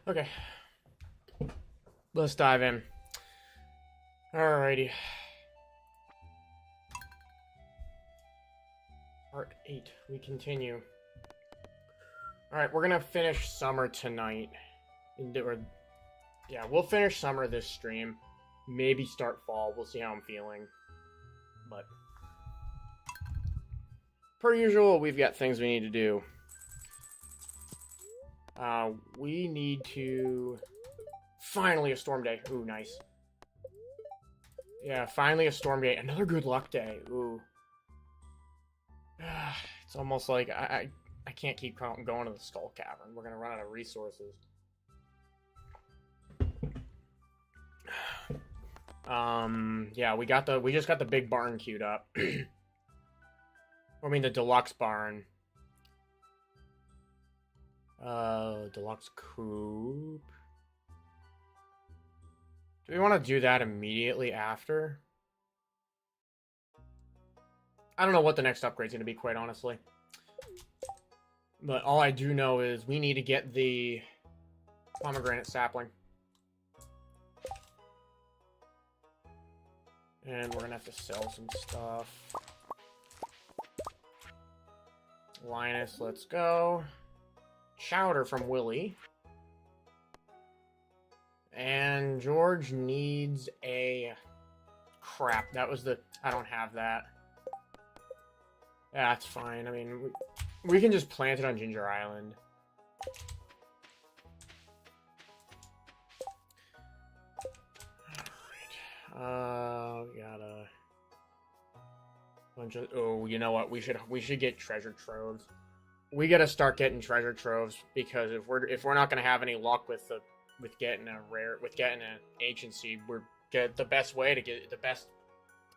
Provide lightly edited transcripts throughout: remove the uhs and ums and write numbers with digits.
Okay, let's dive in. Alrighty. Part 8. We continue. Alright, we're gonna finish summer tonight. Yeah, we'll finish summer this stream. Maybe start fall. We'll see how I'm feeling. But per usual, we've got things we need to do. We need to... Finally a storm day. Ooh, nice. Yeah, finally a storm day. Another good luck day. Ooh. It's almost like I can't keep going to the Skull Cavern. We're gonna run out of resources. Yeah, we just got the big barn queued up. I mean the deluxe barn. Deluxe coop. Do we want to do that immediately after? I don't know what the next upgrade's going to be, quite honestly. But all I do know is we need to get the pomegranate sapling. And we're going to have to sell some stuff. Linus, let's go. Chowder from Willy. And George needs a... Crap, that was the... I don't have that. That's fine. I mean, we can just plant it on Ginger Island. Alright. We got a bunch of... Oh, you know what? We should get treasure troves. We gotta start getting treasure troves because if we're not gonna have any luck with getting an ancient seed, the best way to get the best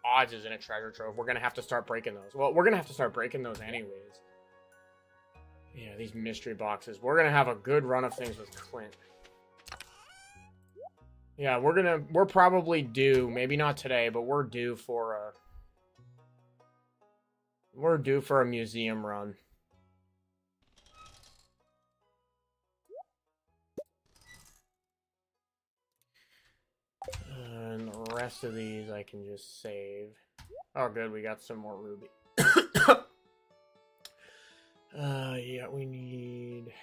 odds is in a treasure trove. We're gonna have to start breaking those. Well, we're gonna have to start breaking those anyways. Yeah, these mystery boxes. We're gonna have a good run of things with Clint. Yeah, we're probably due, maybe not today, but we're due for a museum run. And the rest of these I can just save. Oh, good, we got some more ruby. Yeah, we need...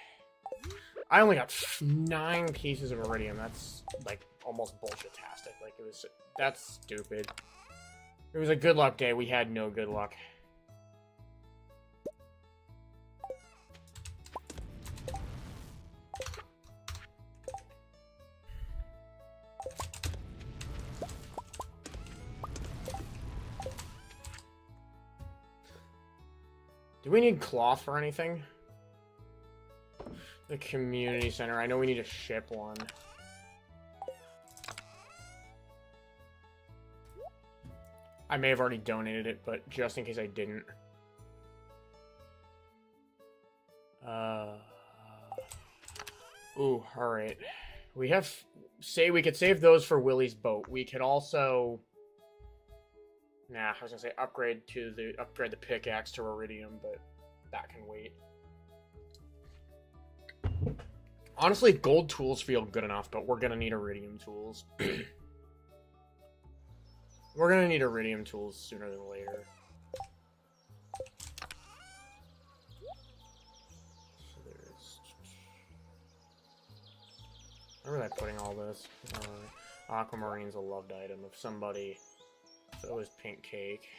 I only got 9 pieces of iridium. That's, like, almost bullshit-tastic. Like, that's stupid. It was a good luck day. We had no good luck. Do we need cloth for anything? The community center. I know we need to ship one. I may have already donated it, but just in case I didn't. Ooh, alright. We could save those for Willy's boat. We could also... Nah, I was gonna say upgrade the pickaxe to iridium, but that can wait. Honestly, gold tools feel good enough, but we're gonna need iridium tools. We're gonna need iridium tools sooner than later. So there's... Where was I putting all this? Aquamarine's a loved item of somebody. So is pink cake.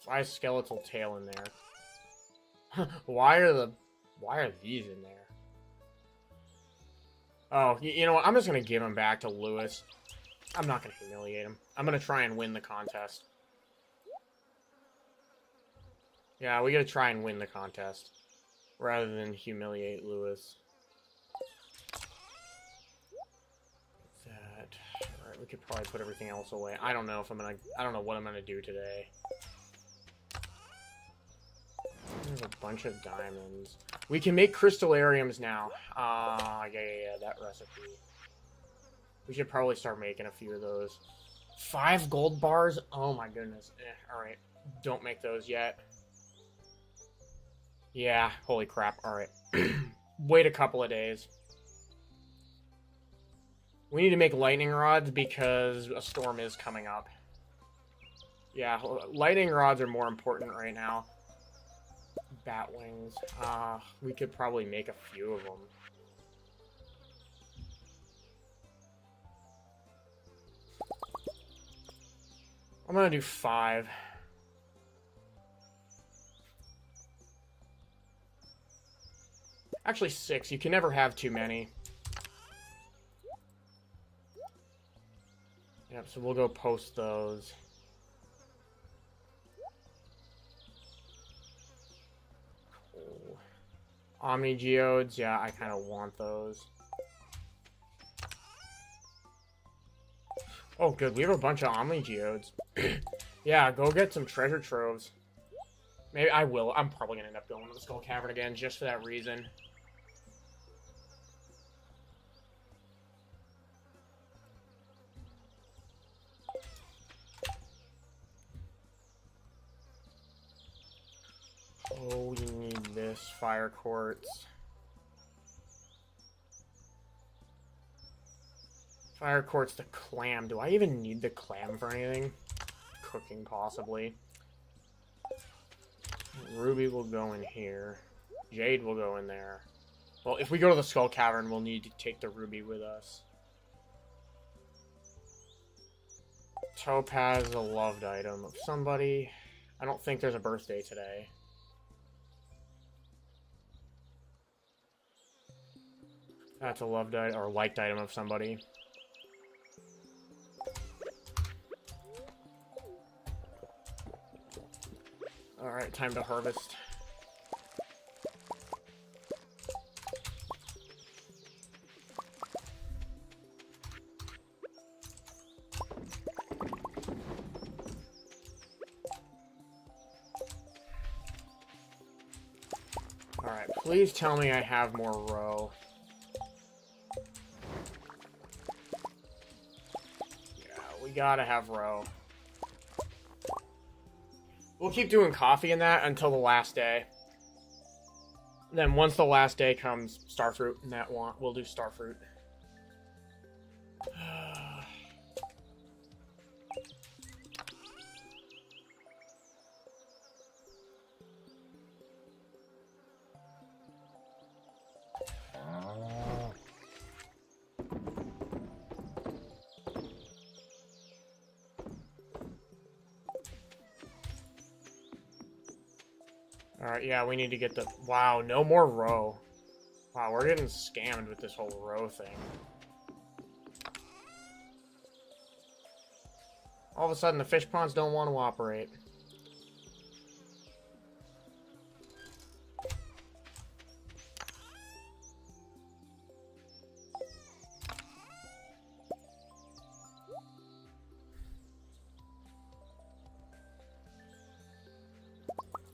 Why is skeletal tail in there? Why are these in there? Oh, you know what? I'm just gonna give him back to Lewis. I'm not gonna humiliate him. I'm gonna try and win the contest. Yeah, we gotta try and win the contest rather than humiliate Lewis. We could probably put everything else away. I don't know what I'm gonna do today. There's a bunch of diamonds. We can make crystallariums now. Yeah, that recipe. We should probably start making a few of those. 5 gold bars? Oh my goodness. Alright. Don't make those yet. Yeah, holy crap. Alright. Wait a couple of days. We need to make lightning rods because a storm is coming up. Yeah, lightning rods are more important right now. Bat wings. We could probably make a few of them. I'm gonna do 5. Actually, 6. You can never have too many. Yep, so we'll go post those. Cool. Omni Geodes, yeah, I kind of want those. Oh, good. We have a bunch of Omni Geodes. Yeah, go get some treasure troves. Maybe I will. I'm probably going to end up going to the Skull Cavern again just for that reason. Oh, we need this fire quartz. Fire quartz, the clam. Do I even need the clam for anything? Cooking, possibly. Ruby will go in here. Jade will go in there. Well, if we go to the Skull Cavern, we'll need to take the ruby with us. Topaz is a loved item of somebody. I don't think there's a birthday today. That's a loved item, or liked item of somebody. Alright, time to harvest. Alright, please tell me I have more row. Yeah, we gotta have row. We'll keep doing coffee and that until the last day. Then once the last day comes, starfruit and that we'll do starfruit. Alright, yeah, we need to get the... Wow, no more row. Wow, we're getting scammed with this whole row thing. All of a sudden, the fish ponds don't want to operate.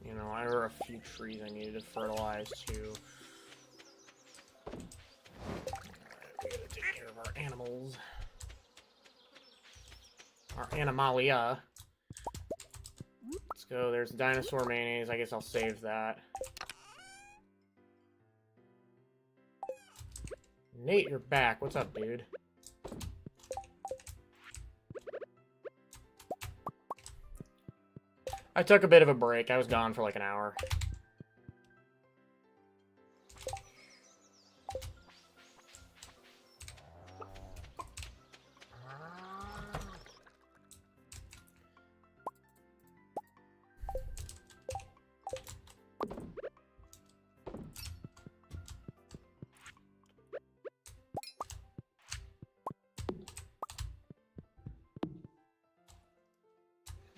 You know, there were a few trees I needed to fertilize too. Alright, we gotta take care of our animals. Our animalia. Let's go. There's dinosaur mayonnaise. I guess I'll save that. Nate, you're back. What's up, dude? I took a bit of a break. I was gone for like an hour.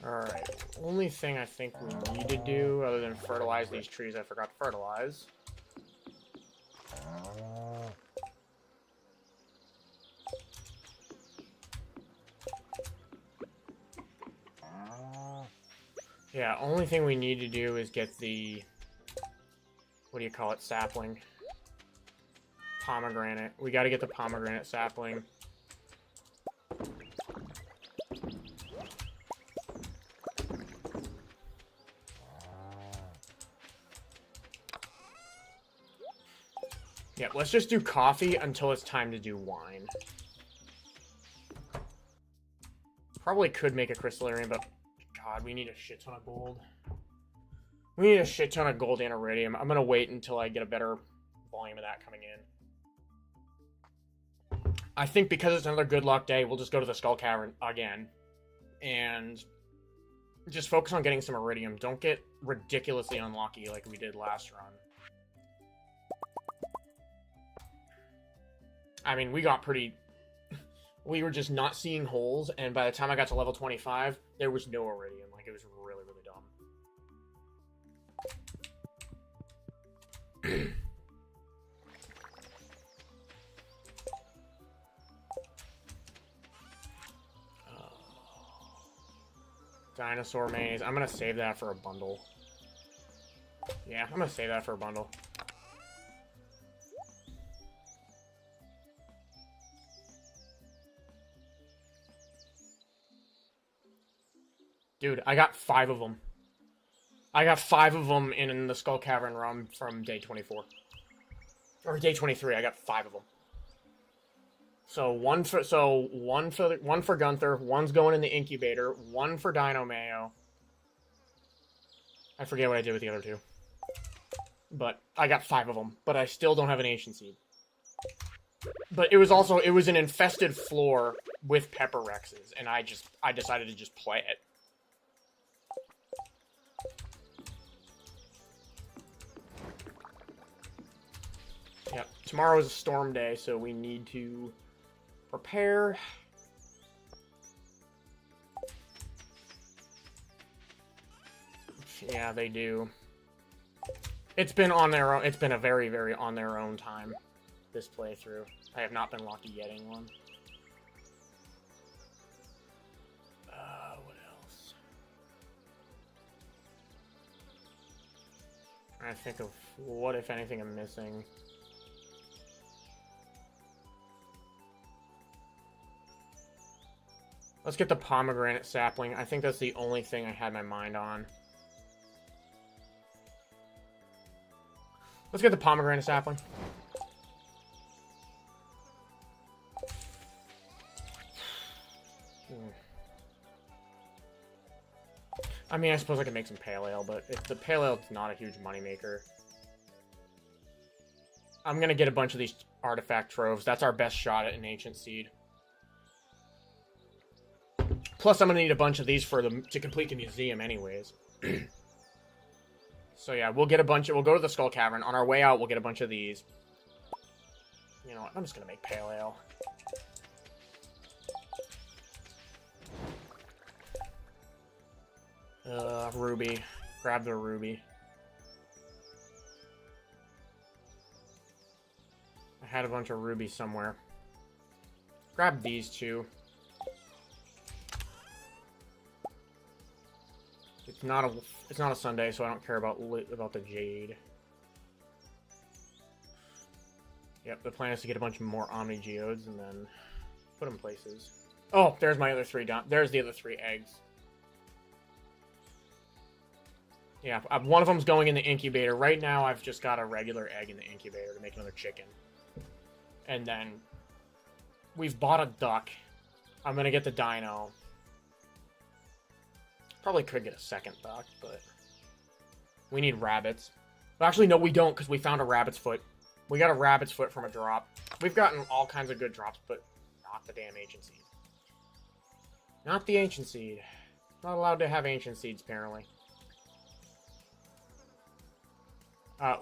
Alright, only thing I think we need to do, other than fertilize these trees I forgot to fertilize. Yeah, only thing we need to do is get the... What do you call it? Sapling. Pomegranate. We gotta get the pomegranate sapling. Yeah, let's just do coffee until it's time to do wine. Probably could make a crystallarium, but God, we need a shit ton of gold. We need a shit ton of gold and iridium. I'm gonna wait until I get a better volume of that coming in. I think because it's another good luck day, we'll just go to the Skull Cavern again. And just focus on getting some iridium. Don't get ridiculously unlucky like we did last run. I mean, we got pretty... We were just not seeing holes, and by the time I got to level 25, there was no iridium. Like, it was really, really dumb. Dinosaur maze. I'm gonna save that for a bundle. Yeah, I'm gonna save that for a bundle. Dude, I got 5 of them. I got 5 of them in the Skull Cavern run from day 24. Or day 23, I got 5 of them. So one for Gunther, one's going in the incubator, one for Dino Mayo. I forget what I did with the other 2. But I got 5 of them, but I still don't have an Ancient Seed. But it was an infested floor with Pepper Rexes, and I decided to just play it. Yep, tomorrow is a storm day, so we need to prepare. Yeah, they do. It's been on their own. It's been a very, very on their own time, this playthrough. I have not been lucky getting one. What else? I think of what, if anything, I'm missing. Let's get the pomegranate sapling. I think that's the only thing I had my mind on. Let's get the pomegranate sapling. I mean, I suppose I could make some pale ale, but if the pale ale is not a huge moneymaker. I'm gonna get a bunch of these artifact troves. That's our best shot at an Ancient Seed. Plus, I'm gonna need a bunch of these to complete the museum, anyways. So yeah, we'll get a bunch. We'll go to the Skull Cavern. On our way out, we'll get a bunch of these. You know what? I'm just gonna make pale ale. Ruby. Grab the ruby. I had a bunch of rubies somewhere. Grab these 2. It's not a Sunday, so I don't care about the jade. Yep, the plan is to get a bunch more Omni Geodes and then put them places. Oh, there's my other 3 down. There's the other 3 eggs. Yeah, one of them's going in the incubator. Right now, I've just got a regular egg in the incubator to make another chicken. And then we've bought a duck. I'm gonna get the dino. Probably could get a second duck, but we need rabbits. Well, actually, no, we don't, because we found a rabbit's foot. We got a rabbit's foot from a drop. We've gotten all kinds of good drops, but not the damn Ancient Seed. Not the Ancient Seed. Not allowed to have Ancient Seeds, apparently.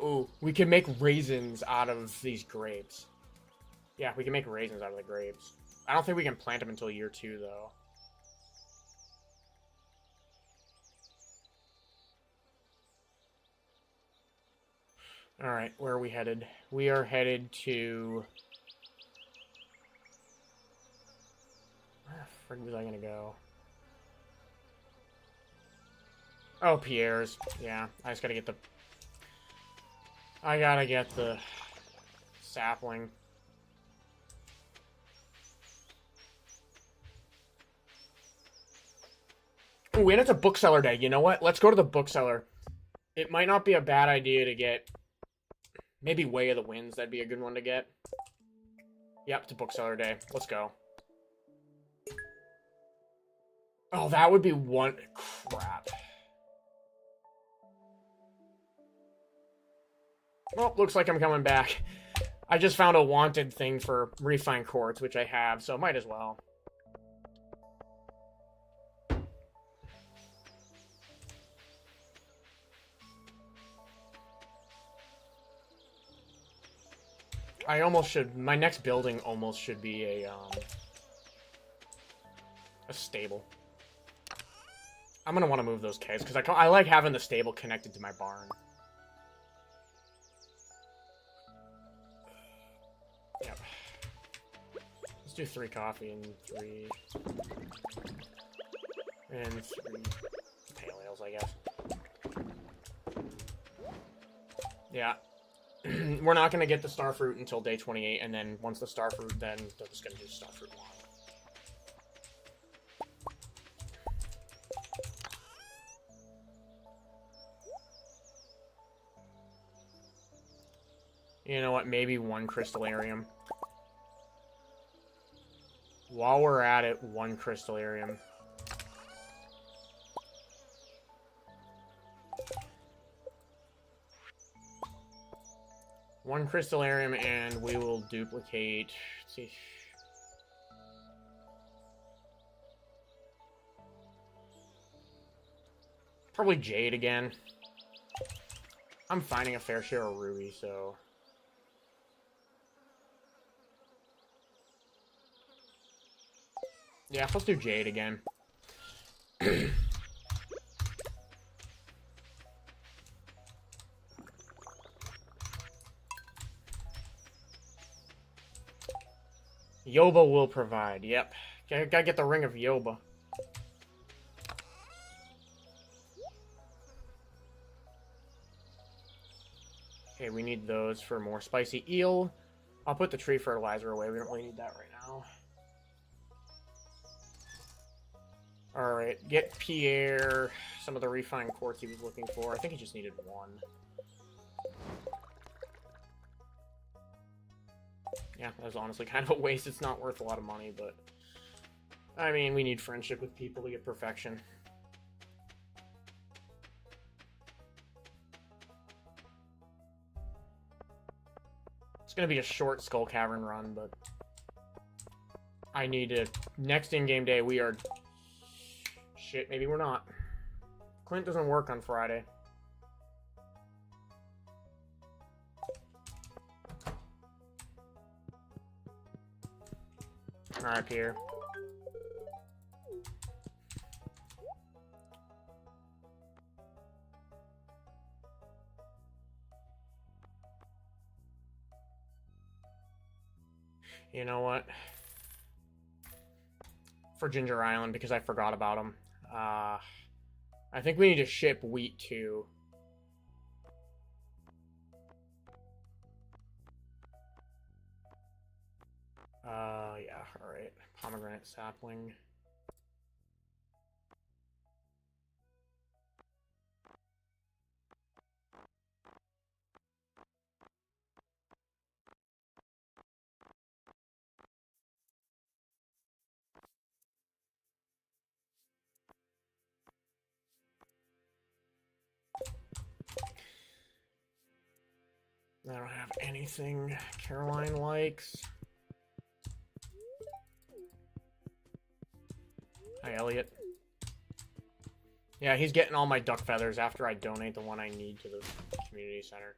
Ooh, we can make raisins out of these grapes. Yeah, we can make raisins out of the grapes. I don't think we can plant them until year 2, though. Alright, where are we headed? We are headed to... Where the frig was I gonna go? Oh, Pierre's. Yeah, I just gotta get the... I gotta get the sapling. Ooh, and it's a bookseller day. You know what? Let's go to the bookseller. It might not be a bad idea to get... Maybe Way of the Winds. That'd be a good one to get. Yep, it's a bookseller day. Let's go. Oh, that would be one... Crap. Well, looks like I'm coming back. I just found a wanted thing for refined quartz, which I have, so might as well. I almost should... My next building almost should be a stable. I'm gonna want to move those kegs, because I like having the stable connected to my barn. Yep. Let's do 3 coffee and 3... And 3 pale ales, I guess. Yeah. We're not going to get the starfruit until day 28, and then once the starfruit, then they're just going to do starfruit wine. You know what? Maybe 1 crystallarium. While we're at it, 1 crystallarium. One crystallarium, and we will duplicate. Let's see. Probably jade again. I'm finding a fair share of ruby, so. Yeah, let's do jade again. Yoba will provide. Yep. Gotta get the ring of Yoba. Okay, we need those for more spicy eel. I'll put the tree fertilizer away. We don't really need that right now. Alright, get Pierre some of the refined quartz he was looking for. I think he just needed 1. Yeah, that was honestly kind of a waste. It's not worth a lot of money, but... I mean, we need friendship with people to get perfection. It's gonna be a short Skull Cavern run, but... I need to... Next in-game day, we are... Shit, maybe we're not. Clint doesn't work on Friday. Alright, Pierre. You know what? For Ginger Island, because I forgot about him. I think we need to ship wheat too. Yeah, alright. Pomegranate sapling. I don't have anything Caroline likes. Hi, Elliot. Yeah, he's getting all my duck feathers after I donate the one I need to the community center.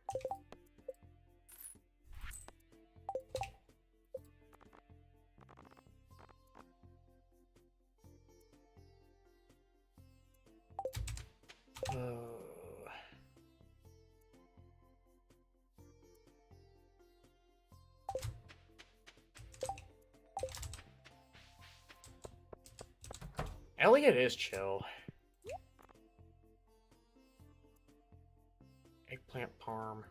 Elliot is chill. Eggplant parm.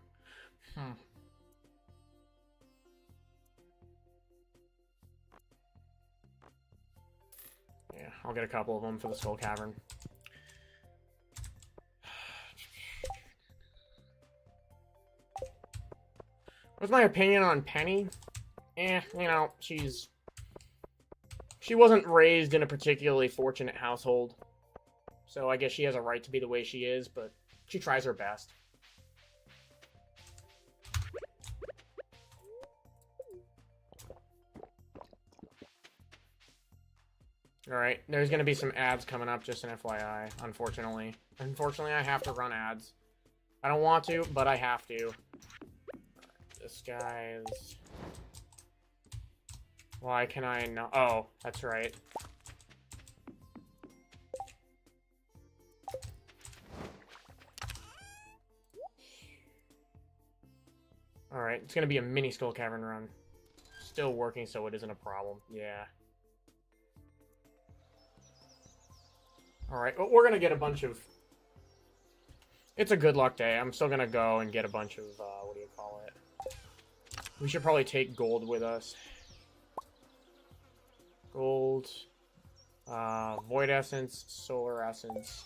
Yeah, I'll get a couple of them for the Skull Cavern. What's my opinion on Penny? You know, she's She wasn't raised in a particularly fortunate household, so I guess she has a right to be the way she is, but she tries her best. Alright, there's gonna be some ads coming up, just an FYI, unfortunately. Unfortunately, I have to run ads. I don't want to, but I have to. This guy is... Why can I not... Oh, that's right. Alright, it's gonna be a mini Skull Cavern run. Still working, so it isn't a problem. Yeah. Alright, well, we're gonna get a bunch of... It's a good luck day. I'm still gonna go and get a bunch of, what do you call it? We should probably take gold with us. Gold. Void Essence, Solar Essence.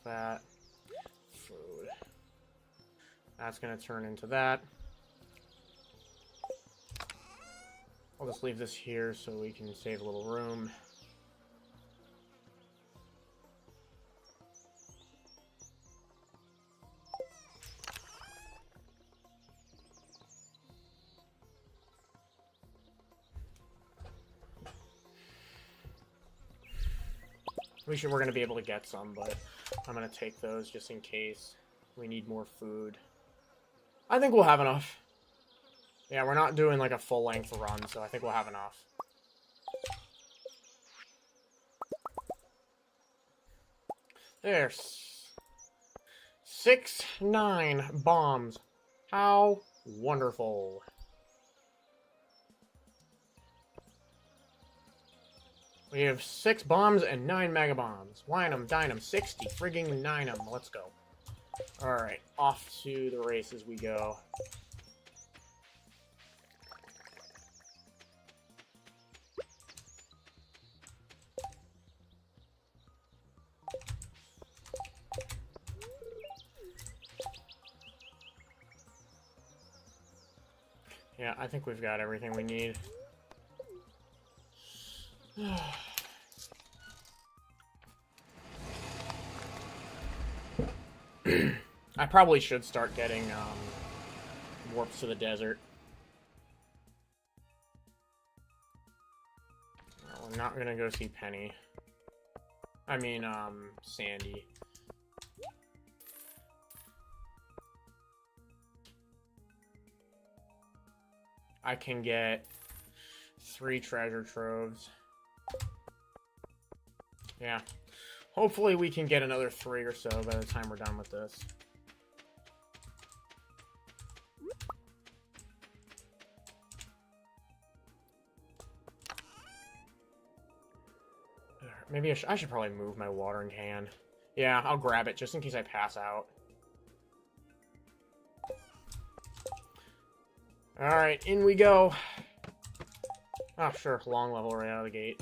That. Food. That's gonna turn into that. I'll just leave this here so we can save a little room. We're going to be able to get some, but I'm going to take those just in case we need more food. I think we'll have enough. Yeah, we're not doing like a full-length run, so I think we'll have enough. There's 9 bombs. How wonderful. We have 6 bombs and 9 mega bombs. Wine 'em, dine 'em, 60 frigging 9 'em. Let's go. Alright, off to the races we go. Yeah, I think we've got everything we need. I probably should start getting warps to the desert. We're not gonna go see Penny. I mean, Sandy. I can get 3 treasure troves. Yeah. Hopefully we can get another 3 or so by the time we're done with this. Maybe I should probably move my watering can. Yeah, I'll grab it just in case I pass out. Alright, in we go. Oh, sure, long level right out of the gate.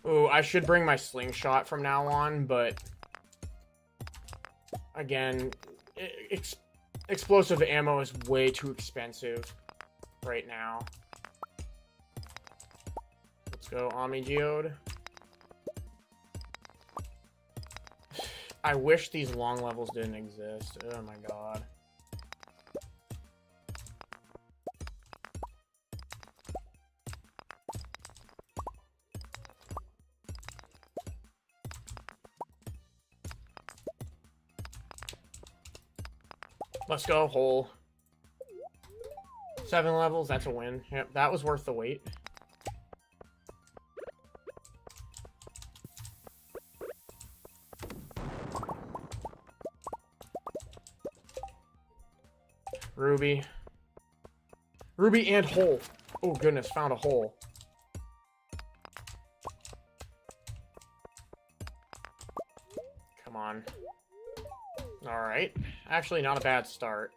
Ooh, I should bring my slingshot from now on, but... Again, explosive ammo is way too expensive right now. Let's go Omni Geode. I wish these long levels didn't exist. Oh my god. Let's go, hole. 7 levels, that's a win. Yep, that was worth the wait. Ruby. Ruby and hole. Oh, goodness. Found a hole. Come on. Alright. Actually, not a bad start.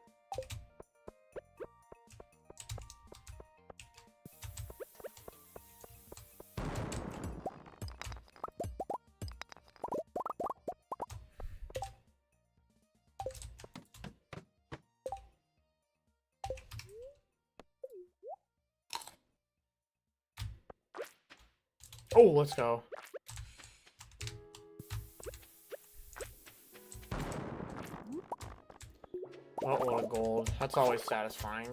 Oh, let's go. Boatload of gold. That's always satisfying.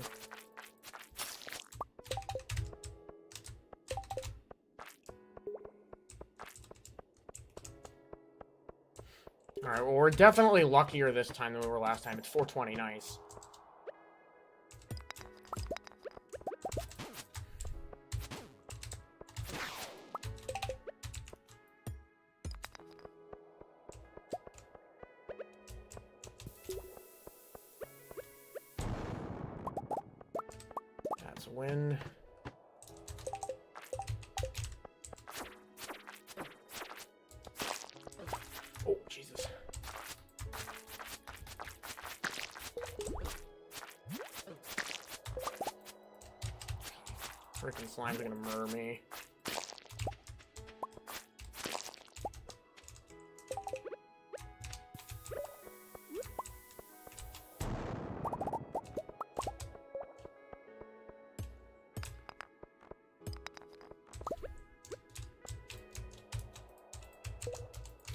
Alright, well, we're definitely luckier this time than we were last time. It's 420, nice. That's a win. Oh, Jesus. Freaking slimes are gonna murder me.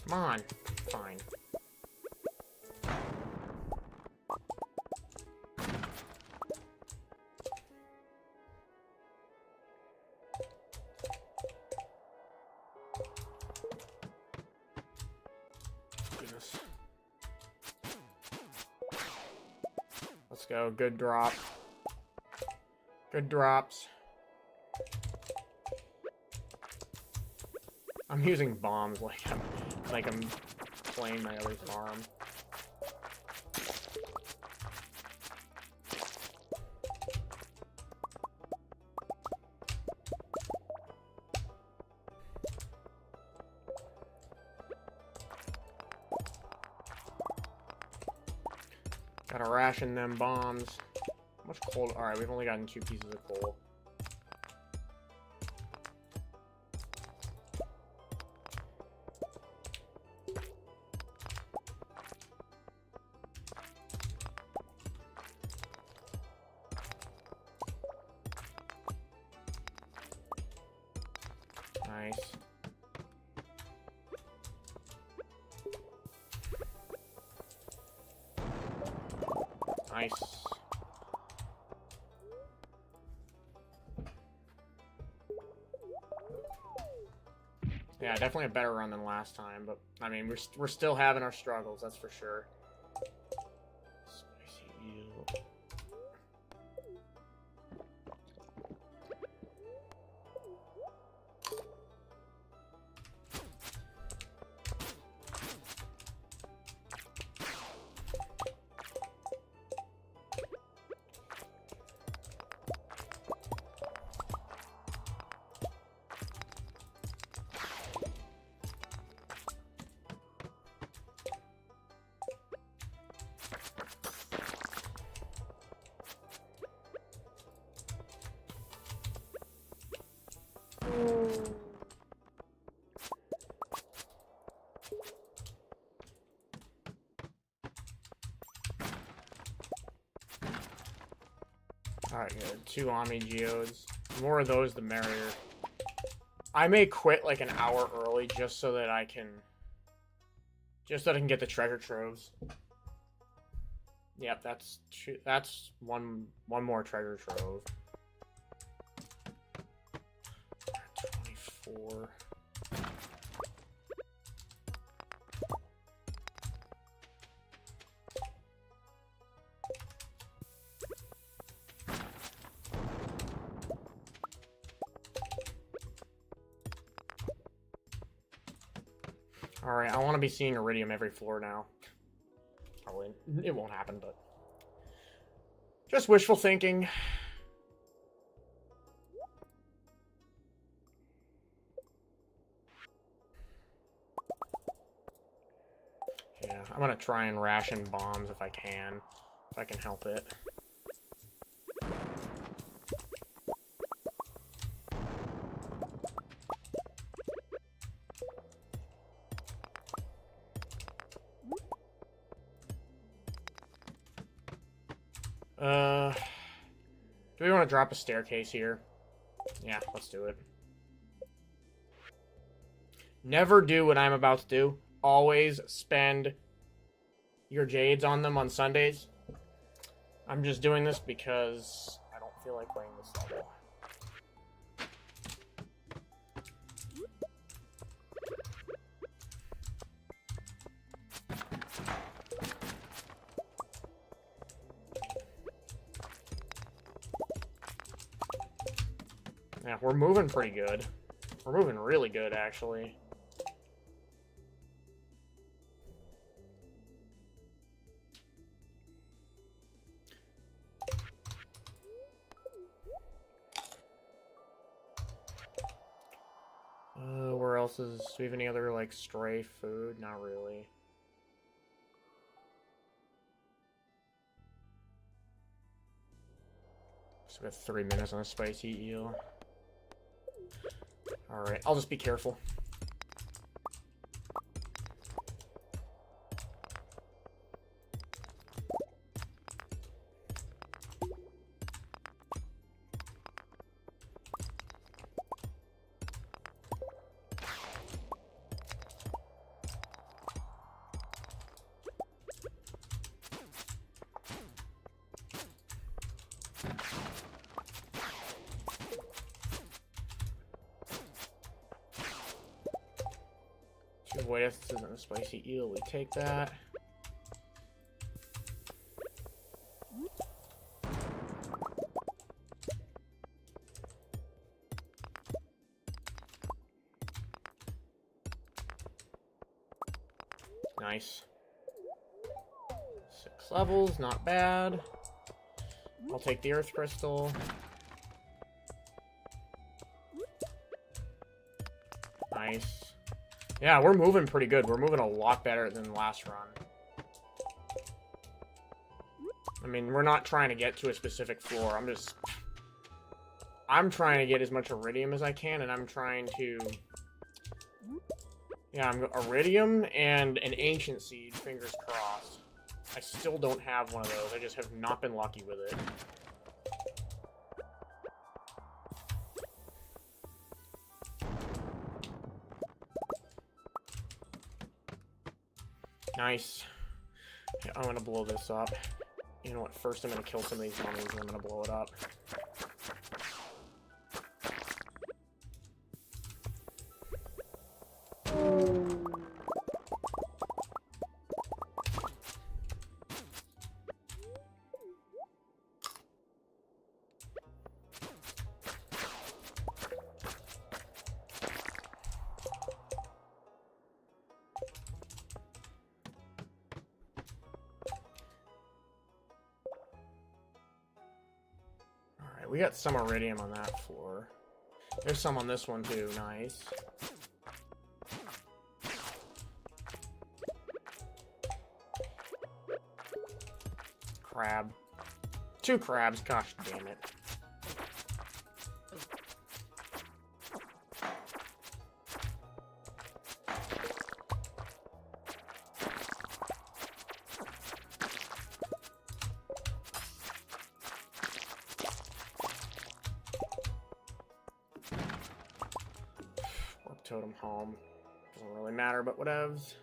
Come on. Fine. Goodness. Let's go. Good drop. Good drops. I'm using bombs like I'm playing my other farm. Gotta ration them bombs. How much coal? Alright, we've only gotten 2 pieces of coal. Nice. Nice. Yeah, definitely a better run than last time, but I mean, we're still having our struggles, that's for sure. Spicy eel. Alright, good. 2 Omni Geodes. The more of those, the merrier. I may quit like an hour early just so that I can get the treasure troves. Yep, that's one more treasure trove. 24. Alright, I want to be seeing iridium every floor now. Probably. It won't happen, but... Just wishful thinking. Yeah, I'm gonna try and ration bombs if I can help it. Do we want to drop a staircase here? Yeah, let's do it. Never do what I'm about to do. Always spend your jades on them on Sundays. I'm just doing this because I don't feel like playing this level. Yeah, we're moving pretty good. We're moving really good, actually. Where else is... Do we have any other, like, stray food? Not really. So we have 3 minutes on a spicy eel. Alright, I'll just be careful. Wait, this isn't a spicy eel. We take that. Nice. 6 levels, not bad. I'll take the earth crystal. Nice. Yeah, we're moving pretty good. We're moving a lot better than last run. I mean, we're not trying to get to a specific floor. I'm trying to get as much iridium as I can, and I'm trying to... Yeah, iridium and an ancient seed, fingers crossed. I still don't have one of those. I just have not been lucky with it. Nice. Yeah, I'm gonna blow this up. You know what? First, I'm gonna kill some of these mummies, and I'm gonna blow it up. We got some iridium on that floor. There's some on this one too. Nice. Crab. 2 crabs. Gosh damn it. Totem home. Doesn't really matter, but whatevs.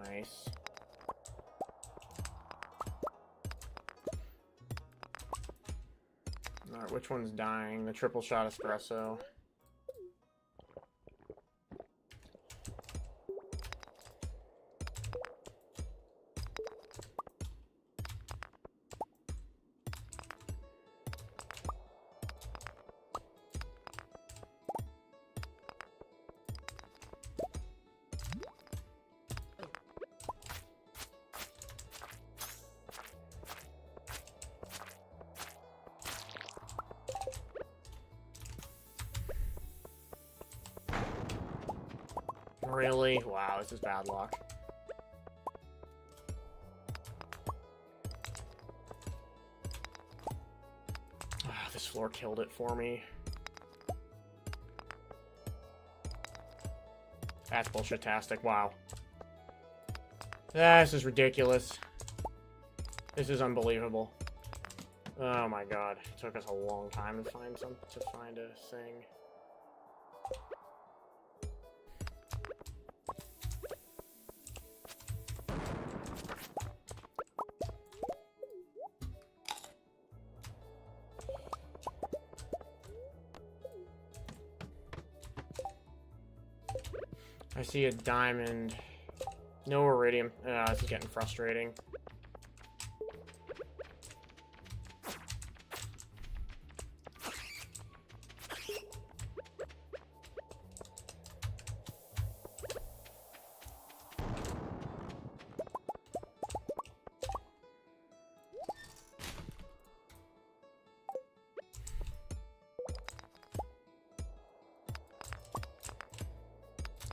Nice. Alright, which one's dying? The triple shot espresso. Really? Wow, this is bad luck. Ah, this floor killed it for me. That's bullshit-tastic. Wow. This is ridiculous. This is unbelievable. Oh my god. It took us a long time to find a thing. I see a diamond. No iridium. This is getting frustrating.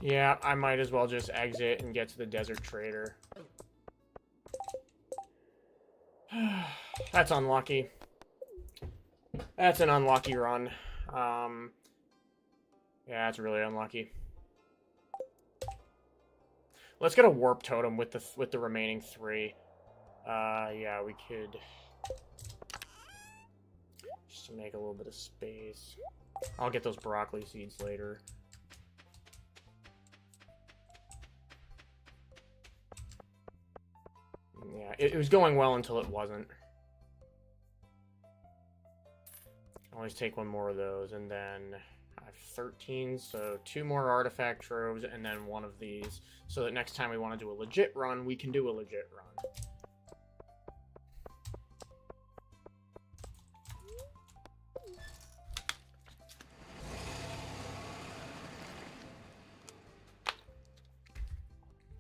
Yeah, I might as well just exit and get to the Desert Trader. That's unlucky. That's an unlucky run. Yeah, that's really unlucky. Let's get a warp totem with the remaining 3. Yeah, we could just to make a little bit of space. I'll get those broccoli seeds later. Yeah, it was going well until it wasn't. Always take one more of those, and then I have 13, so 2 more artifact troves, and then 1 of these, so that next time we want to do a legit run, we can do a legit run.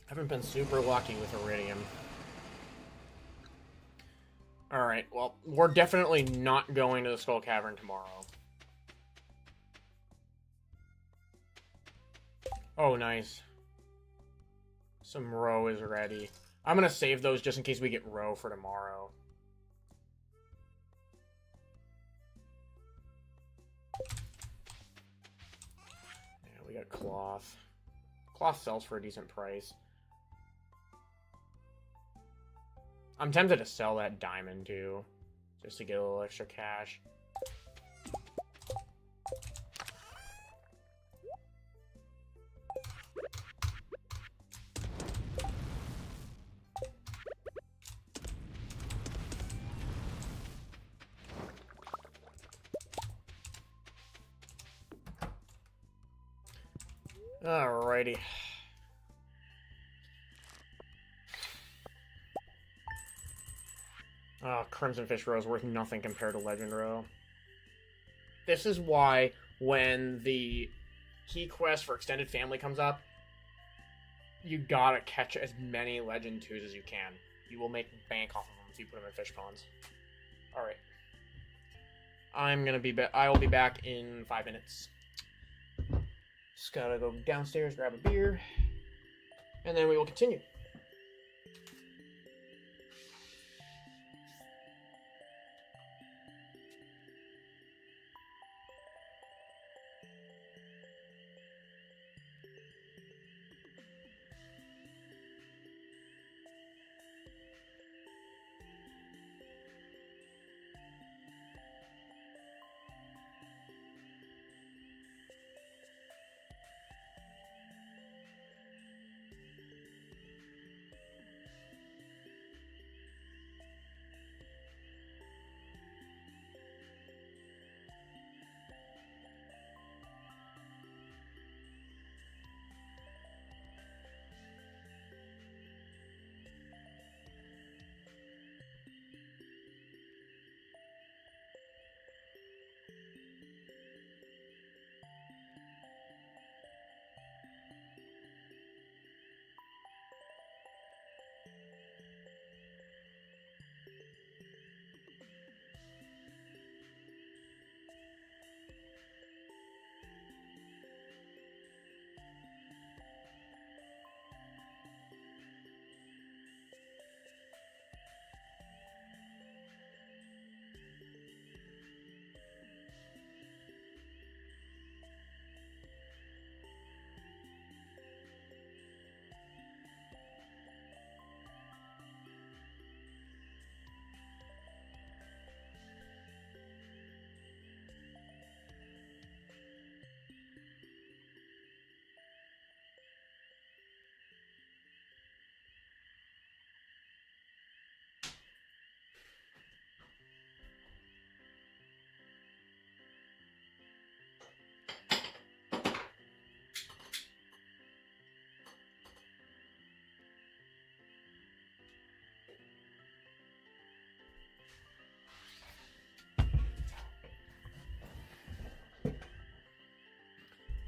I haven't been super lucky with iridium. Alright, well, we're definitely not going to the Skull Cavern tomorrow. Oh, nice. Some roe is ready. I'm gonna save those just in case we get roe for tomorrow. Yeah, we got cloth. Cloth sells for a decent price. I'm tempted to sell that diamond, too. Just to get a little extra cash. Alrighty. Oh, Crimson Fish Roe is worth nothing compared to Legend Roe. This is why when the key quest for Extended Family comes up, you gotta catch as many Legend 2s as you can. You will make bank off of them if you put them in fish ponds. Alright. I will be back in 5 minutes. Just gotta go downstairs, grab a beer, and then we will continue.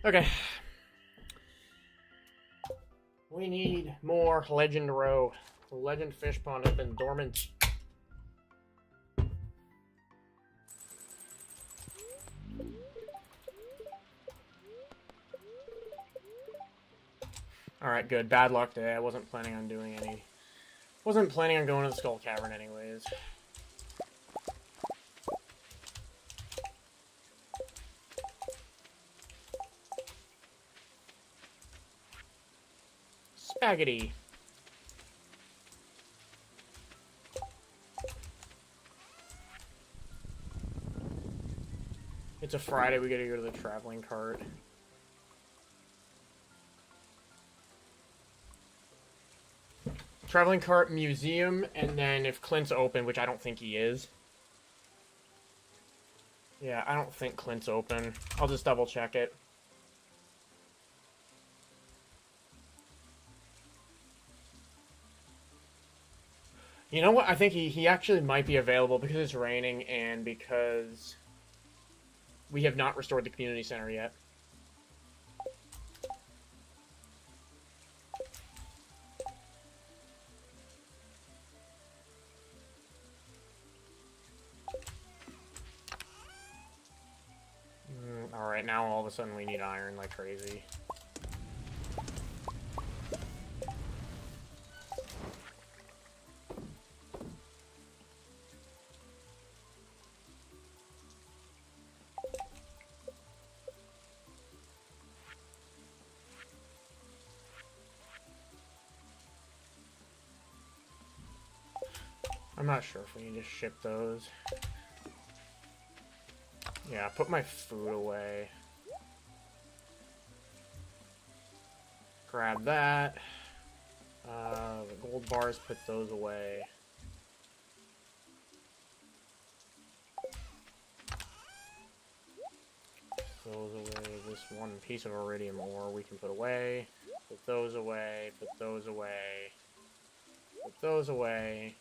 Okay. We need more Legend Row. The Legend Fish Pond has been dormant. Alright, good. Bad luck today. I wasn't planning on doing any... Wasn't planning on going to the Skull Cavern anyways. Spaghetti. It's a Friday, we gotta go to the traveling cart. Traveling cart, museum, and then if Clint's open, which I don't think he is. Yeah, I don't think Clint's open. I'll just double check it. You know what? I think he actually might be available because it's raining and because we have not restored the community center yet. Alright, now all of a sudden we need iron like crazy. I'm not sure if we need to ship those. Yeah, put my food away. Grab that. The gold bars, put those away. Those away. This one piece of iridium ore we can put away. Put those away. Put those away. Put those away.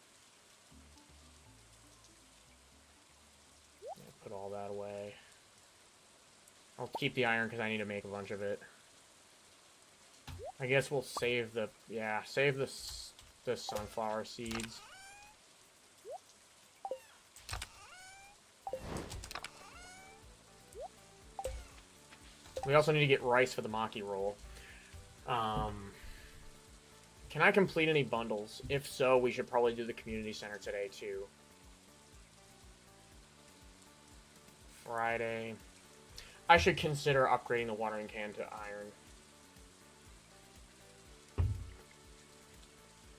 Put all that away. I'll keep the iron because I need to make a bunch of it. I guess we'll save the... Yeah, save the sunflower seeds. We also need to get rice for the Maki roll. Can I complete any bundles? If so, we should probably do the community center today, too. Friday. I should consider upgrading the watering can to iron.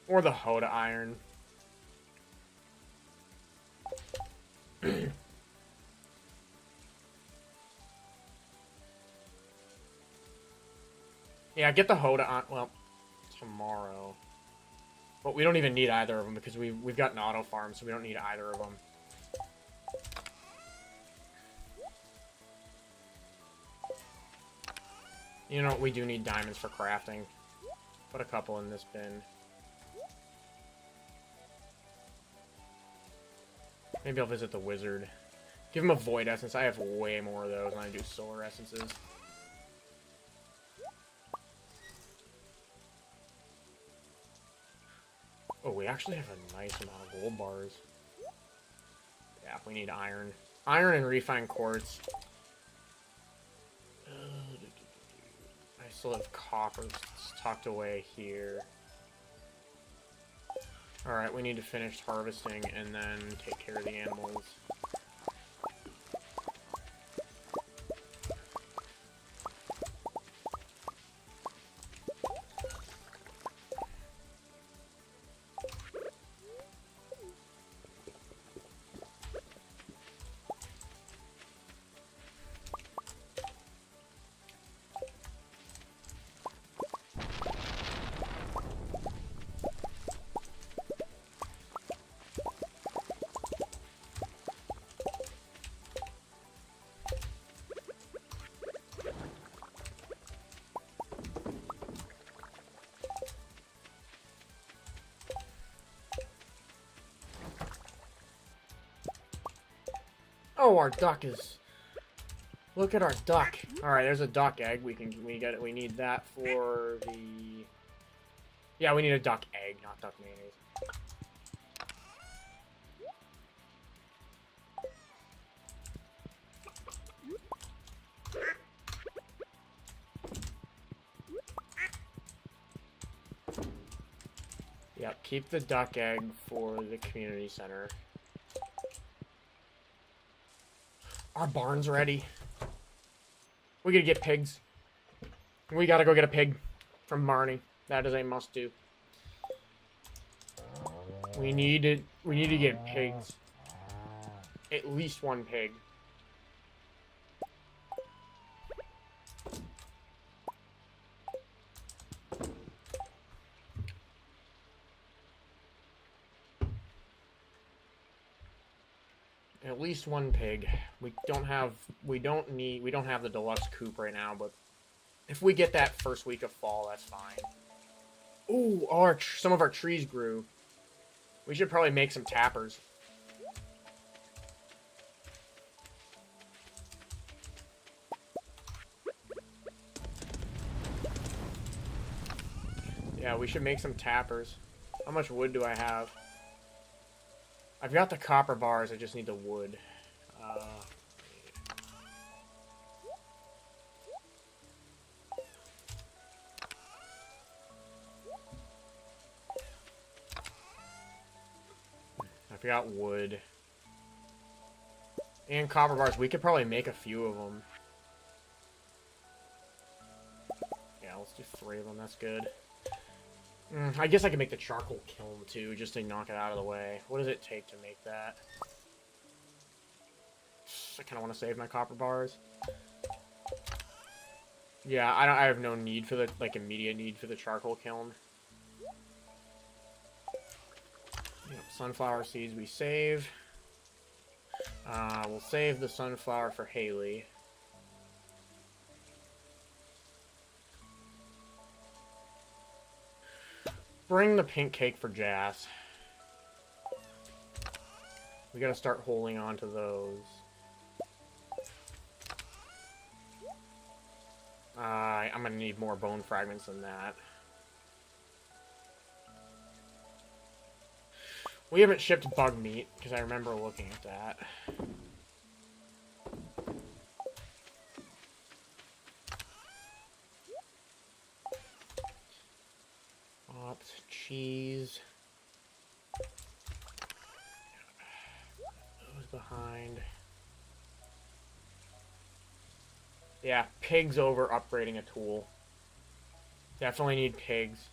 Or the hoe to iron. Yeah, get the hoe to iron. Well, tomorrow. But we don't even need either of them because we've got an auto farm, so we don't need either of them. You know, we do need diamonds for crafting. Put a couple in this bin. Maybe I'll visit the wizard. Give him a void essence. I have way more of those than I do solar essences. Oh, we actually have a nice amount of gold bars. Yeah, we need iron. Iron and refined quartz. I still have copper tucked away here. Alright, we need to finish harvesting and then take care of the animals. Oh, our duck is... Look at our duck. All right, there's a duck egg. We get it. We need that for the. Yeah, we need a duck egg, not duck mayonnaise. Yep, keep the duck egg for the community center. Our barn's ready. We gotta get pigs. We gotta go get a pig from Marnie. That is a must-do. We need to get pigs. At least one pig. At least one pig. We don't have the deluxe coop right now, but if we get that first week of fall, that's fine. Ooh, some of our trees grew. We should probably make some tappers. Yeah, we should make some tappers. How much wood do I have? I've got the copper bars, I just need the wood. I've got wood. And copper bars, we could probably make a few of them. Yeah, let's do 3 of them, that's good. I guess I can make the charcoal kiln too, just to knock it out of the way. What does it take to make that? I kind of want to save my copper bars. Yeah, I have no need for the, like, immediate need for the charcoal kiln. Yep, sunflower seeds we save. We'll save the sunflower for Haley. Bring the pink cake for Jas. We gotta start holding on to those. I'm gonna need more bone fragments than that. We haven't shipped bug meat, because I remember looking at that. Ops, cheese. Those behind. Yeah, pigs over upgrading a tool. Definitely need pigs.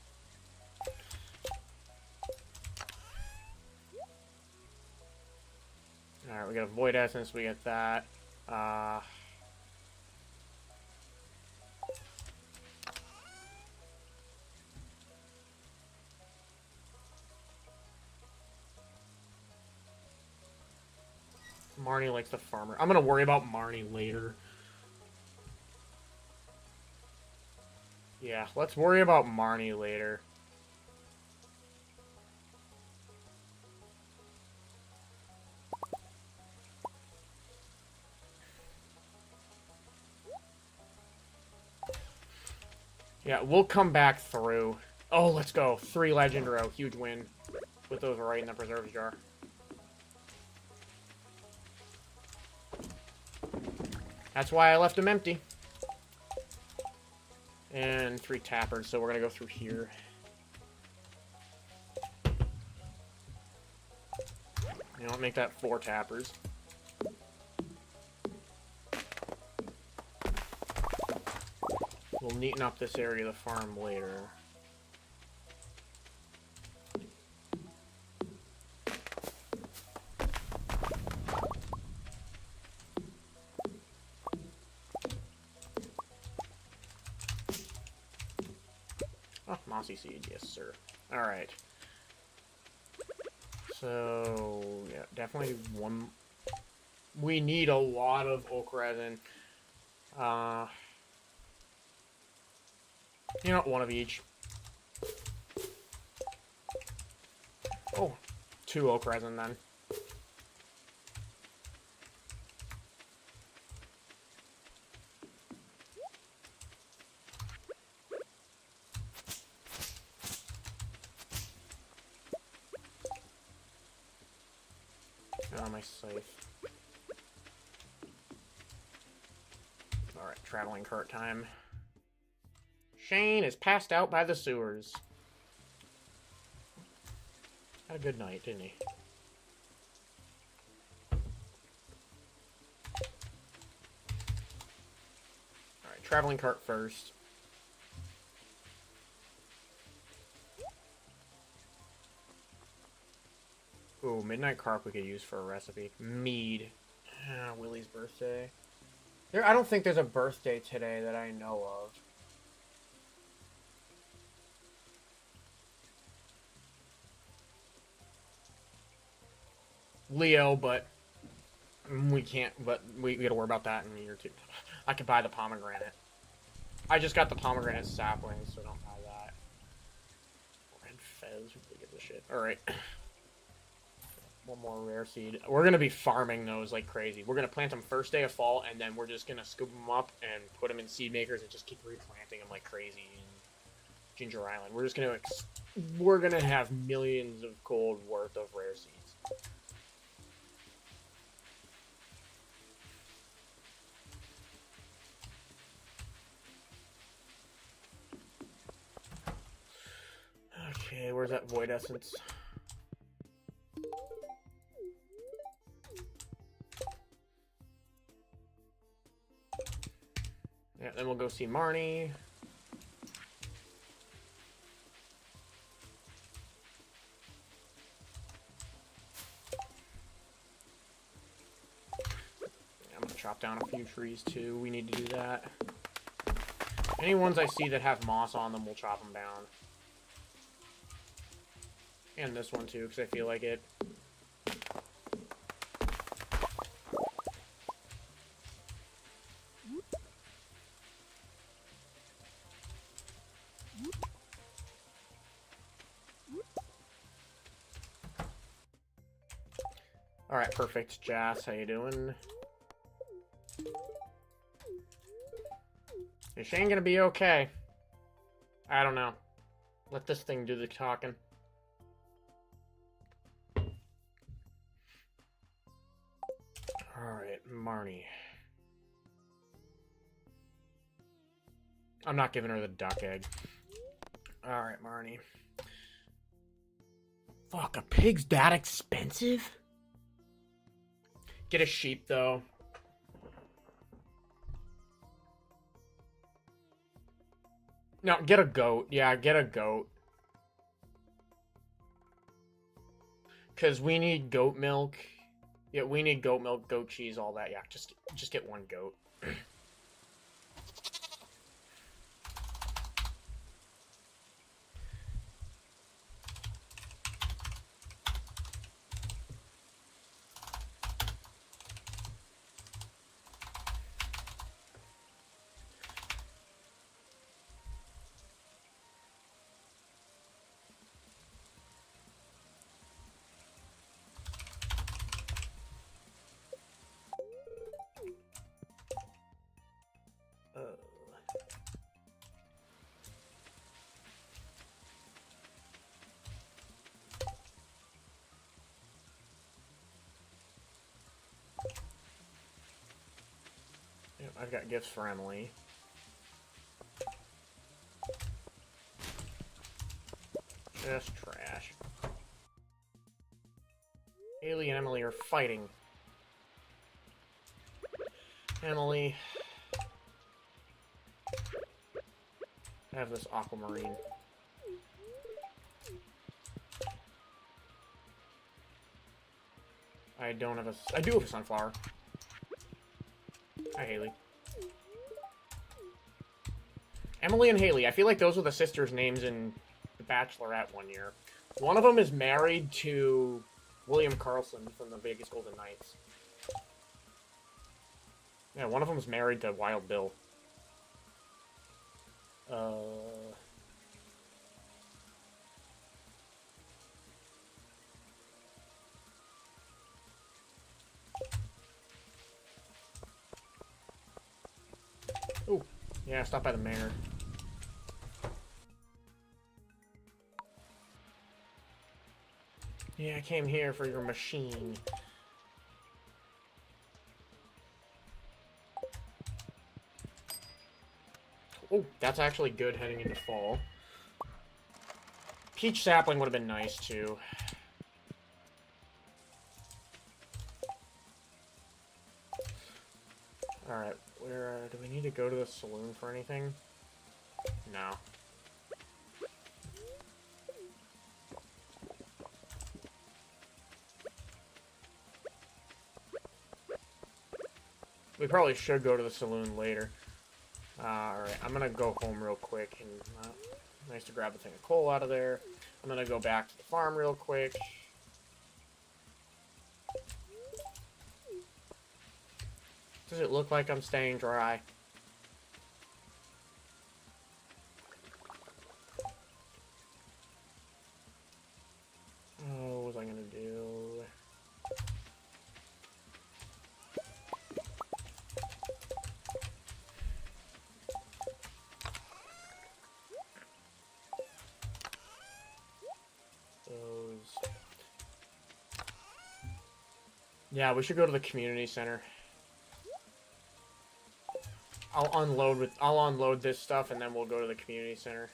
Alright, we got a void essence, we get that. Marnie likes the farmer. I'm gonna worry about Marnie later. Yeah, let's worry about Marnie later. Yeah, we'll come back through. Oh, let's go. 3 legend row. Huge win. Put those right in the preserves jar. That's why I left them empty. And 3 tappers, so we're gonna go through here. You know, make that 4 tappers. We'll neaten up this area of the farm later. Oh, mossy seed, yes sir. Alright. So, yeah, definitely one... We need a lot of oak resin. You know, 1 of each. Oh, 2 oak resin then. on my scythe. Alright, traveling cart time. Shane is passed out by the sewers. Had a good night, didn't he? Alright, traveling cart first. Ooh, midnight carp we could use for a recipe. Mead. Willie's birthday. I don't think there's a birthday today that I know of. Leo, but we can't. But we gotta worry about that in a year or two. I could buy the pomegranate. I just got the pomegranate saplings, so don't buy that. Red Fez, who gives a shit? All right. One more rare seed. We're gonna be farming those like crazy. We're gonna plant them first day of fall, and then we're just gonna scoop them up and put them in seed makers and just keep replanting them like crazy in Ginger Island. We're gonna have millions of gold worth of rare seeds. Okay, where's that void essence? Yeah, then we'll go see Marnie. I'm gonna chop down a few trees too. We need to do that. Any ones I see that have moss on them, we'll chop them down. And this one too, because I feel like it. Alright, perfect. Jas, how you doing? Is Shane gonna be okay? I don't know. Let this thing do the talking. Alright, Marnie. I'm not giving her the duck egg. Alright, Marnie. Fuck, a pig's that expensive? Get a sheep, though. No, get a goat. Yeah, get a goat. Because we need goat milk. Yeah, we need goat milk, goat cheese, all that. Yeah, just get one goat. I've got gifts for Emily. Just trash. Haley and Emily are fighting. Emily. I have this aquamarine. I don't have a... I do have a sunflower. Hi, Haley. Emily and Haley. I feel like those were the sisters' names in The Bachelorette one year. One of them is married to William Carlson from the Vegas Golden Knights. Yeah, one of them is married to Wild Bill. Ooh, yeah, stop by the mayor. Yeah, I came here for your machine. Oh, that's actually good heading into fall. Peach sapling would have been nice, too. Alright, where, do we need to go to the saloon for anything? No. We probably should go to the saloon later. Alright, I'm gonna go home real quick, and nice to grab a thing of coal out of there. I'm gonna go back to the farm real quick. Does it look like I'm staying dry? Oh, what was I gonna do? Those. Yeah, we should go to the community center. I'll unload this stuff and then we'll go to the community center.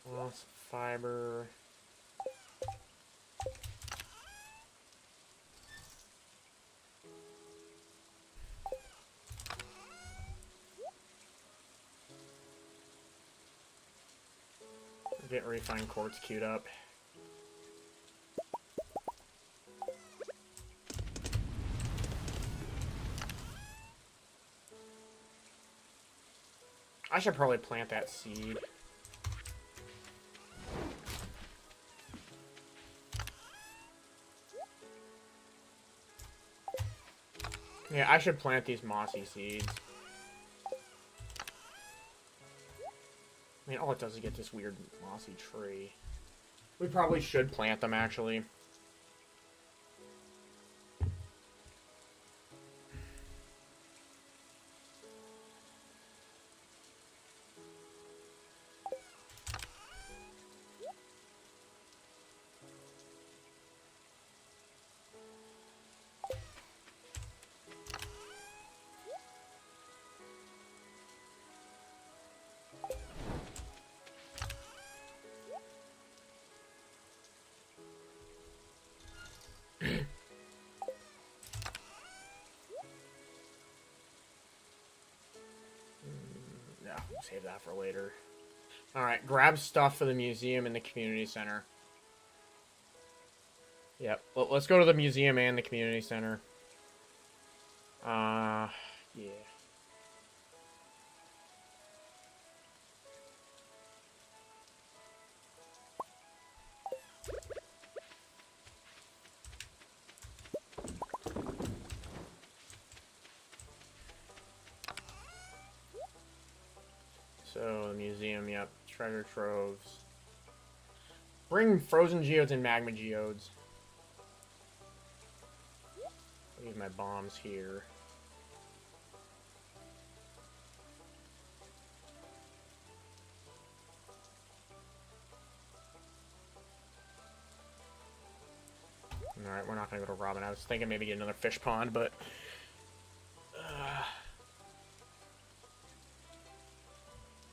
Lots of fiber. Get refined quartz queued up. I should probably plant that seed. Yeah, I should plant these mossy seeds. I mean, all it does is get this weird mossy tree. We probably should plant them, actually. Yeah, we'll save that for later. Alright, grab stuff for the museum and the community center. Yep, well, let's go to the museum and the community center. Yeah. So, the museum, yep. Treasure troves. Bring frozen geodes and magma geodes. Leave my bombs here. Alright, we're not gonna go to Robin. I was thinking maybe get another fish pond, but...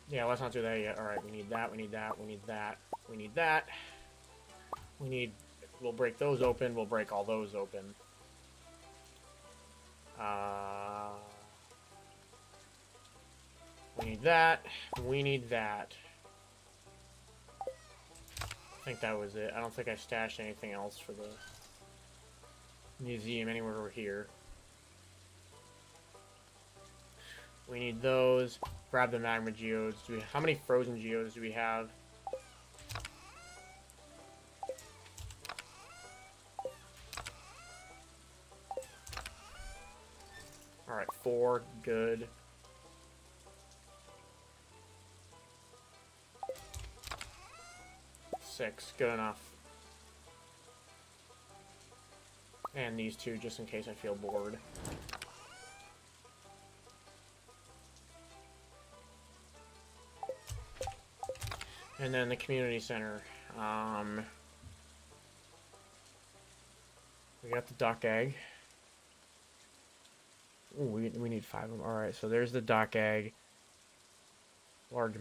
yeah, let's not do that yet. Alright, we need that, we need that, we need that, we need that. We need... we'll break those open, we'll break all those open. We need that, we need that. I think that was it. I don't think I stashed anything else for the museum anywhere over here. We need those. Grab the magma geodes. How many frozen geodes do we have? Alright, 4. Good. Six. Good enough. And these 2, just in case I feel bored. And then the community center. got the duck egg. Ooh, we need 5 of them. Alright, so there's the duck egg. Large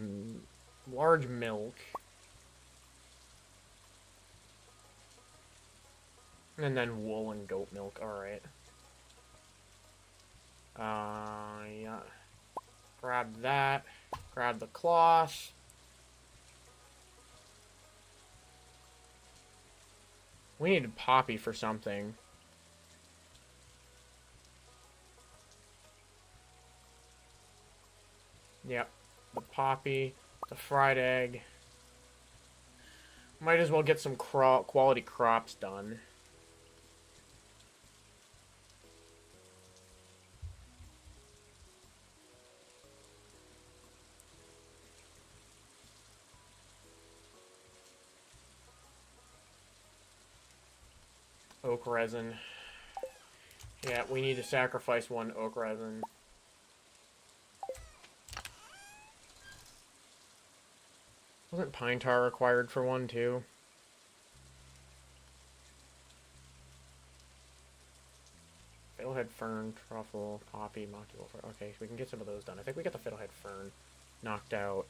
milk. And then wool and goat milk. Alright. Yeah. Grab that. Grab the cloth. We needed Poppy for something. Yep. The Poppy. The fried egg. Might as well get some quality crops done. Oak resin. Yeah, we need to sacrifice 1 oak resin. Wasn't pine tar required for 1 too? Fiddlehead fern, truffle, poppy, mocky wolf. Okay, we can get some of those done. I think we got the fiddlehead fern knocked out.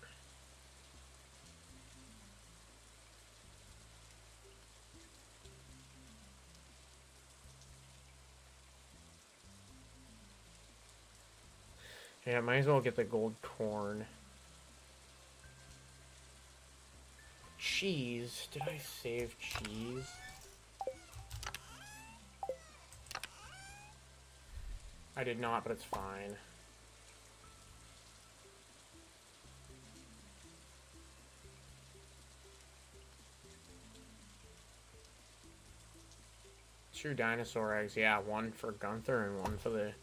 Yeah, might as well get the gold corn. Cheese. Did I save cheese? I did not, but it's fine. Two dinosaur eggs. Yeah, 1 for Gunther and 1 for the...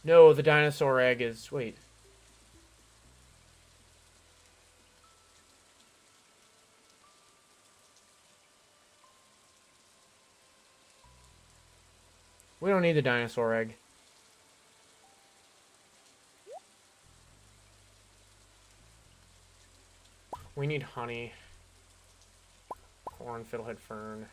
No, the dinosaur egg is... Wait. We don't need the dinosaur egg. We need honey. Corn, fiddlehead fern.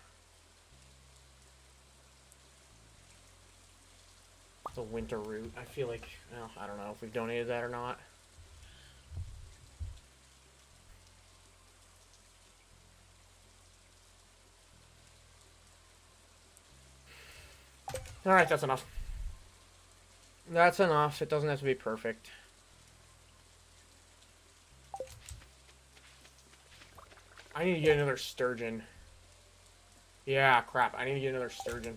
The winter root. I feel like, well, I don't know if we've donated that or not. Alright, that's enough. That's enough. It doesn't have to be perfect. I need to get another sturgeon. Yeah, crap. I need to get another sturgeon.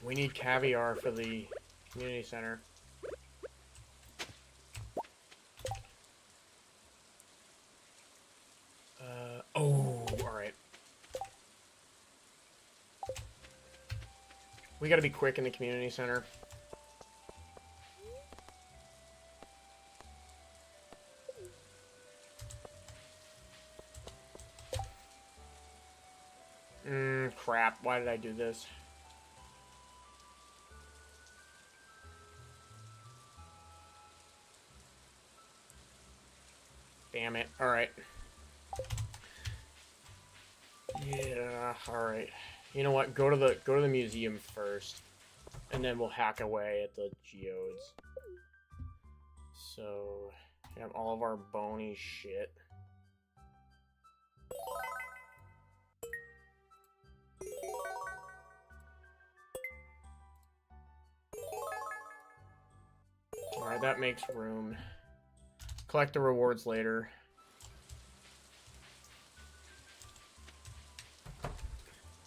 We need caviar for the community center. Oh, alright. We gotta be quick in the community center. Crap. Why did I do this? Damn it. Alright. Yeah, alright. You know what? Go to the museum first. And then we'll hack away at the geodes. So, have all of our bony shit. Alright, that makes room. Collect the rewards later.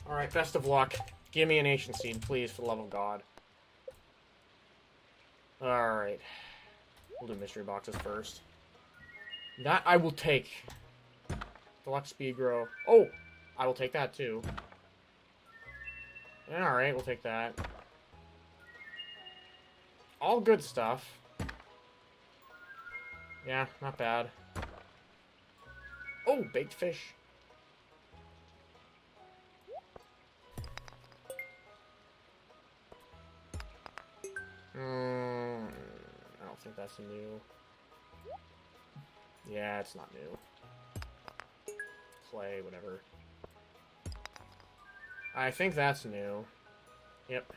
Alright, best of luck. Give me an ancient seed, please, for the love of God. Alright. We'll do mystery boxes first. That I will take. Deluxe speed grow. Oh! I will take that too. Alright, we'll take that. All good stuff. Yeah, not bad. Oh, baked fish. I don't think that's new. Yeah, it's not new. Clay, whatever. I think that's new. Yep.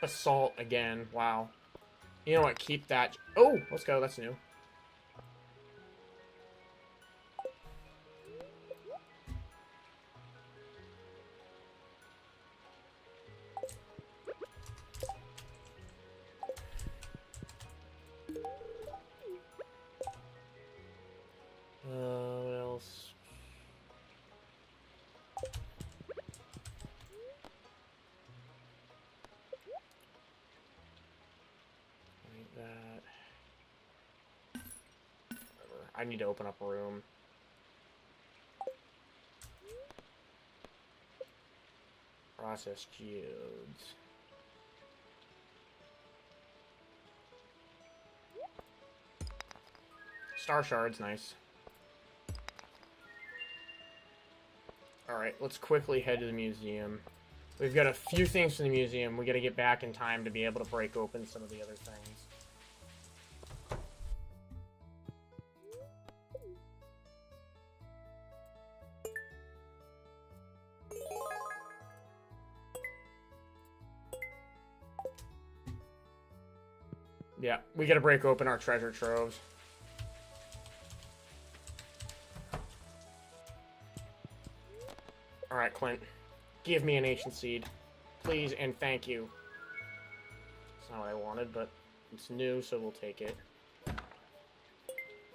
Basalt again. Wow. You know what? Keep that. Oh, let's go. That's new. What else? Like that. Whatever. I need to open up a room. Process geodes. Star shards, nice. Alright, let's quickly head to the museum. We've got a few things in the museum. We gotta get back in time to be able to break open some of the other things. Yeah, we gotta break open our treasure troves. Alright, Clint. Give me an ancient seed. Please and thank you. It's not what I wanted, but it's new, so we'll take it.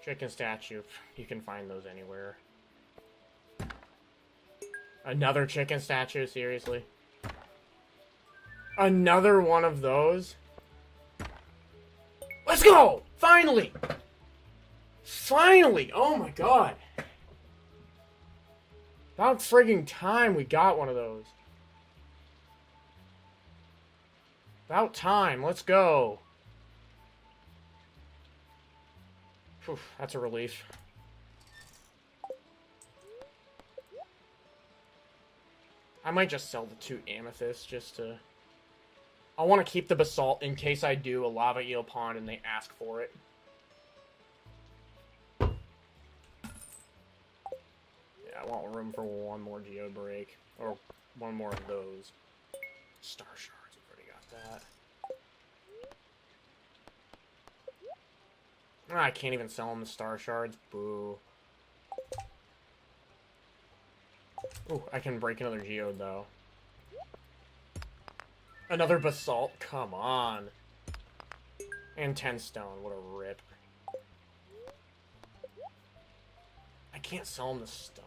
Chicken statue. You can find those anywhere. Another chicken statue? Seriously? Another one of those? Let's go! Finally! Finally! Oh my god! About frigging time we got one of those. About time. Let's go. Whew, that's a relief. I might just sell the 2 amethysts just to... I want to keep the basalt in case I do a lava eel pond and they ask for it. Yeah, I want room for one more geode break. Or one more of those. Star shards, we've already got that. I can't even sell them the star shards. Boo. Ooh, I can break another geode, though. Another basalt? Come on. And 10 stone. What a rip. I can't sell them the stone.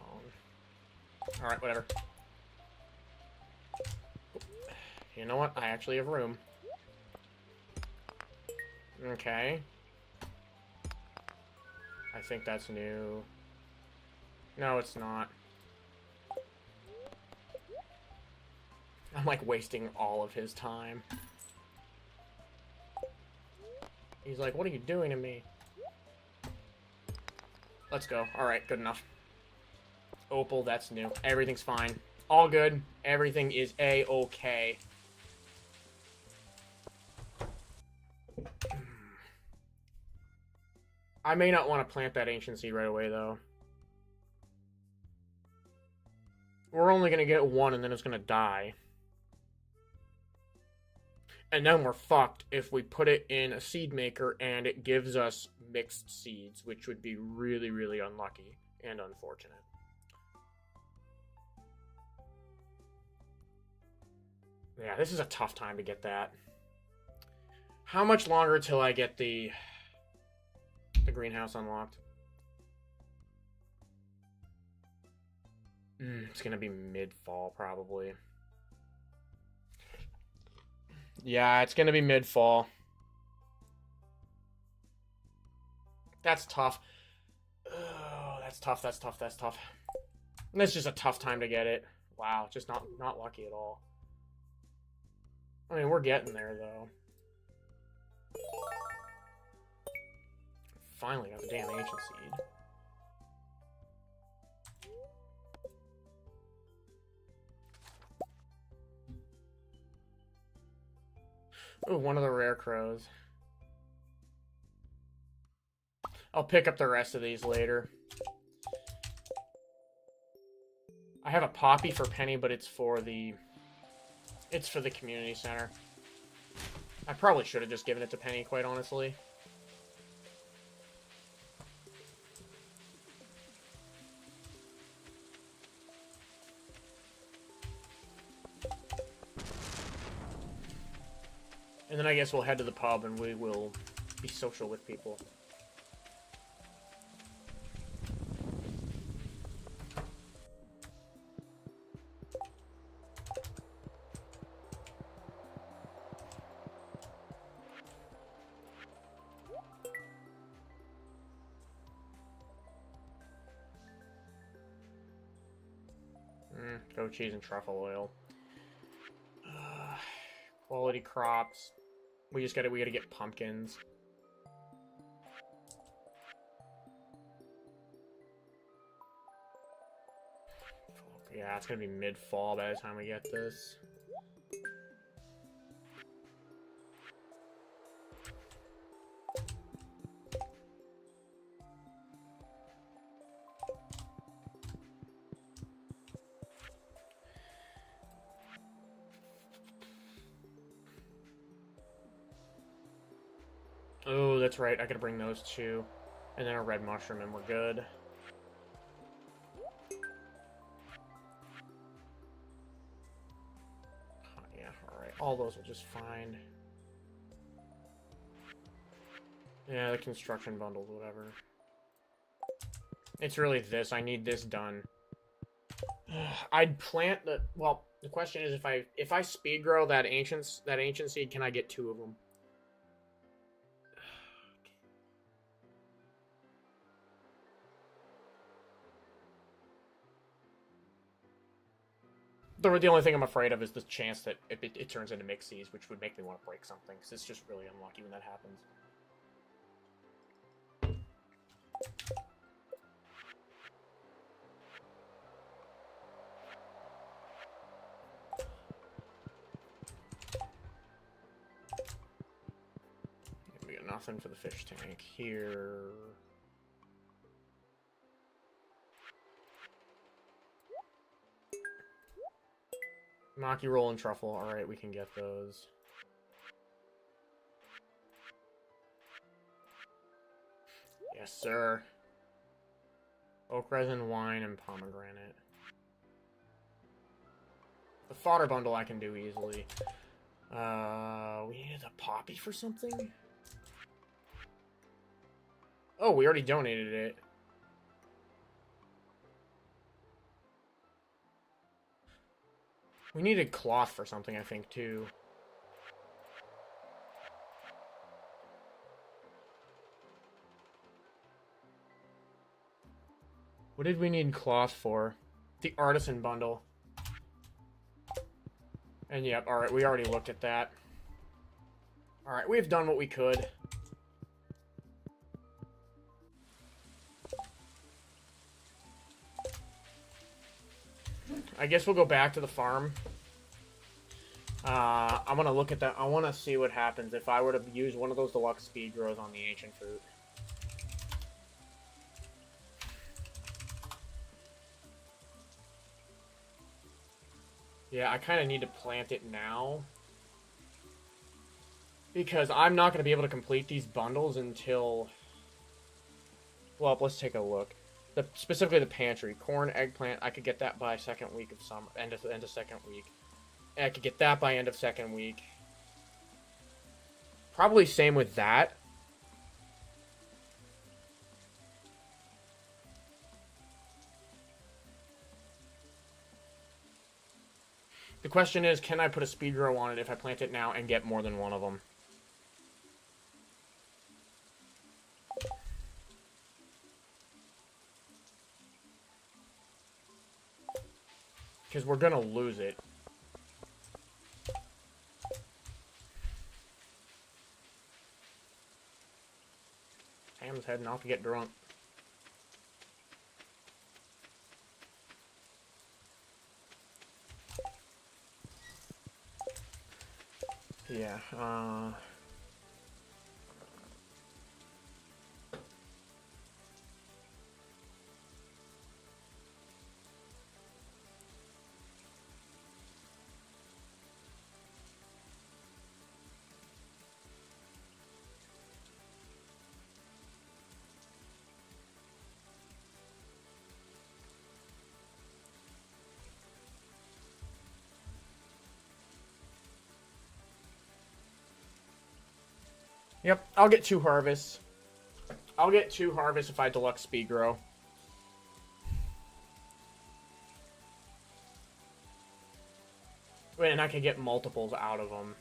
Alright, whatever. You know what? I actually have room. Okay. I think that's new. No, it's not. I'm like wasting all of his time. He's like, what are you doing to me? Let's go. Alright, good enough. Opal, that's new. Everything's fine. All good. Everything is A-okay. I may not want to plant that ancient seed right away, though. We're only going to get one, and then it's going to die. And then we're fucked if we put it in a seed maker and it gives us mixed seeds, which would be really, really unlucky and unfortunate. Yeah, this is a tough time to get that. How much longer till I get the greenhouse unlocked? It's gonna be mid-fall, probably. Yeah, it's gonna be mid-fall. That's tough. Oh, that's tough, that's tough, that's tough. And it's just a tough time to get it. Wow, just not lucky at all. I mean, we're getting there, though. Finally got the damn ancient seed. Ooh, one of the rare crows. I'll pick up the rest of these later. I have a poppy for Penny, but it's for the community center. I probably should have just given it to Penny, quite honestly. And then I guess we'll head to the pub and we will be social with people. Goat cheese and truffle oil. Quality crops. We gotta get pumpkins. Yeah, it's gonna be mid-fall by the time we get this. Oh, that's right. I gotta bring those two. And then a red mushroom and we're good. Yeah, alright. All those will just fine. Yeah, the construction bundles, whatever. It's really this. I need this done. I'd plant the... Well, the question is if I speed grow that ancient seed, can I get 2 of them? The only thing I'm afraid of is the chance that it turns into Mixies, which would make me want to break something, because it's just really unlucky when that happens. We got nothing for the fish tank here. Maki roll and truffle. Alright, we can get those. Yes, sir. Oak resin, wine, and pomegranate. The fodder bundle I can do easily. We needed a poppy for something? Oh, we already donated it. We needed cloth for something, I think, too. What did we need cloth for? The artisan bundle. And yep, alright, we already looked at that. Alright, we've done what we could. I guess we'll go back to the farm. I'm gonna look at that. I want to see what happens if I were to use one of those deluxe speed grows on the ancient fruit. Yeah, I kind of need to plant it now. Because I'm not going to be able to complete these bundles until... Well, let's take a look. Specifically the pantry. Corn, eggplant, I could get that by second week of summer. End of second week. And I could get that by end of second week. Probably same with that. The question is, can I put a speed grow on it if I plant it now and get more than one of them? Because we're going to lose it. Ham's heading off to get drunk. Yeah, Yep, I'll get 2 harvests. I'll get 2 harvests if I deluxe speed grow. And I can get multiples out of them.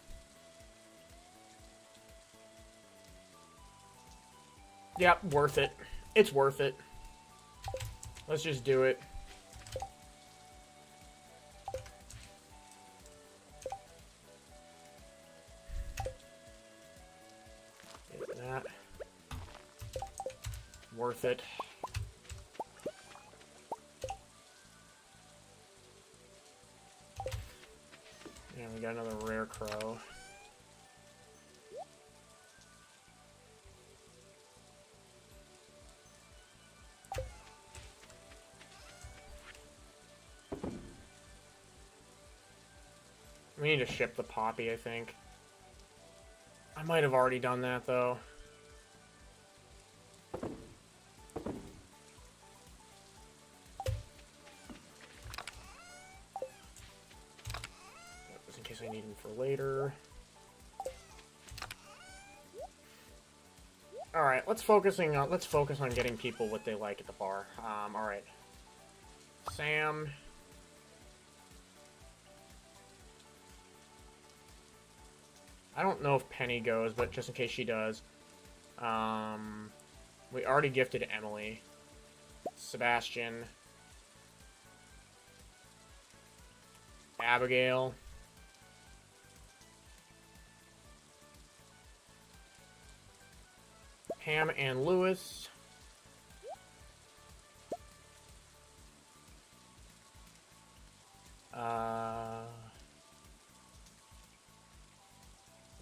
Yep, worth it. It's worth it. Let's just do it. Get that. Worth it. Yeah, we got another rare crow. We need to ship the poppy, I think. I might have already done that, though. Just in case I need them for later. Alright, let's focus on getting people what they like at the bar. Alright. Sam. I don't know if Penny goes, but just in case she does. We already gifted Emily. Sebastian. Abigail. Pam and Lewis.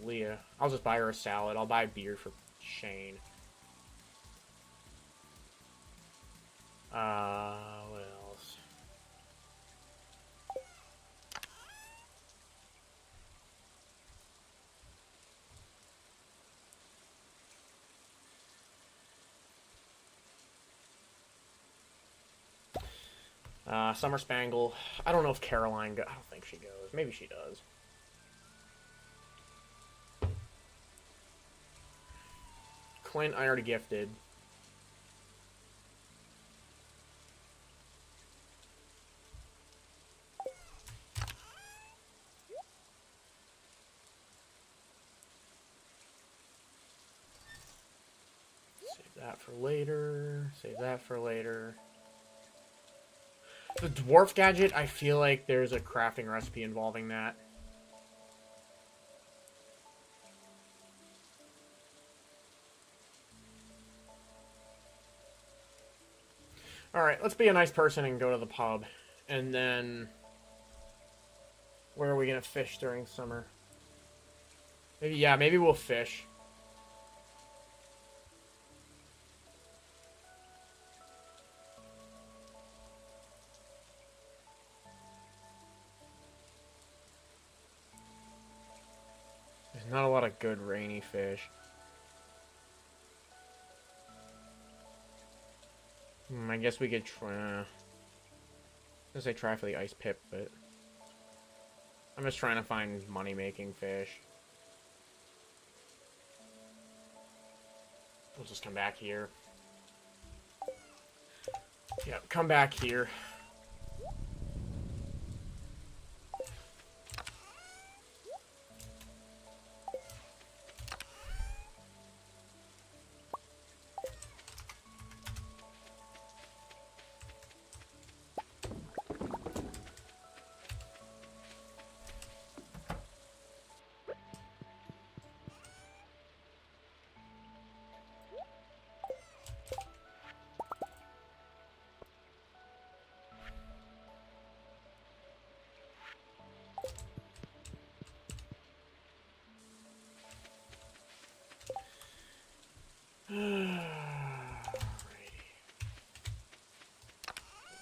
Leah. I'll just buy her a salad. I'll buy beer for Shane. What else? Summer Spangle. I don't know if Caroline goes. I don't think she goes. Maybe she does. Clint, I already gifted. Save that for later. Save that for later. The dwarf gadget, I feel like there's a crafting recipe involving that. Alright, let's be a nice person and go to the pub. And then... where are we going to fish during summer? Maybe, yeah, maybe we'll fish. There's not a lot of good rainy fish. I guess we could try... I was gonna say try for the ice pip, but... I'm just trying to find money-making fish. We'll just come back here. Yep, come back here.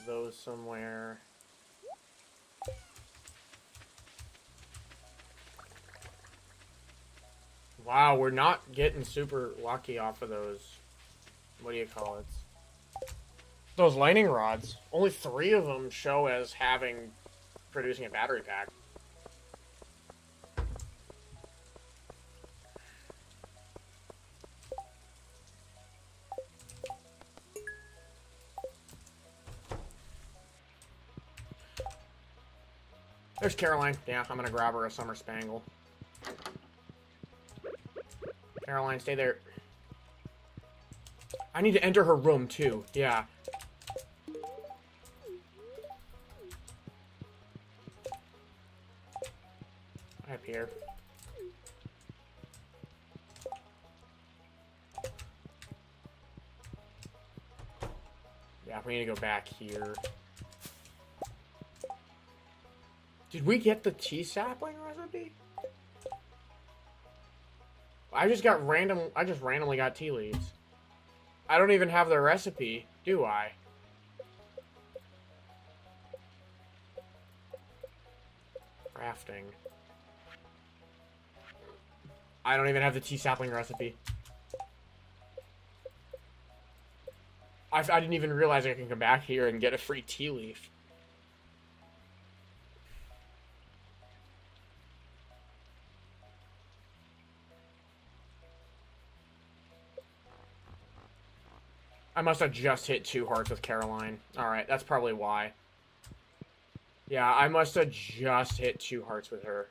Those somewhere. Wow, we're not getting super lucky off of those. What do you call it? Those lightning rods. Only 3 of them show as producing a battery pack. There's Caroline. Yeah, I'm gonna grab her a summer spangle. Caroline, stay there. I need to enter her room, too. Yeah. Up here. Yeah, we need to go back here. Did we get the tea sapling recipe? I just randomly got tea leaves. I don't even have the recipe, do I? Crafting. I don't even have the tea sapling recipe. I didn't even realize I can come back here and get a free tea leaf. I must have just hit 2 hearts with Caroline. Alright, that's probably why. Yeah, I must have just hit 2 hearts with her.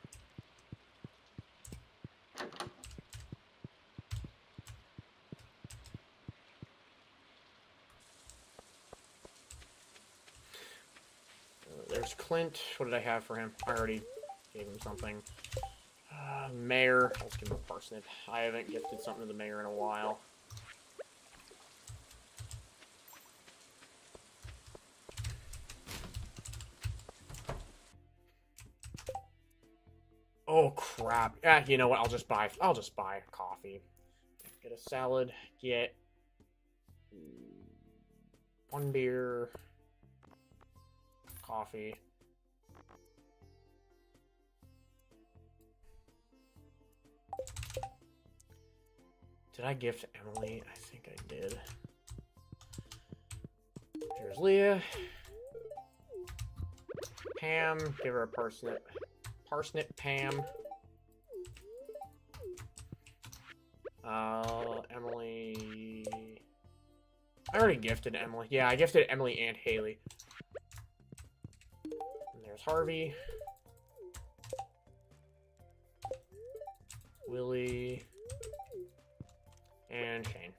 There's Clint. What did I have for him? I already gave him something. Mayor. Let's give him a parsnip. I haven't gifted something to the mayor in a while. Oh crap. You know what? I'll just buy coffee. Get a salad, get 1 beer, coffee. Did I gift Emily? I think I did. Here's Leah. Pam, give her a parsnip. Parsnip Pam. Emily. I already gifted Emily. Yeah, I gifted Emily and Haley. And there's Harvey. Willie. And Shane.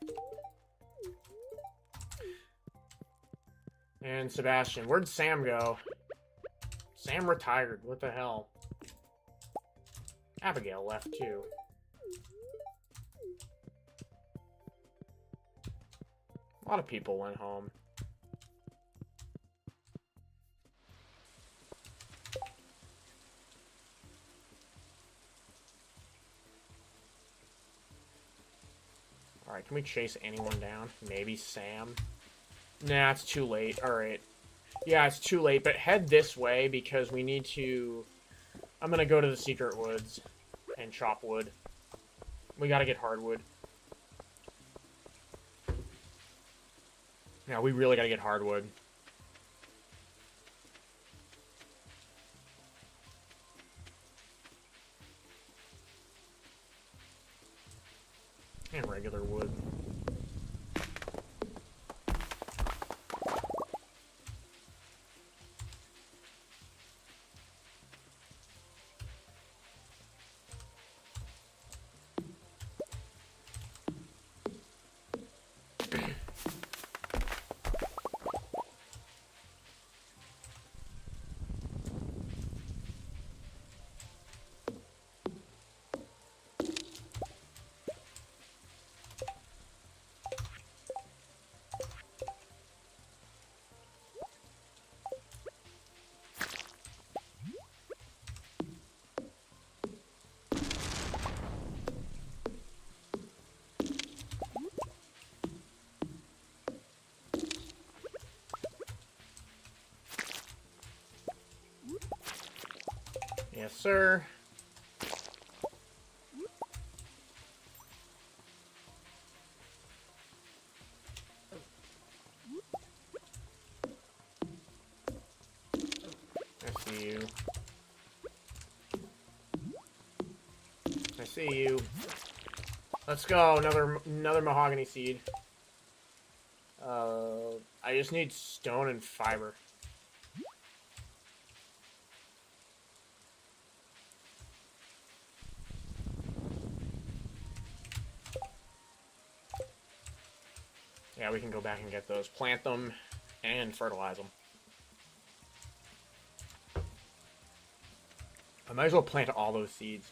And Sebastian. Where'd Sam go? Sam retired. What the hell? Abigail left too. A lot of people went home. Alright, can we chase anyone down? Maybe Sam? Nah, it's too late. Alright. Yeah, it's too late, but head this way because we need to... I'm gonna go to the secret woods and chop wood. We gotta get hardwood. Yeah, we really gotta get hardwood. And regular wood. Yes, sir. I see you. I see you. Let's go. Another mahogany seed. I just need stone and fiber. Yeah, we can go back and get those. Plant them and fertilize them. I might as well plant all those seeds.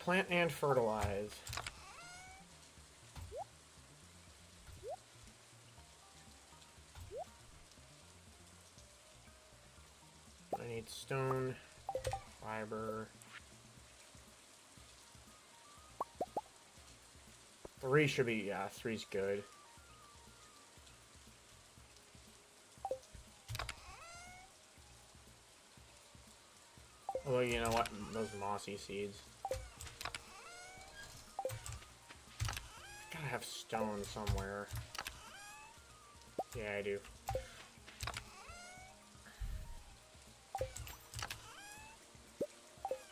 Plant and fertilize. I need stone, fiber. 3 should be, yeah, 3's good. Well, you know what? Those mossy seeds. Gotta have stone somewhere. Yeah, I do.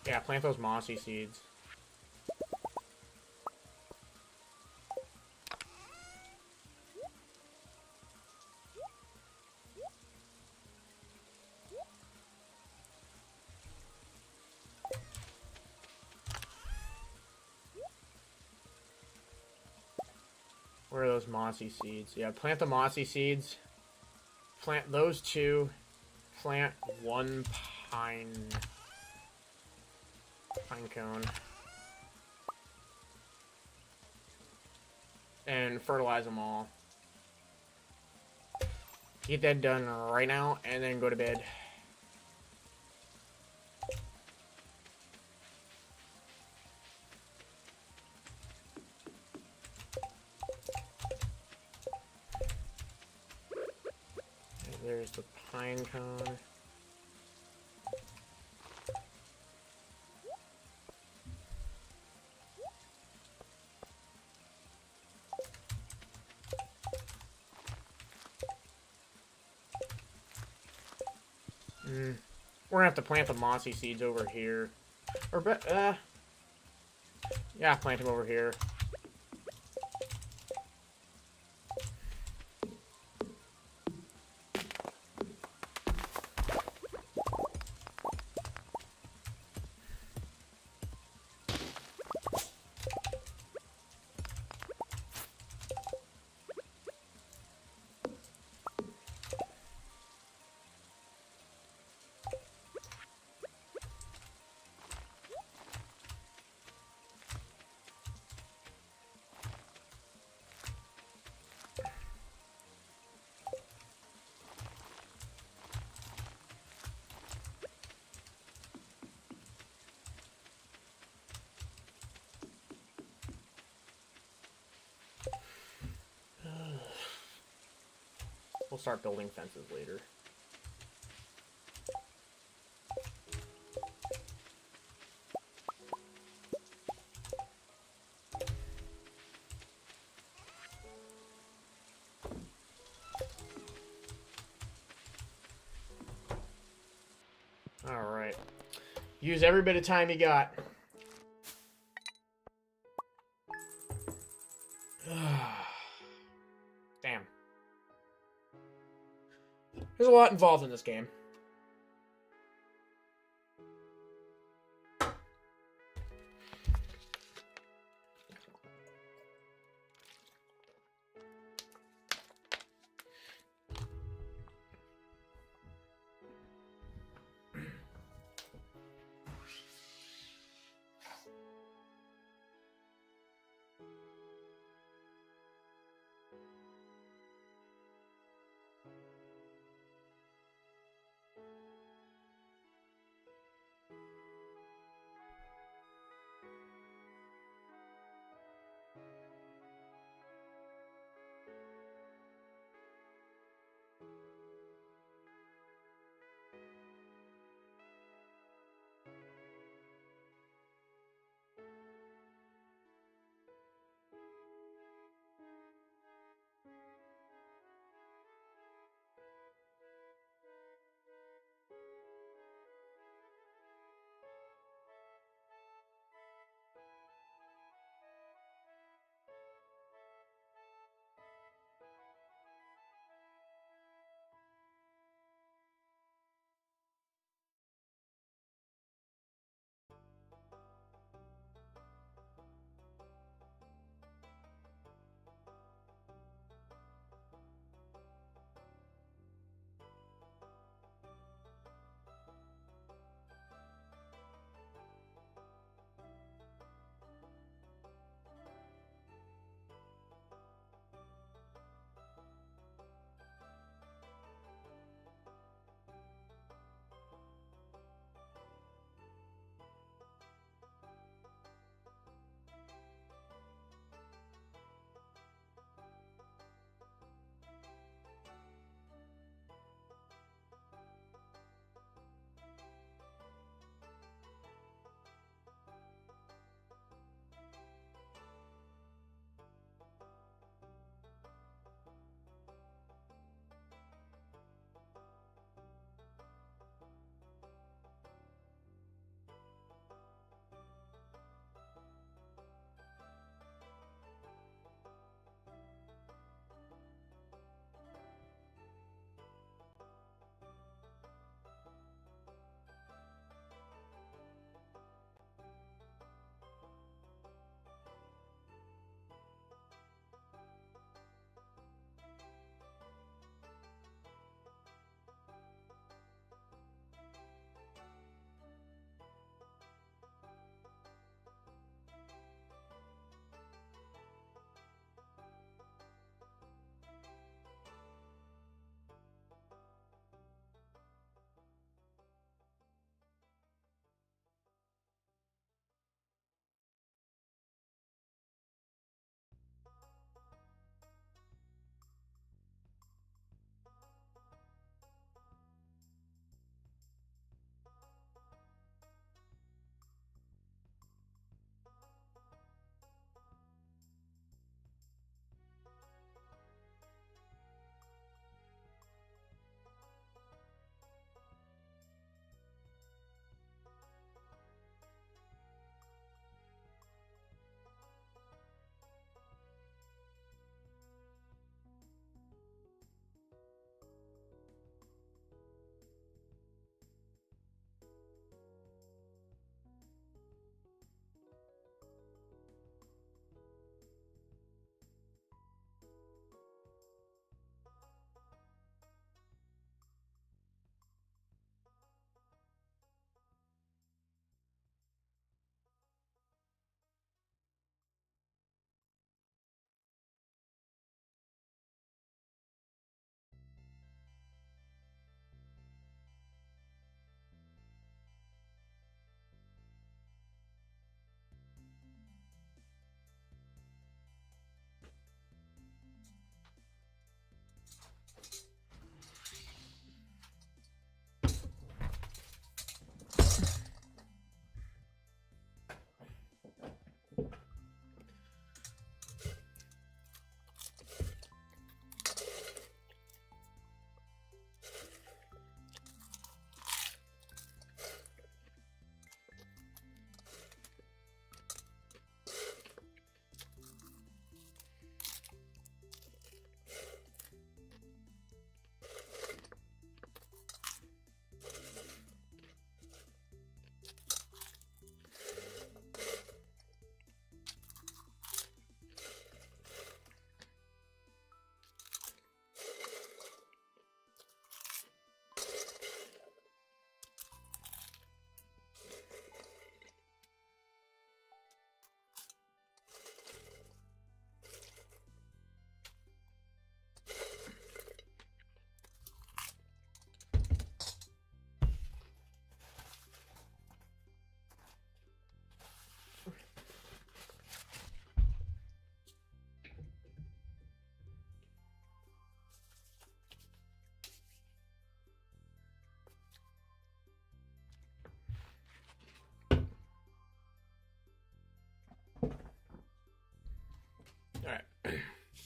Yeah, plant those mossy seeds. Where are those mossy seeds? Yeah, plant the mossy seeds. Plant those 2. Plant 1 pine cone. And fertilize them all. Get that done right now, and then go to bed. Okay, there's the pine cone. We're gonna have to plant the mossy seeds over here. Or, yeah, plant them over here. We'll start building fences later. Alright. Use every bit of time you got. Damn. There's a lot involved in this game.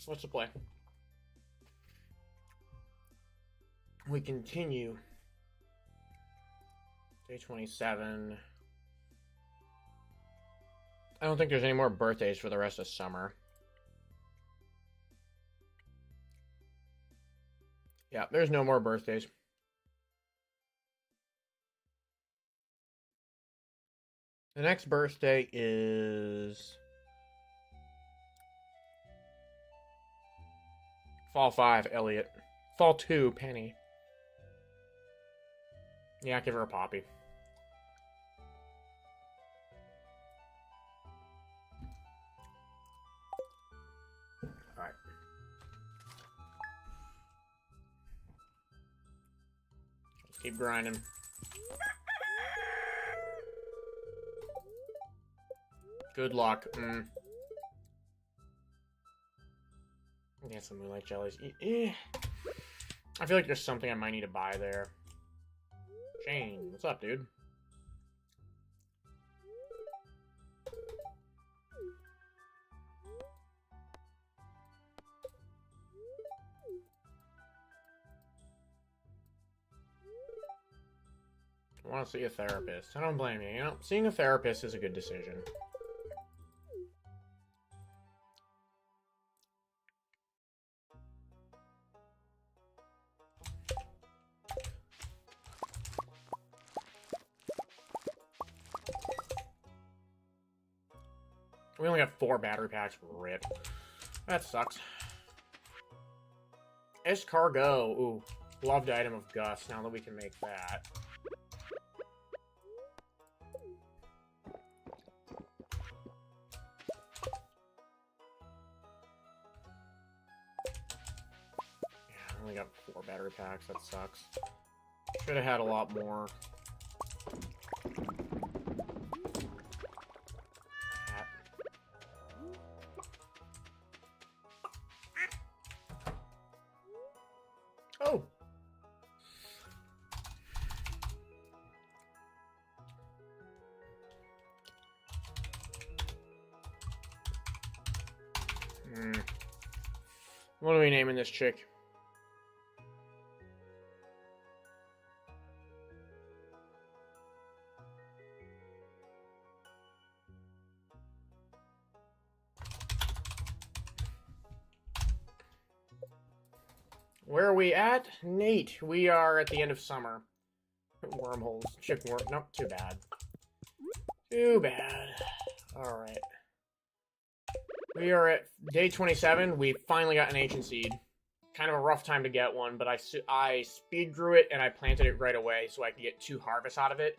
What's the play? We continue. Day 27. I don't think there's any more birthdays for the rest of summer. Yeah, there's no more birthdays. The next birthday is Fall 5, Elliot. Fall 2, Penny. Yeah, give her a poppy. Alright. Let's keep grinding. Good luck. Get some moonlight jellies. I feel like there's something I might need to buy there. Shane, what's up, dude? I want to see a therapist. I don't blame you. You know, seeing a therapist is a good decision. We only have 4 battery packs. Rip. That sucks. Escargot. Ooh. Loved item of Gus. Now that we can make that. Yeah, I only got 4 battery packs. That sucks. Should have had a lot more. Oh! What are we naming this chick? Where are we at? Nate, we are at the end of summer. Wormholes. Chick worm. Nope, too bad. Too bad. Alright. We are at day 27. We finally got an ancient seed. Kind of a rough time to get one, but I speed grew it and I planted it right away so I could get 2 harvests out of it.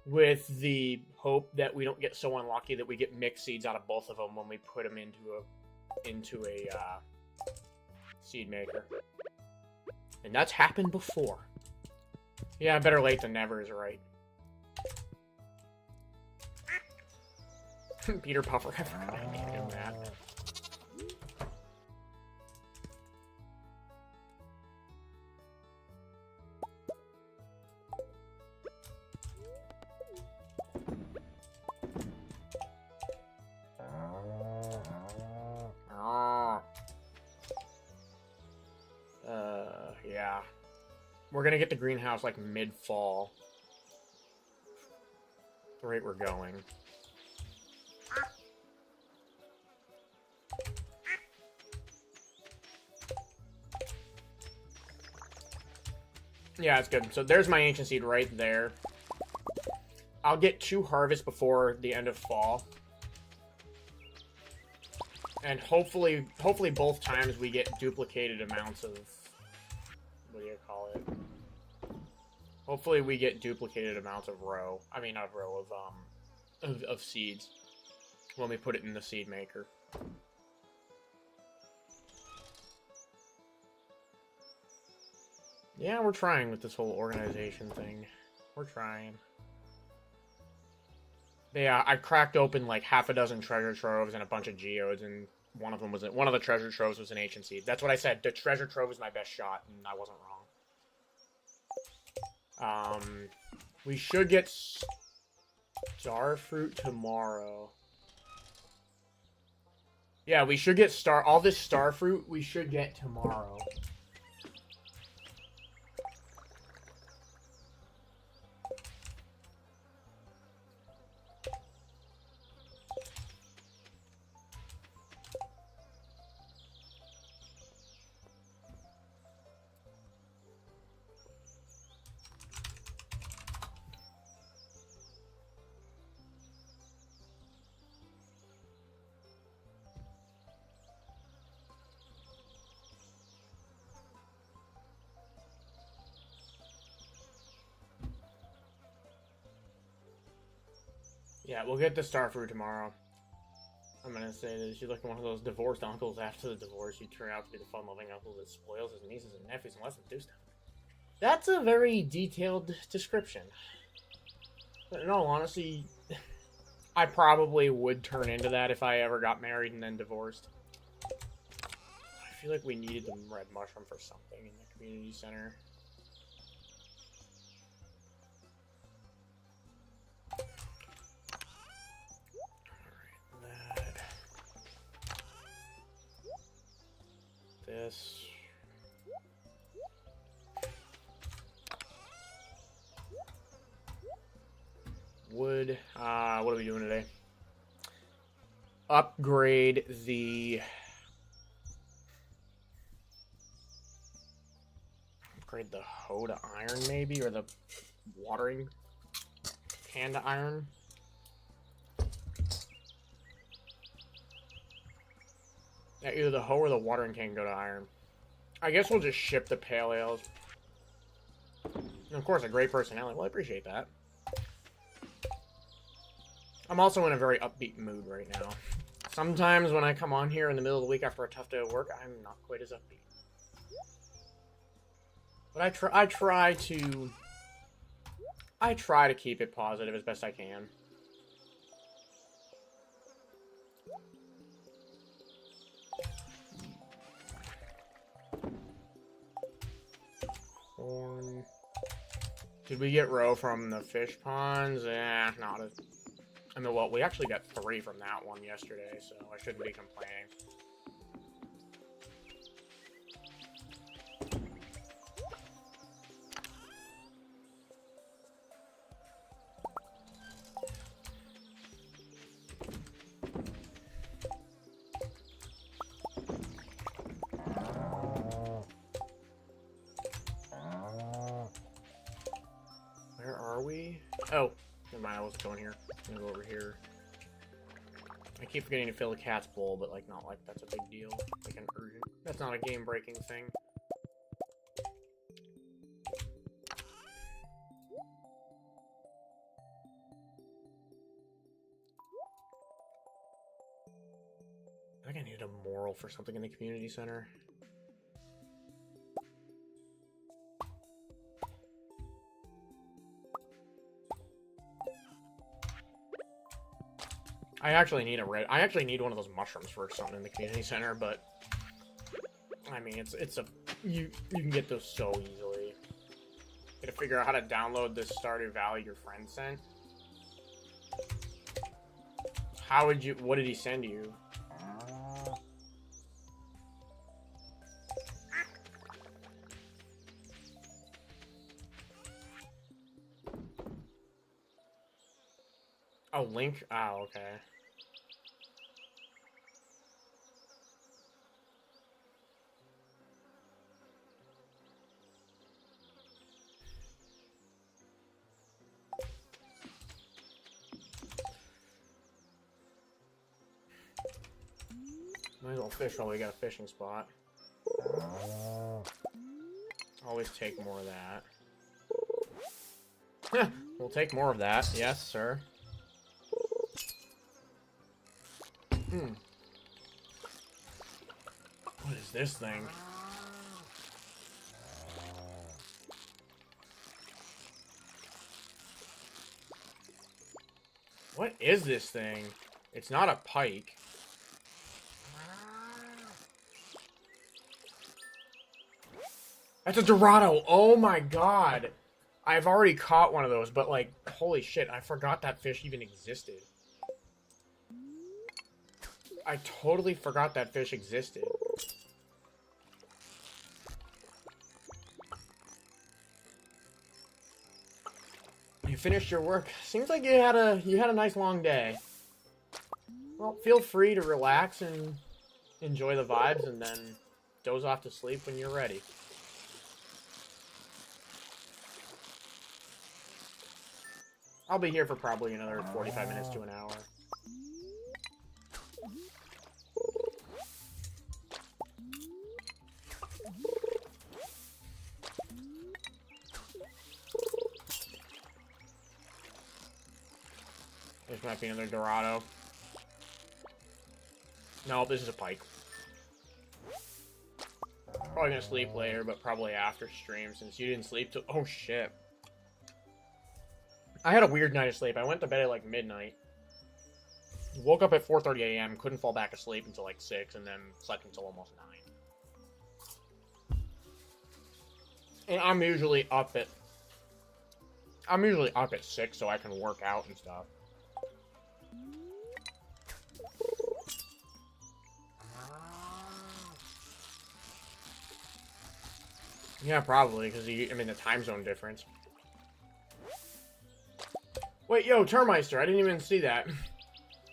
With the hope that we don't get so unlucky that we get mixed seeds out of both of them when we put them into a seed maker. And that's happened before. Yeah, better late than never is right. Peter Puffer, I forgot I named him that. Yeah. We're gonna get the greenhouse like mid-fall. The rate we're going. Yeah, it's good. So there's my ancient seed right there. I'll get 2 harvests before the end of fall. And hopefully both times we get duplicated amounts of... What do you call it? Hopefully we get duplicated amounts of row. I mean, not row, of seeds. When we put it in the seed maker. Yeah, we're trying with this whole organization thing. We're trying. Yeah, I cracked open like half a dozen treasure troves and a bunch of geodes, and one of the treasure troves was an ancient seed. That's what I said. The treasure trove was my best shot, and I wasn't wrong. We should get star fruit tomorrow. Yeah, we should get all this star fruit we should get tomorrow. Yeah, we'll get the star fruit tomorrow. I'm gonna say that she's like one of those divorced uncles. After the divorce, you turn out to be the fun-loving uncle that spoils his nieces and nephews and lets them do stuff. That's a very detailed description. But in all honesty, I probably would turn into that if I ever got married and then divorced. I feel like we needed the red mushroom for something in the community center. Alright, that. This. Wood. What are we doing today? Upgrade the hoe to iron, maybe, or the watering can to iron. Yeah, either the hoe or the watering can go to iron. I guess we'll just ship the pale ales. And of course, a great personality. Well, I appreciate that. I'm also in a very upbeat mood right now. Sometimes when I come on here in the middle of the week after a tough day of work, I'm not quite as upbeat. But I try to keep it positive as best I can. Corn. Did we get roe from the fish ponds? Not a... I mean, well, we actually got 3 from that one yesterday, so I shouldn't be complaining. Where are we? Oh, never mind, I wasn't going here. I'm gonna go over here. I keep forgetting to fill the cat's bowl, but like, not like that's a big deal. Like an urgent. That's not a game-breaking thing. I think I needed a moral for something in the community center. I actually need one of those mushrooms for something in the community center, but I mean, you can get those so easily. Gotta figure out how to download this Stardew Valley your friend sent. What did he send you? Oh, link? Oh, okay. Might as well fish while we got a fishing spot. Always take more of that. We'll take more of that. Yes, sir. What is this thing? What is this thing? It's not a pike. That's a Dorado! Oh my god! I've already caught one of those, but like, holy shit, I forgot that fish even existed. I totally forgot that fish existed. You finished your work. Seems like you had a nice long day. Well, feel free to relax and enjoy the vibes, and then doze off to sleep when you're ready. I'll be here for probably another 45 minutes to an hour. This might be another Dorado. No, this is a pike. Probably gonna sleep later, but probably after stream, since you didn't sleep till— oh shit. I had a weird night of sleep. I went to bed at like midnight. Woke up at 4:30 a.m., couldn't fall back asleep until like 6, and then slept until almost 9. And I'm usually up at 6 so I can work out and stuff. Yeah, probably, because I mean the time zone difference. Wait, yo, Termeister, I didn't even see that.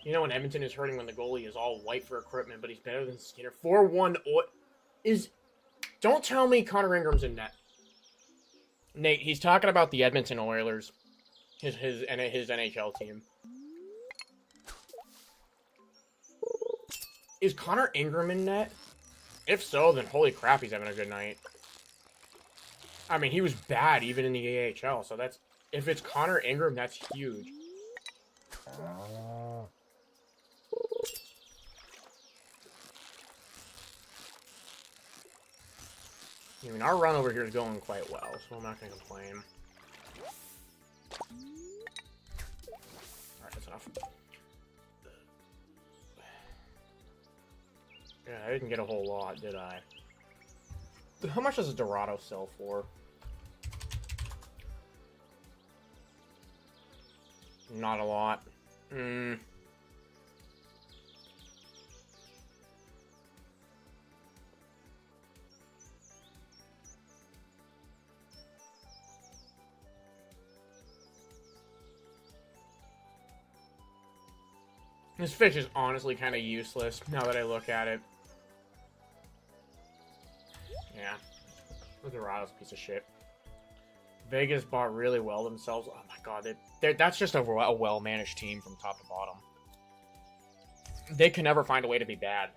You know when Edmonton is hurting when the goalie is all white for equipment, but he's better than Skinner. 4-1 is... Don't tell me Connor Ingram's in net. Nate, he's talking about the Edmonton Oilers. His NHL team. Is Connor Ingram in net? If so, then holy crap, he's having a good night. I mean, he was bad even in the AHL, so that's... If it's Connor Ingram, that's huge. I mean, our run over here is going quite well, so I'm not going to complain. Alright, that's enough. Yeah, I didn't get a whole lot, did I? How much does a Dorado sell for? Not a lot. This fish is honestly kind of useless now that I look at it. Yeah. The Dorado's a piece of shit. Vegas bought really well themselves. Oh my god, that's just a well-managed team from top to bottom. They can never find a way to be bad.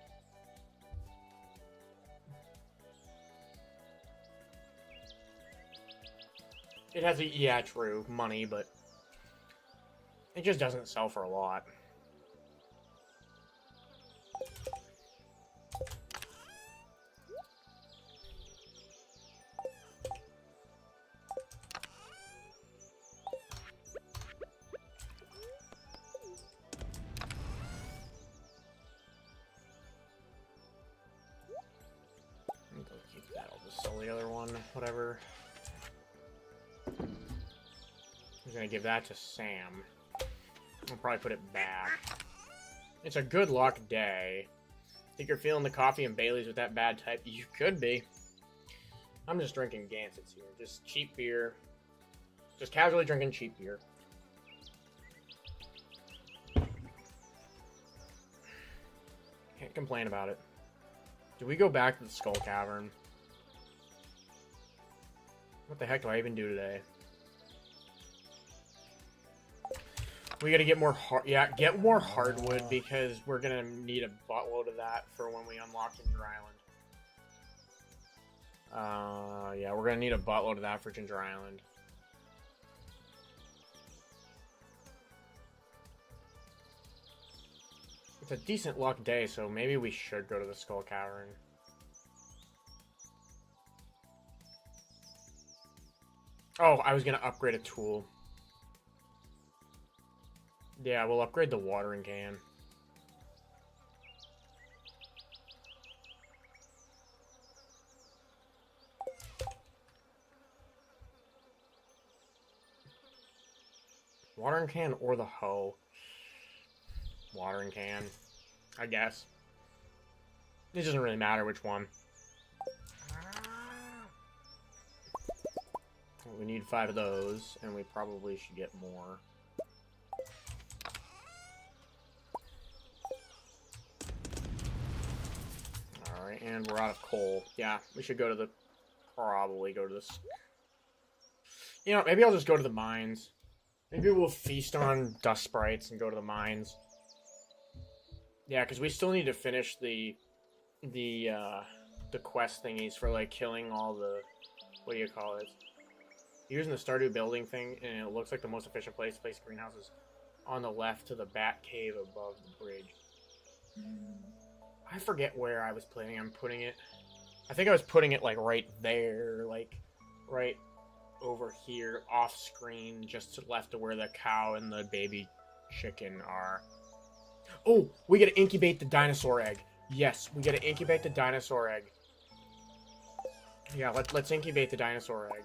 It has a, yeah, true, money, but it just doesn't sell for a lot. The other one, whatever. I'm gonna give that to Sam. I'll probably put it back. It's a good luck day. Think you're feeling the coffee and Bailey's with that bad type? You could be. I'm just drinking Gansets here. Just cheap beer. Just casually drinking cheap beer. Can't complain about it. Do we go back to the Skull Cavern? What the heck do I even do today? We gotta get more get more hardwood because we're gonna need a buttload of that for when we unlock Ginger Island. Yeah, we're gonna need a buttload of that for Ginger Island. It's a decent luck day, so maybe we should go to the Skull Cavern. Oh, I was gonna upgrade a tool. Yeah, we'll upgrade the watering can. Watering can or the hoe? Watering can. I guess. It doesn't really matter which one. We need 5 of those, and we probably should get more. Alright, and we're out of coal. Yeah, we should go to the... Probably go to this... You know, maybe I'll just go to the mines. Maybe we'll feast on dust sprites and go to the mines. Yeah, because we still need to finish the quest thingies for, like, killing all the... What do you call it? Using the Stardew building thing, and it looks like the most efficient place to place greenhouses on the left to the Bat Cave above the bridge. I forget where I was planning on putting it. I think I was putting it, like, right there, like, right over here, off screen, just to the left of where the cow and the baby chicken are. Oh, we gotta incubate the dinosaur egg. Yes, we gotta incubate the dinosaur egg. Yeah, let's incubate the dinosaur egg.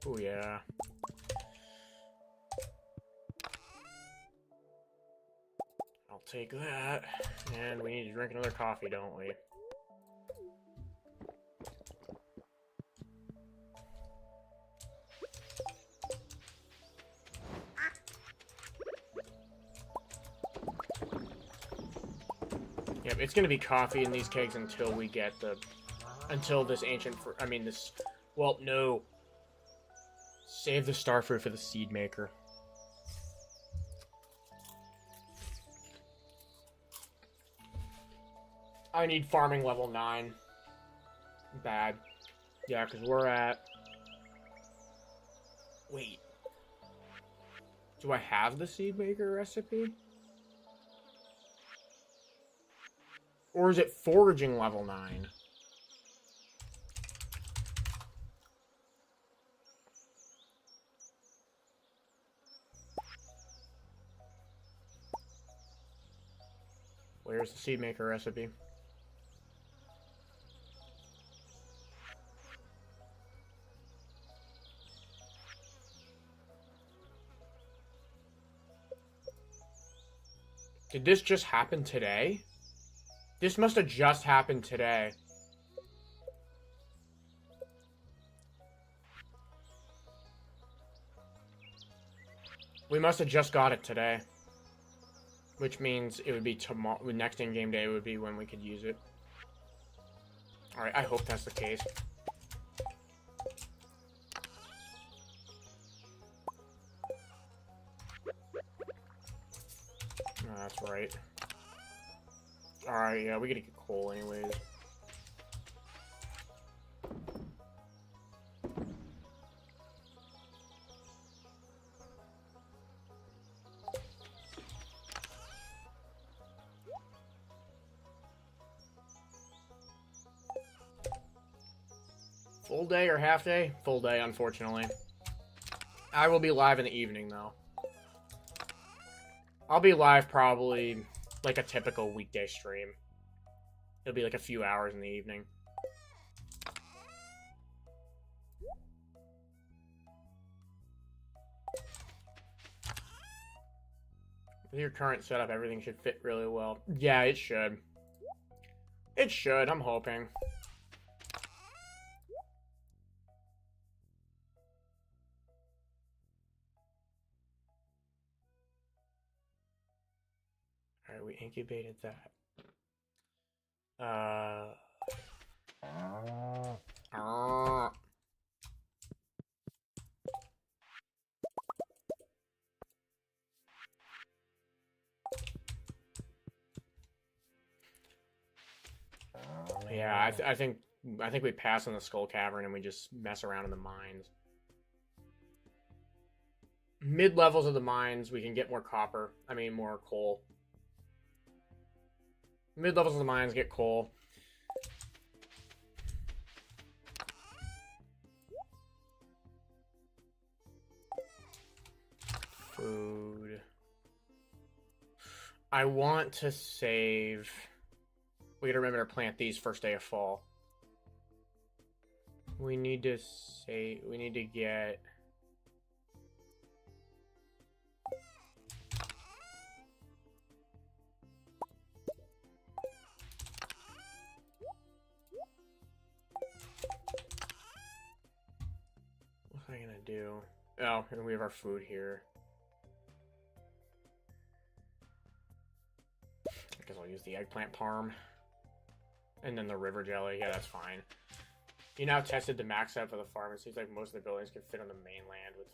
Oh, yeah. I'll take that. And we need to drink another coffee, don't we? Yep, it's gonna be coffee in these kegs until we get the... Until this ancient... I mean, this... Well, no. Save the starfruit for the seed maker. I need farming level 9. Bad. Yeah, because we're at... Wait. Do I have the seed maker recipe? Or is it foraging level 9? Where's the seed maker recipe? Did this just happen today? This must have just happened today. We must have just got it today. Which means it would be tomorrow. Next in-game day would be when we could use it. Alright, I hope that's the case. Oh, that's right. Alright, yeah, we gotta get coal anyways. Full day or half day? Full day, unfortunately. I will be live in the evening, though. I'll be live probably like a typical weekday stream. It'll be like a few hours in the evening. With your current setup, everything should fit really well. Yeah, it should. It should, I'm hoping. Alright, we incubated that. Yeah, I think we pass on the Skull Cavern and we just mess around in the mines. Mid levels of the mines, we can get more copper. I mean, more coal. Mid levels of the mines get coal. Food. I want to save. We gotta remember to plant these first day of fall. We need to say we need to get. What am I gonna do? Oh, and we have our food here. I guess I'll use the eggplant parm. And then the river jelly. Yeah, that's fine. You now tested the max out for the farm. It seems like most of the buildings can fit on the mainland with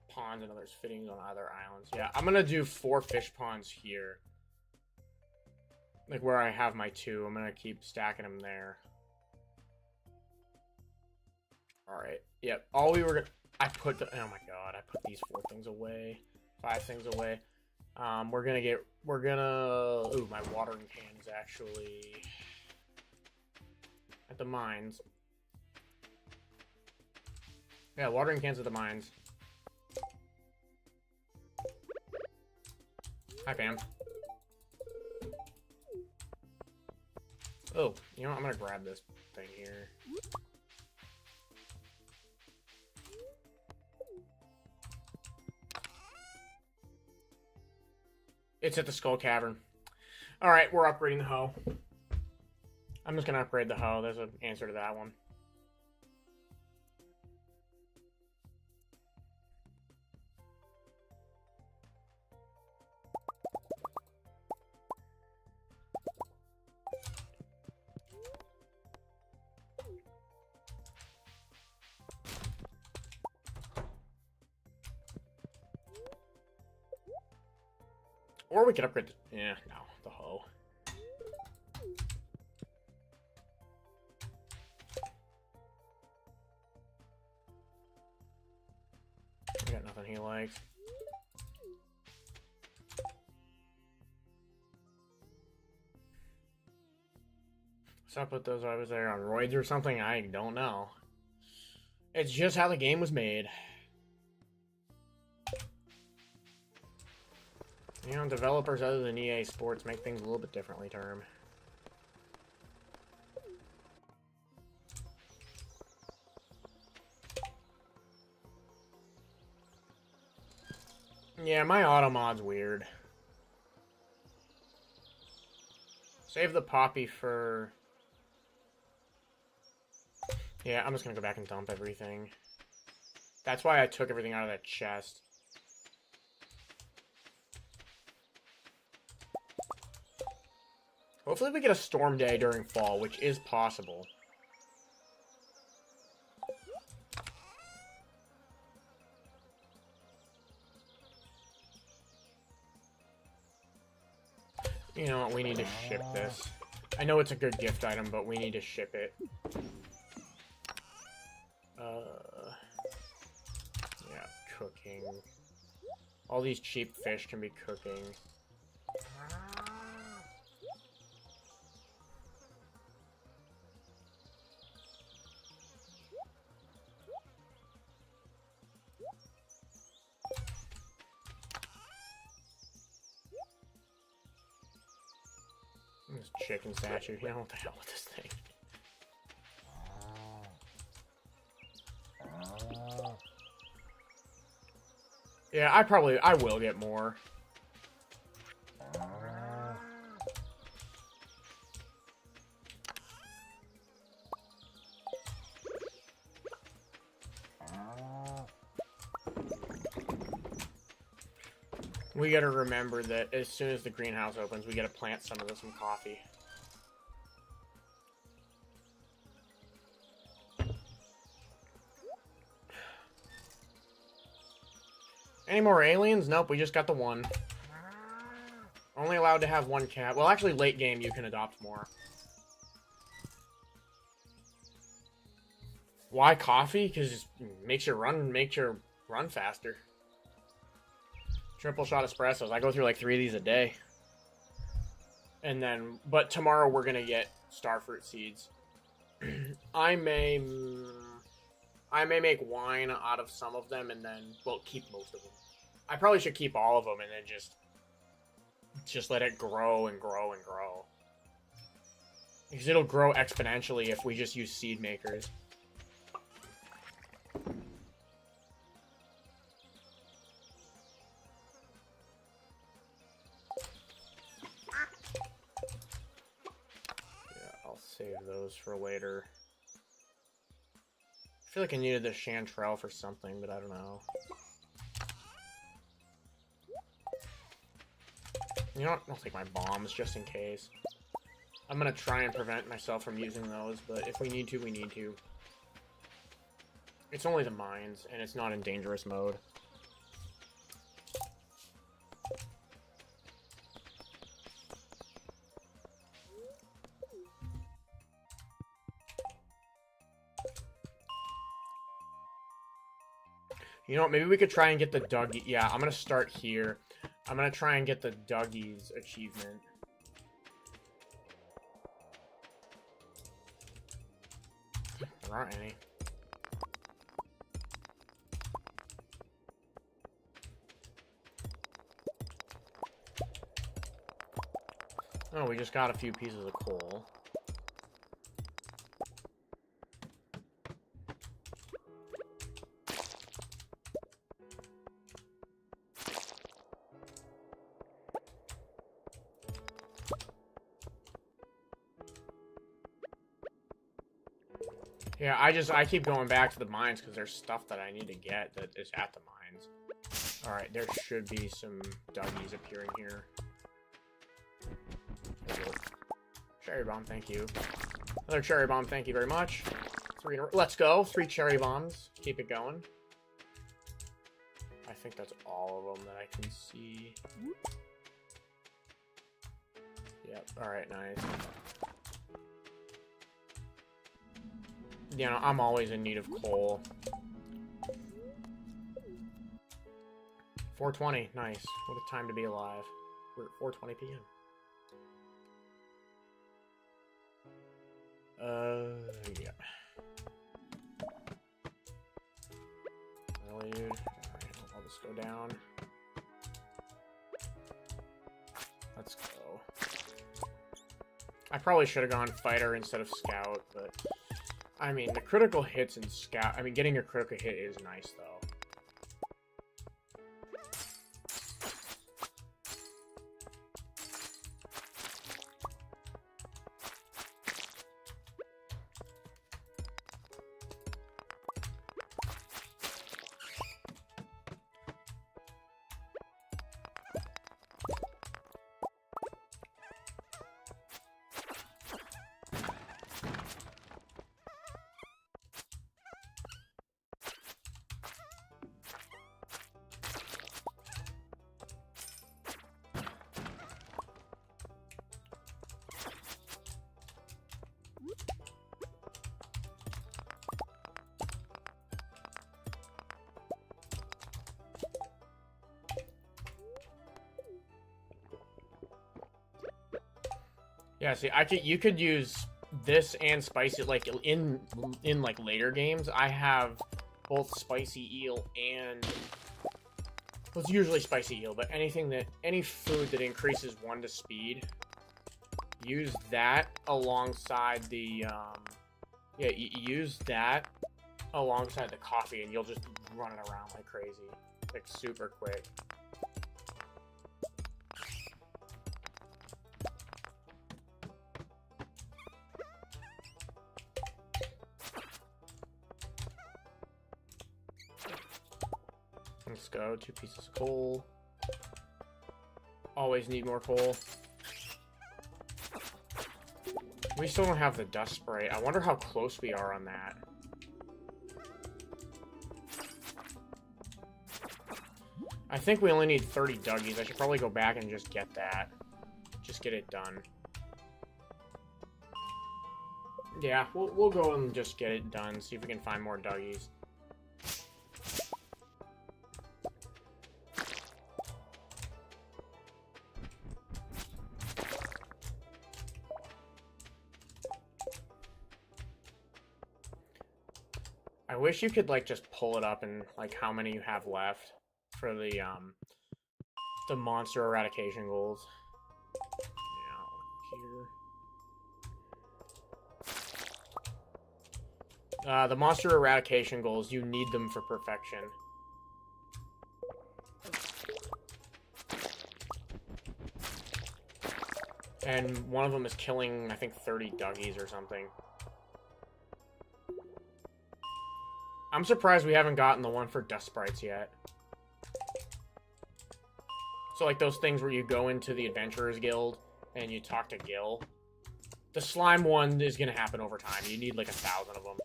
ponds and others fitting on other islands. Yeah, I'm gonna do 4 fish ponds here. Like where I have my 2. I'm gonna keep stacking them there. Alright. Yep. All we were gonna... I put the... Oh my god. I put these 4 things away. 5 things away. We're gonna... Ooh, my watering can is actually... at the mines. Yeah, watering cans at the mines. Hi, Pam. Oh, you know what? I'm gonna grab this thing here. It's at the Skull Cavern. Alright, we're upgrading the hoe. I'm just gonna upgrade the hoe. There's an answer to that one. Or we could upgrade the... Yeah, no, the hoe. I got nothing he likes. What's up with those? I was there on roids or something? I don't know. It's just how the game was made. You know, developers other than EA Sports make things a little bit differently, term. Yeah, my auto mod's weird. Save the poppy for... Yeah, I'm just gonna go back and dump everything. That's why I took everything out of that chest. Hopefully we get a storm day during fall, which is possible. You know what, we need to ship this. I know it's a good gift item, but we need to ship it. Yeah, cooking. All these cheap fish can be cooking. This chicken statue. You know what the hell with this thing? Yeah, I will get more. We gotta remember that as soon as the greenhouse opens, we gotta plant some of some coffee. Any more aliens? Nope, we just got the one. Only allowed to have 1 cat. Well, actually, late game, you can adopt more. Why coffee? Because it makes your run faster. Triple shot espressos. I go through like 3 of these a day. And then, but tomorrow we're gonna get starfruit seeds. I may make wine out of some of them, and then we'll keep most of them. I probably should keep all of them, and then just let it grow and grow and grow. Because it'll grow exponentially if we just use seed makers. save those for later. I feel like I needed the Chanterelle for something, but I don't know. You know what? I'll take my bombs just in case. I'm gonna try and prevent myself from using those, but if we need to, we need to. It's only the mines, and it's not in dangerous mode. You know what? Maybe we could try and get the Dougie. Yeah, I'm gonna start here. I'm gonna try and get the Dougie's achievement. There aren't any. Oh, we just got a few pieces of coal. Yeah, I keep going back to the mines because there's stuff that I need to get that is at the mines. Alright, there should be some Dougies appearing here. Cherry bomb, thank you. Another cherry bomb, thank you very much. Let's go. 3 cherry bombs. Keep it going. I think that's all of them that I can see. Yep, alright, nice. You know, I'm always in need of coal. 4:20, nice. What a time to be alive. We're at 4:20 p.m. Yeah. Really, dude? Alright, I'll just go down. Let's go. I probably should have gone fighter instead of scout, but... I mean, the critical hits in scout... I mean, getting a critical hit is nice, though. Yeah, see, you could use this and spicy, like, in like, later games. I have both spicy eel and... Well, it's usually spicy eel, but any food that increases 1 to speed, use that alongside the, yeah, use that alongside the coffee, and you'll just run it around like crazy. Like, super quick. Let's go. 2 pieces of coal. Always need more coal. We still don't have the dust spray. I wonder how close we are on that. I think we only need 30 Dougies. I should probably go back and just get that. Just get it done. Yeah, we'll go and just get it done. See if we can find more Dougies. I wish you could, like, just pull it up and, like, how many you have left for the monster eradication goals. Yeah, here. The monster eradication goals, you need them for perfection. And one of them is killing, I think, 30 Duggies or something. I'm surprised we haven't gotten the one for Dust Sprites yet. So, like, those things where you go into the Adventurers Guild and you talk to Gil. The slime one is going to happen over time. You need, like, 1,000 of them.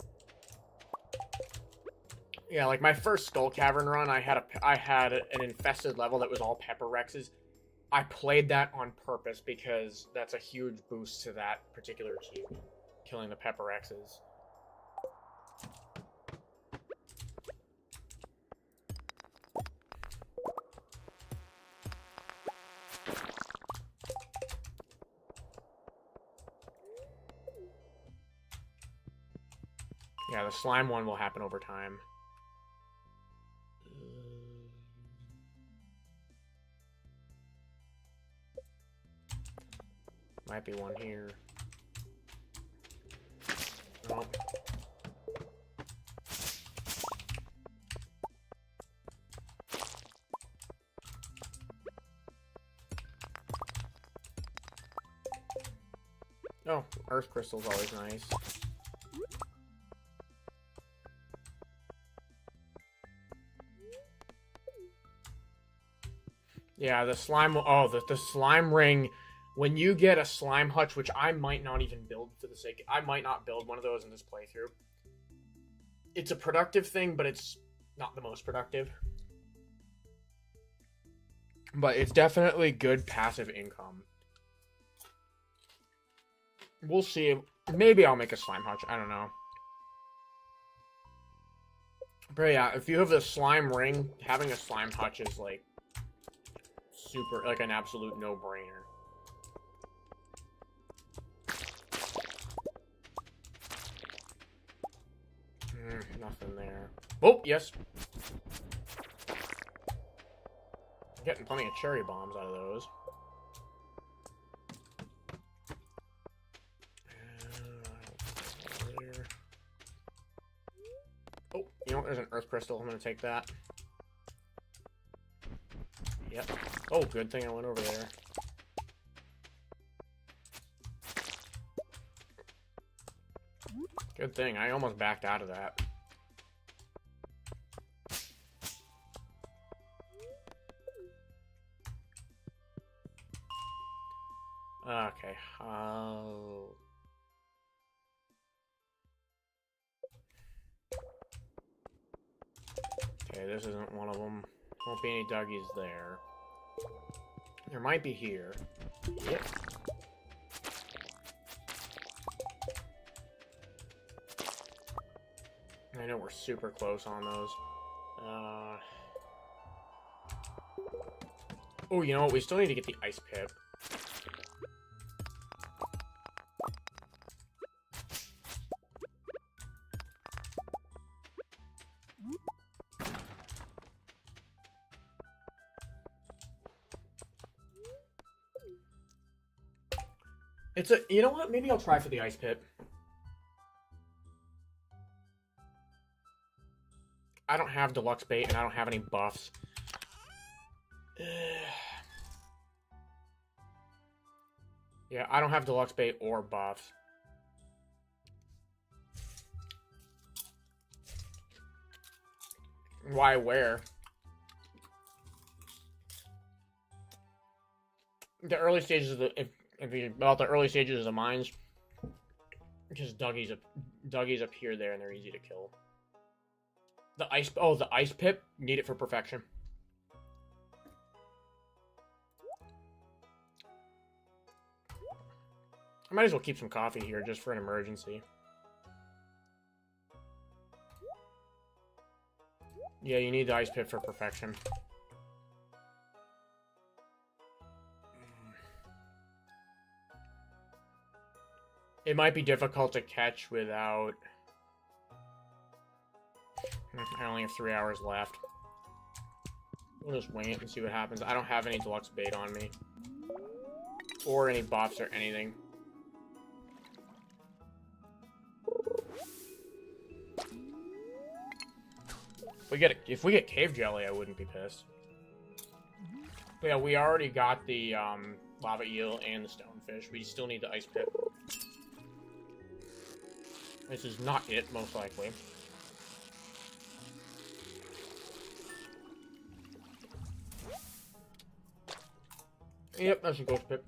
Yeah, like, my first Skull Cavern run, I had an infested level that was all Pepper Rexes. I played that on purpose because that's a huge boost to that particular team. Killing the Pepper Rexes. Yeah, the slime one will happen over time. Might be one here. Oh. Oh, Earth Crystal's always nice. Yeah, the slime... Oh, the slime ring... When you get a slime hutch, which I might not even build for the sake... I might not build one of those in this playthrough. It's a productive thing, but it's not the most productive. But it's definitely good passive income. We'll see. Maybe I'll make a slime hutch. I don't know. But yeah, if you have the slime ring, having a slime hutch is like... super... like an absolute no-brainer. Nothing there. Oh, yes. I'm getting plenty of cherry bombs out of those. Oh, you know what? There's an earth crystal. I'm going to take that. Yep. Oh, good thing I went over there. Good thing. I almost backed out of that. Okay. Okay, this isn't one of them. Won't be any Duggies there. There might be here. Yep. I know we're super close on those. Oh, you know what? We still need to get the ice pip. It's a... You know what? Maybe I'll try for the ice pip. I don't have deluxe bait and I don't have any buffs. Yeah, I don't have deluxe bait or buffs. Why, where? The early stages of the... If you about the early stages of the mines, just Duggies appear there and they're easy to kill. The ice... Oh, the ice pip. Need it for perfection. I might as well keep some coffee here just for an emergency. Yeah, you need the ice pip for perfection. It might be difficult to catch without... I only have 3 hours left. We'll just wing it and see what happens. I don't have any deluxe bait on me. Or any buffs or anything. If we get cave jelly, I wouldn't be pissed. But yeah, we already got the lava eel and the stonefish. We still need the ice pit. This is not it, most likely. Yep, that's a ghost pit.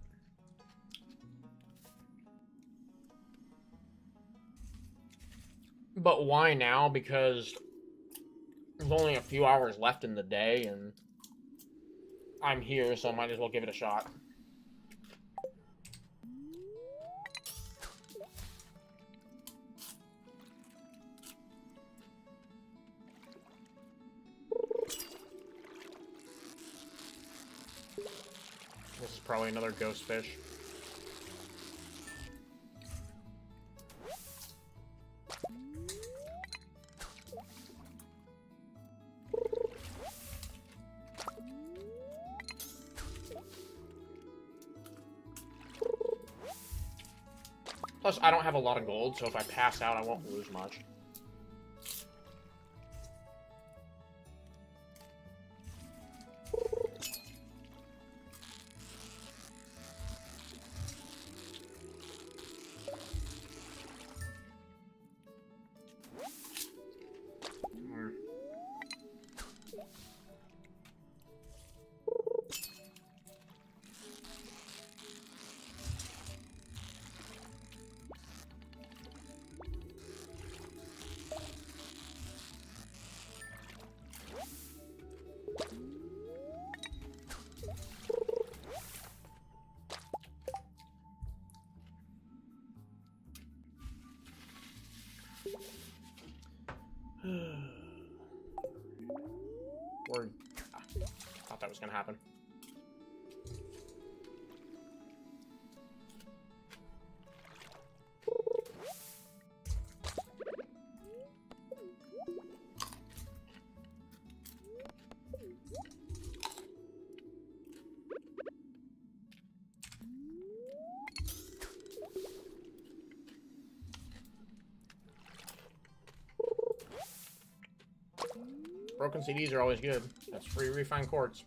But why now? Because there's only a few hours left in the day, and I'm here, so I might as well give it a shot. This is probably another ghost fish. Plus, I don't have a lot of gold, so if I pass out, I won't lose much. Or thought that was gonna happen. Broken CDs are always good. That's free refined quartz.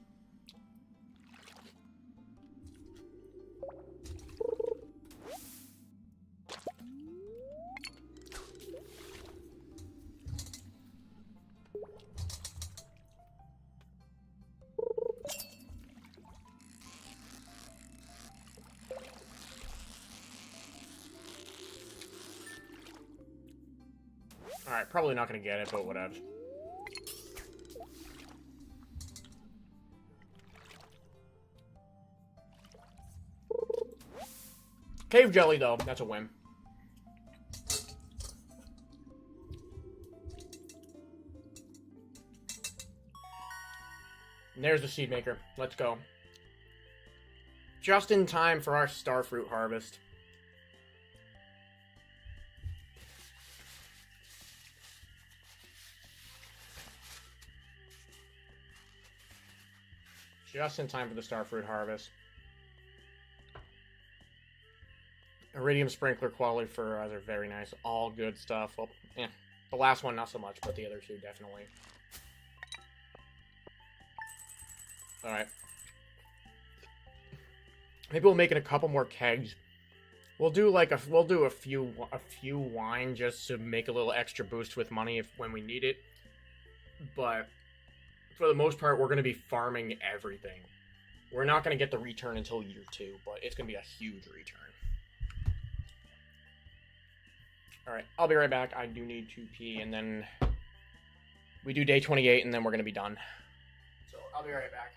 Alright, probably not gonna get it, but whatever. Cave jelly, though. That's a win. And there's the seed maker. Let's go. Just in time for our starfruit harvest. Just in time for the starfruit harvest. Iridium sprinkler quality fertilizer, very nice. All good stuff. Well, yeah. The last one, not so much, but the other two, definitely. Alright. Maybe we'll make it a couple more kegs. We'll do like a few wine just to make a little extra boost with money when we need it. But for the most part, we're going to be farming everything. We're not going to get the return until year 2, but it's going to be a huge return. Alright, I'll be right back. I do need to pee, and then we do day 28, and then we're going to be done. So, I'll be right back.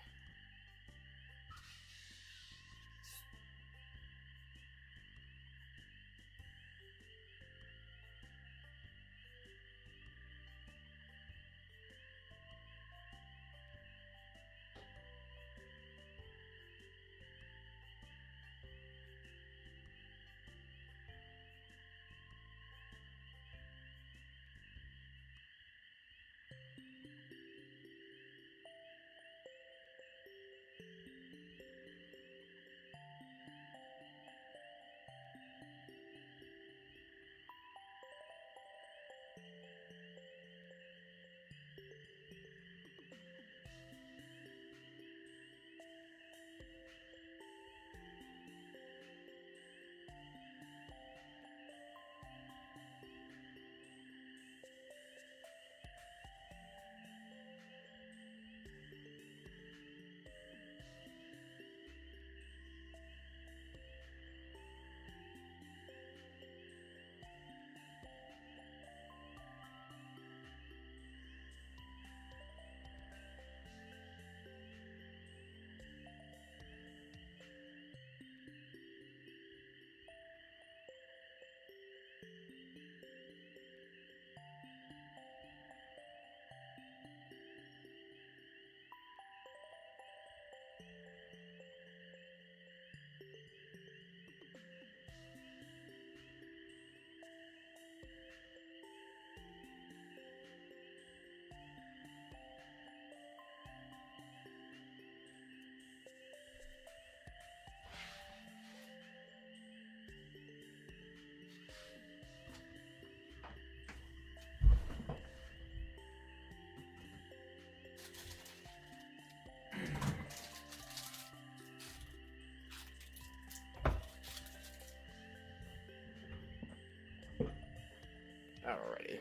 Alrighty.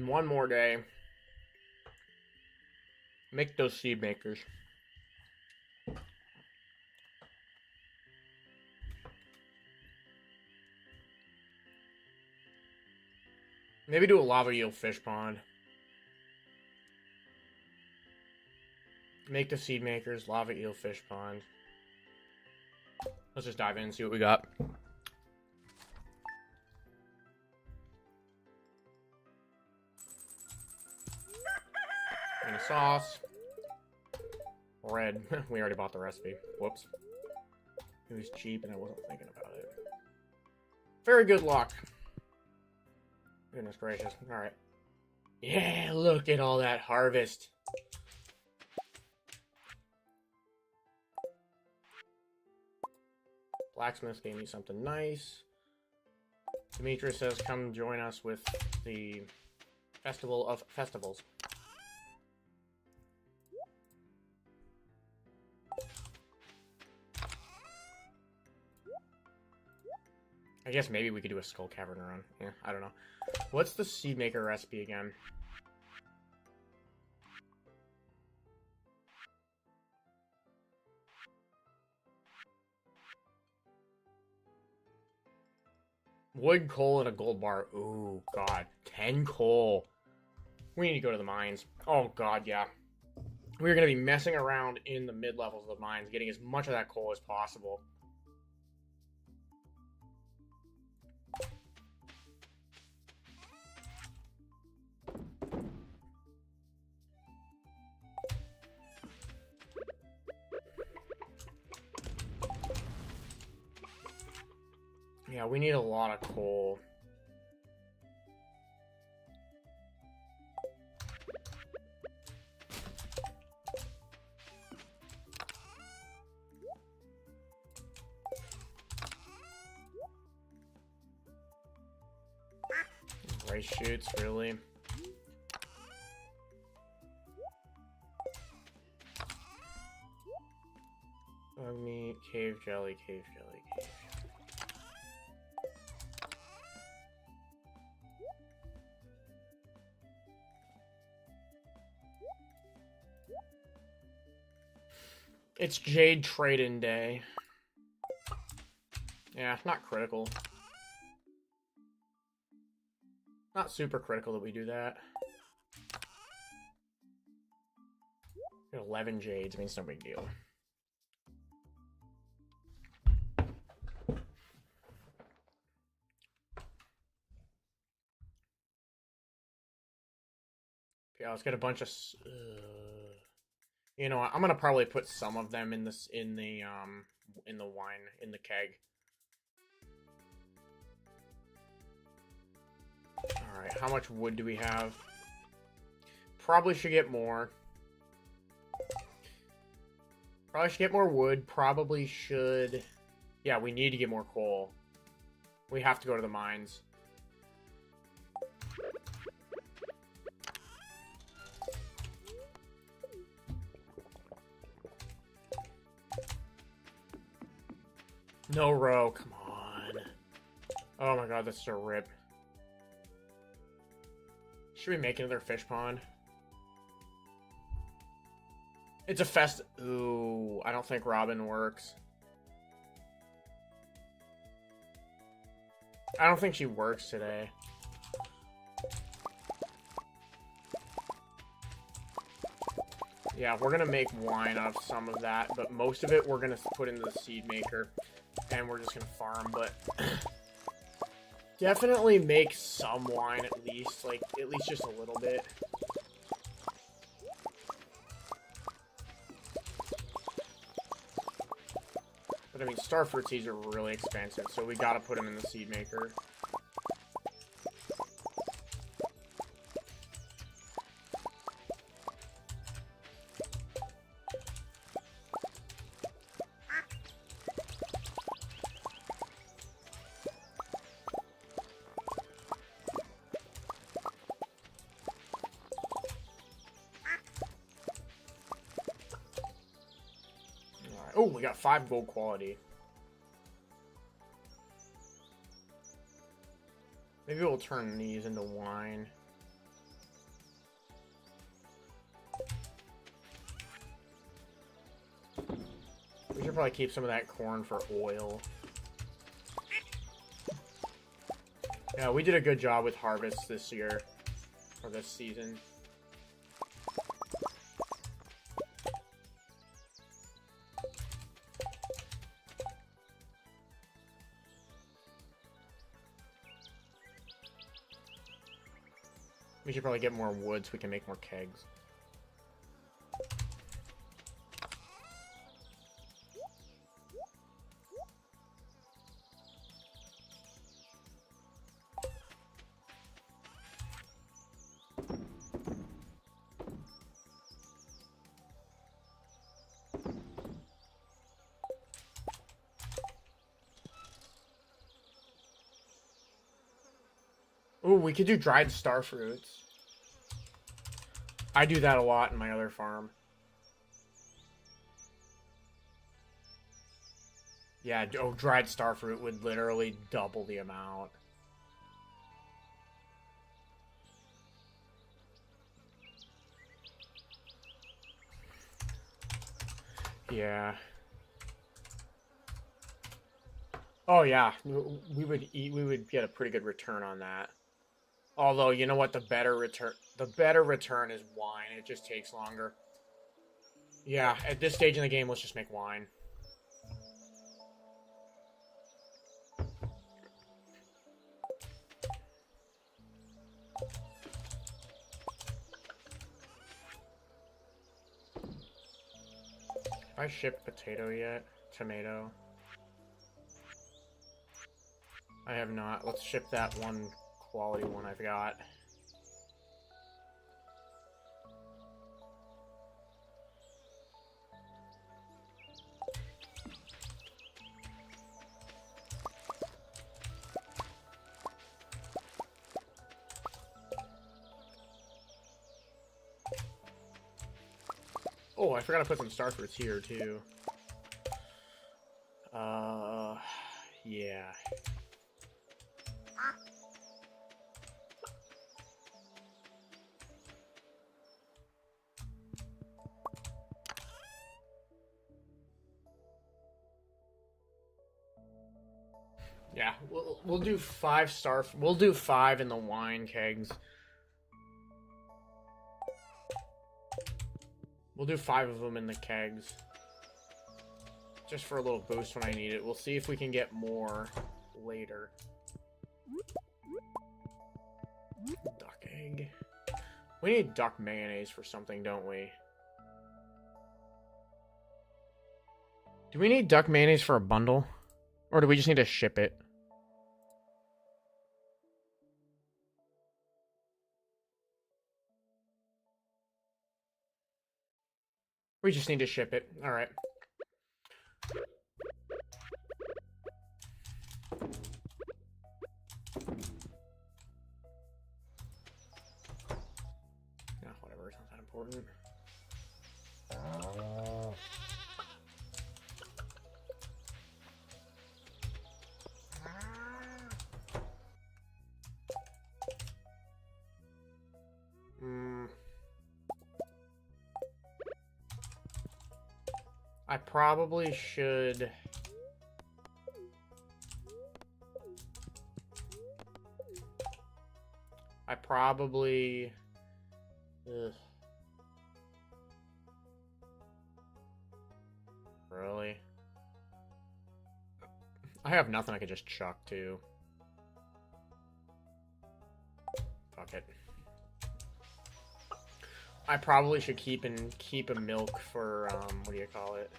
One more day. Make those seed makers. Maybe do a lava eel fish pond. Make the seed makers, lava eel fish pond. Let's just dive in and see what we got. And a sauce. Bread. We already bought the recipe. Whoops. It was cheap and I wasn't thinking about it. Very good luck. Goodness gracious. Alright. Yeah, look at all that harvest. Blacksmith gave me something nice. Demetrius says, come join us with the Festival of Festivals. I guess maybe we could do a Skull Cavern run. Yeah, I don't know. What's the seed maker recipe again? Wood, coal, and a gold bar. Ooh, God. 10 coal. We need to go to the mines. Oh, God, yeah. We're going to be messing around in the mid-levels of the mines, getting as much of that coal as possible. Yeah, we need a lot of coal. Rice shoots, really? Bug meat, cave jelly, cave jelly, cave jelly. It's Jade Trade-in Day. Yeah, not critical. Not super critical that we do that. 11 Jades means no big deal. Yeah, let's get a bunch of... you know what? I'm gonna probably put some of them in this in the wine in the keg. All right, how much wood do we have? Probably should get more. Probably should get more wood. Probably should. Yeah, we need to get more coal. We have to go to the mines. No row, come on. Oh my god, that's a rip. Should we make another fish pond? It's a fest. Ooh, I don't think Robin works. I don't think she works today. Yeah, we're gonna make wine out of some of that, but most of it we're gonna put into the seed maker. And we're just gonna farm, but definitely make some wine at least, like, at least just a little bit. But I mean, starfruit seeds are really expensive, so we gotta put them in the seed maker. Oh, we got 5 gold quality. Maybe we'll turn these into wine. We should probably keep some of that corn for oil. Yeah, we did a good job with harvests this year, or this season. We should probably get more wood so we can make more kegs. Ooh, we could do dried starfruits. I do that a lot in my other farm. Yeah, oh, dried starfruit would literally double the amount. Yeah. Oh yeah, we would get a pretty good return on that. Although, you know what, the better return is wine. It just takes longer. Yeah, at this stage in the game, let's just make wine. Have I shipped potato yet? Tomato? I have not. Let's ship that one quality one I've got. Oh, I forgot to put some starfruits here too. Yeah. Yeah, we'll do 5 We'll do 5 in the wine kegs. We'll do 5 of them in the kegs. Just for a little boost when I need it. We'll see if we can get more later. Duck egg. We need duck mayonnaise for something, don't we? Do we need duck mayonnaise for a bundle? Or do we just need to ship it? We just need to ship it. Alright. Yeah, whatever. It's not that important. I probably should... I probably... Ugh. Really? I have nothing I could just chuck, too. Fuck it. I probably should keep a milk for, what do you call it?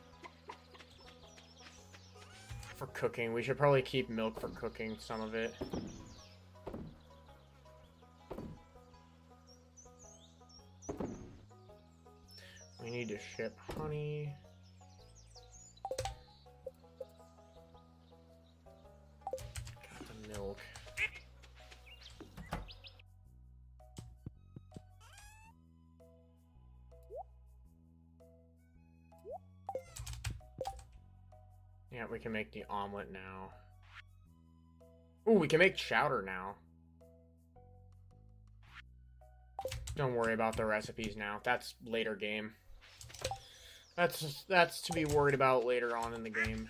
for cooking. We should probably keep milk for cooking, some of it. We need to ship honey. Got the milk. Yeah, we can make the omelet now. Ooh, we can make chowder now. Don't worry about the recipes now. That's later game. That's to be worried about later on in the game.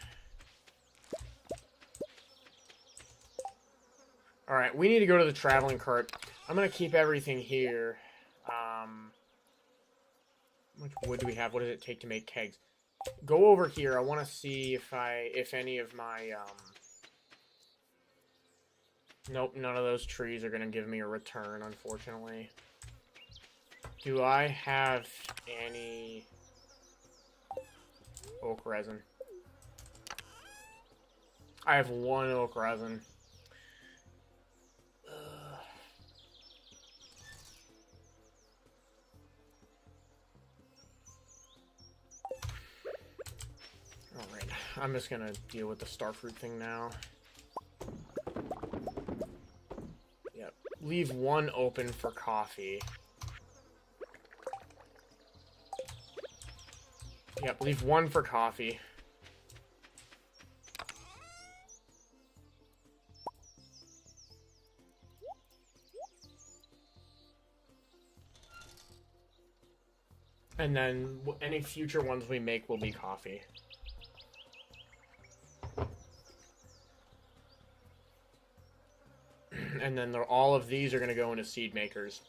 Alright, we need to go to the traveling cart. I'm gonna keep everything here. How much wood do we have? What does it take to make kegs? Go over here. I want to see if any of my, Nope, none of those trees are going to give me a return, unfortunately. Do I have any oak resin? I have 1 oak resin. Alright, I'm just gonna deal with the starfruit thing now. Yep, leave 1 open for coffee. Yep, leave 1 for coffee. And then any future ones we make will be coffee. And then all of these are going to go into seed makers.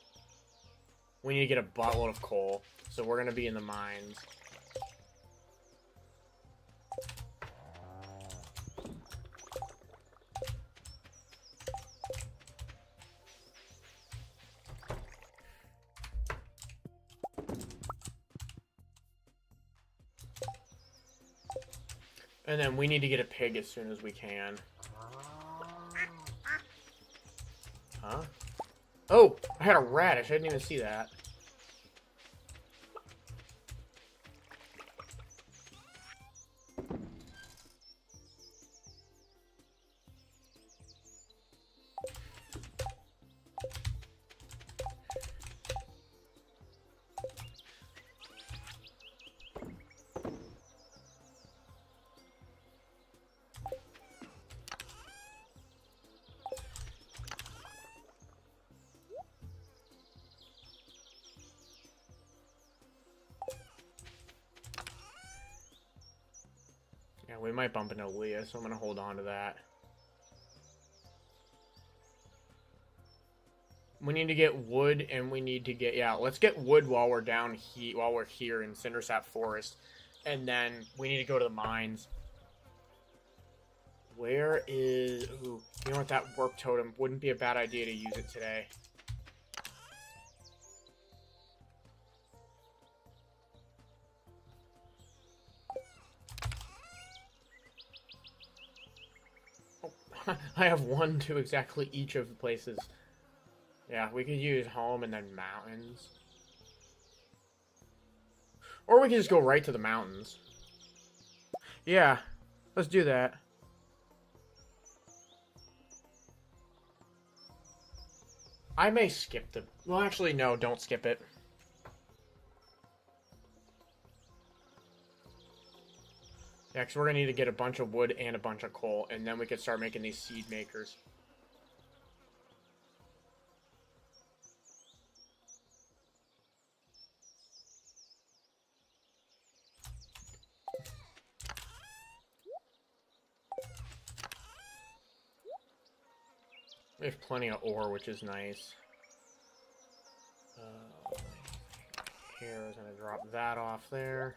We need to get a buttload of coal, so we're going to be in the mines. And then we need to get a pig as soon as we can. Huh? Oh! I had a radish. I didn't even see that. Yeah, we might bump into Leah, so I'm gonna hold on to that. We need to get wood, and we need to get... Yeah, let's get wood while we're down here, while we're here in Cindersap Forest. And then we need to go to the mines. Where is... Ooh, you know what? That warp totem wouldn't be a bad idea to use it today. I have 1 to exactly each of the places. Yeah, we could use home and then mountains. Or we could just go right to the mountains. Yeah, let's do that. I may skip the... Well, actually, no, don't skip it. Yeah, because we're going to need to get a bunch of wood and a bunch of coal, and then we can start making these seed makers. We have plenty of ore, which is nice. Here, I was going to drop that off there.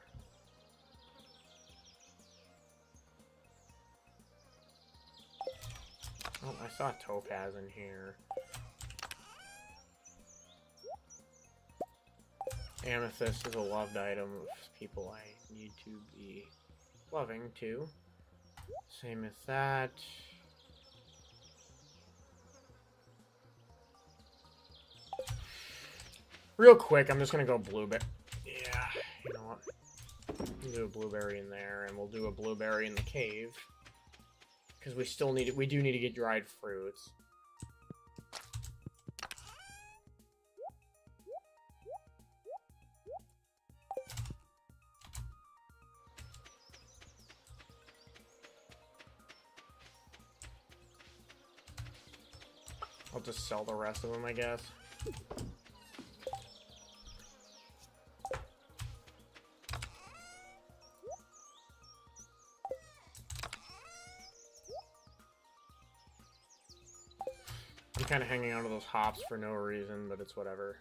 Oh, I saw topaz in here. Amethyst is a loved item of people I need to be loving, too. Same as that. Real quick, I'm just gonna go blueberry. Yeah, you know what? We'll do a blueberry in there, and we'll do a blueberry in the cave. Because we still need it. We do need to get dried fruits. I'll just sell the rest of them, I guess. I'm kind of hanging on to those hops for no reason, but it's whatever.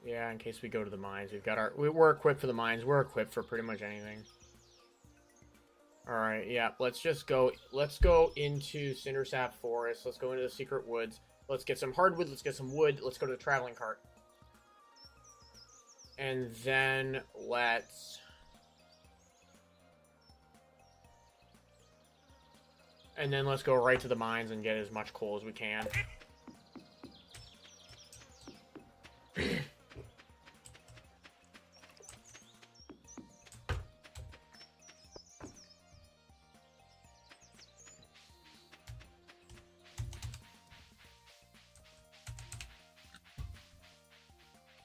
Yeah, in case we go to the mines, we've got our... We're equipped for the mines. We're equipped for pretty much anything. Alright, yeah, let's just go... Let's go into Cindersap Forest. Let's go into the Secret Woods. Let's get some hardwood. Let's get some wood. Let's go to the traveling cart. And then let's... And then let's go right to the mines and get as much coal as we can.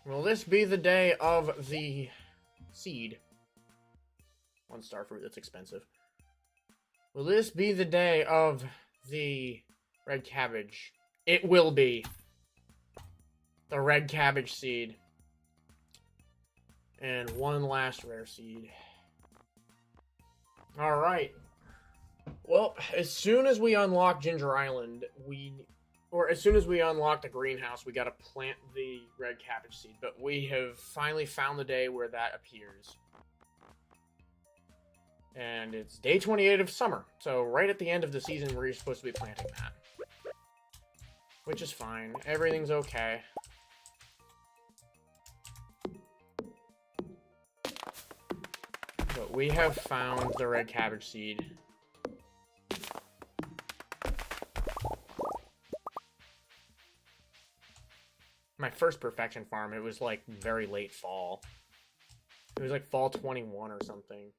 Will this be the day of the seed? 1 star fruit, that's expensive. Will this be the day of the red cabbage? It will be. The red cabbage seed. And 1 last rare seed. Alright. Well, as soon as we unlock Ginger Island, or as soon as we unlock the greenhouse, we gotta plant the red cabbage seed. But we have finally found the day where that appears. And it's day 28 of summer. So right at the end of the season where you're supposed to be planting that. Which is fine. Everything's okay. But we have found the red cabbage seed. My first perfection farm, it was like very late fall. It was like fall 21 or something.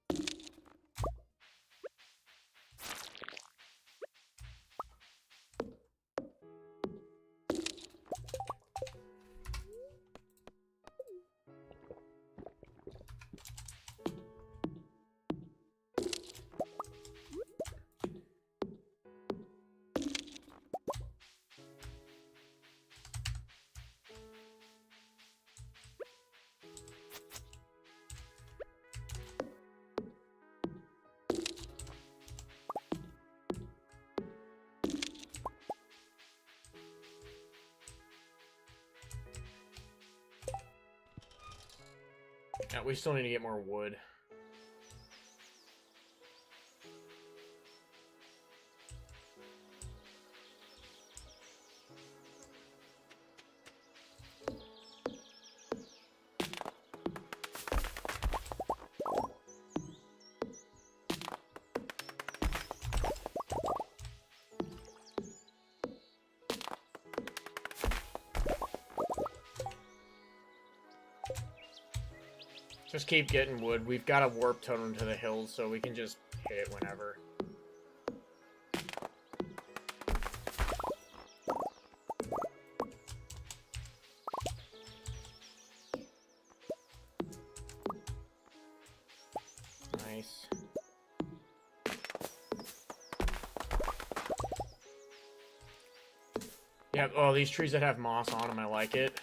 Yeah, we still need to get more wood. Just keep getting wood. We've got a warp totem to the hills, so we can just hit it whenever. Nice. Yeah, oh, these trees that have moss on them, I like it.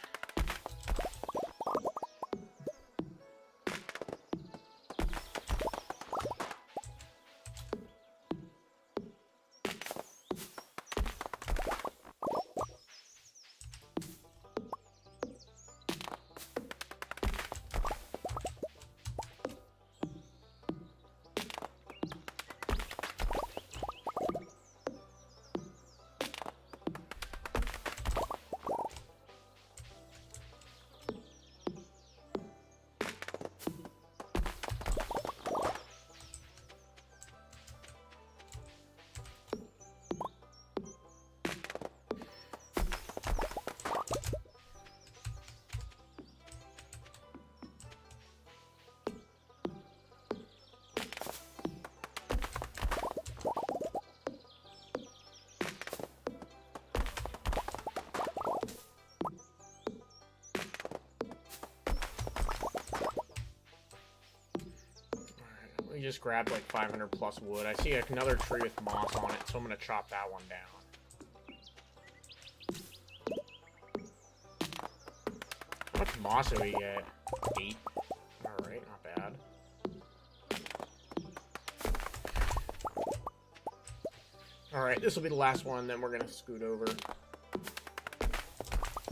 just grabbed like 500 plus wood. I see another tree with moss on it, so I'm gonna chop that one down. How much moss do we get? 8. Alright, not bad. Alright, this will be the last one, then we're gonna scoot over.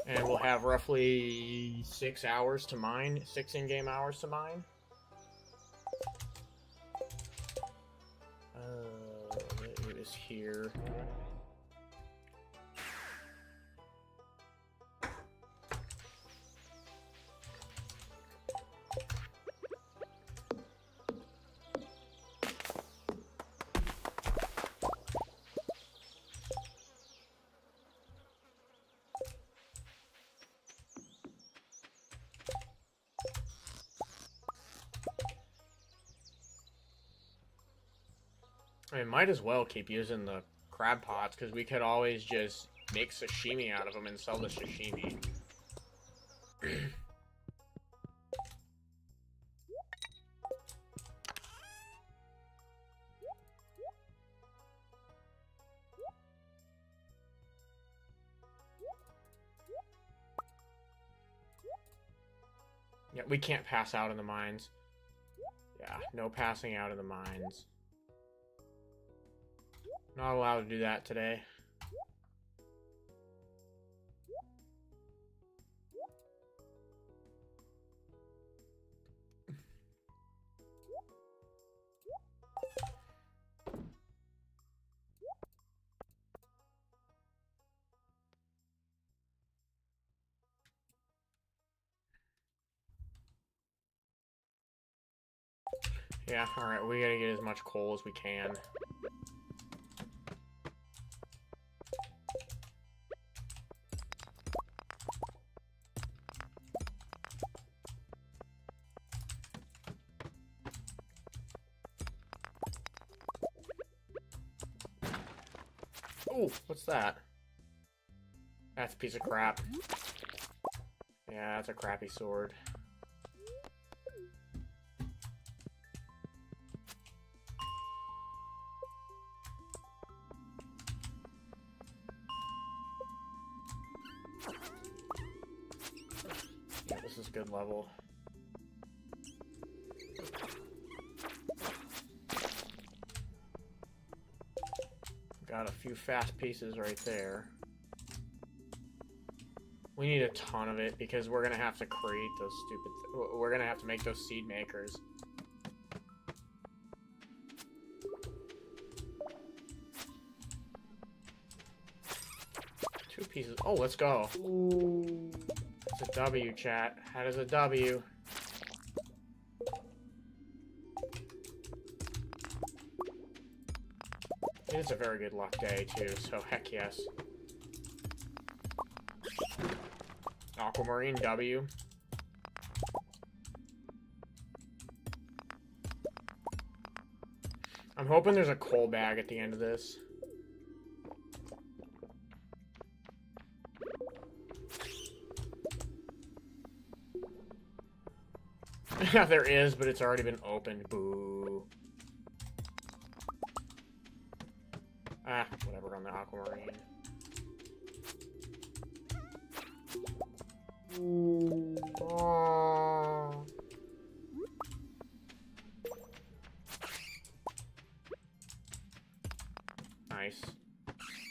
And we'll have roughly 6 hours to mine. 6 in-game hours to mine. It is here. I mean, might as well keep using the crab pots, because we could always just make sashimi out of them and sell the sashimi. Yeah, we can't pass out in the mines. Yeah, no passing out in the mines. Not allowed to do that today. Yeah, alright, we gotta get as much coal as we can. Ooh, what's that? That's a piece of crap. Yeah, that's a crappy sword. Yeah, this is good level. Got a few fast pieces right there. We need a ton of it because we're gonna have to create those we're gonna have to make those seed makers. Two pieces. Oh, let's go. It's a W, chat. That is a W. It's a very good luck day, too, so heck yes. Aquamarine W. I'm hoping there's a coal bag at the end of this. Yeah, there is, but it's already been opened. Boo. Ah, whatever, on the aquamarine. Oh. Nice.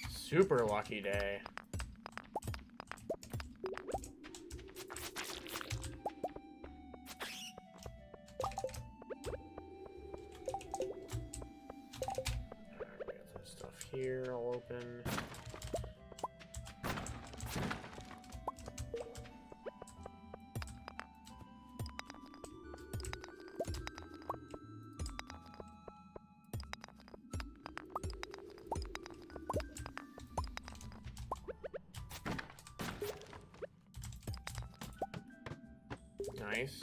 Super lucky day. Here, I'll open. Nice.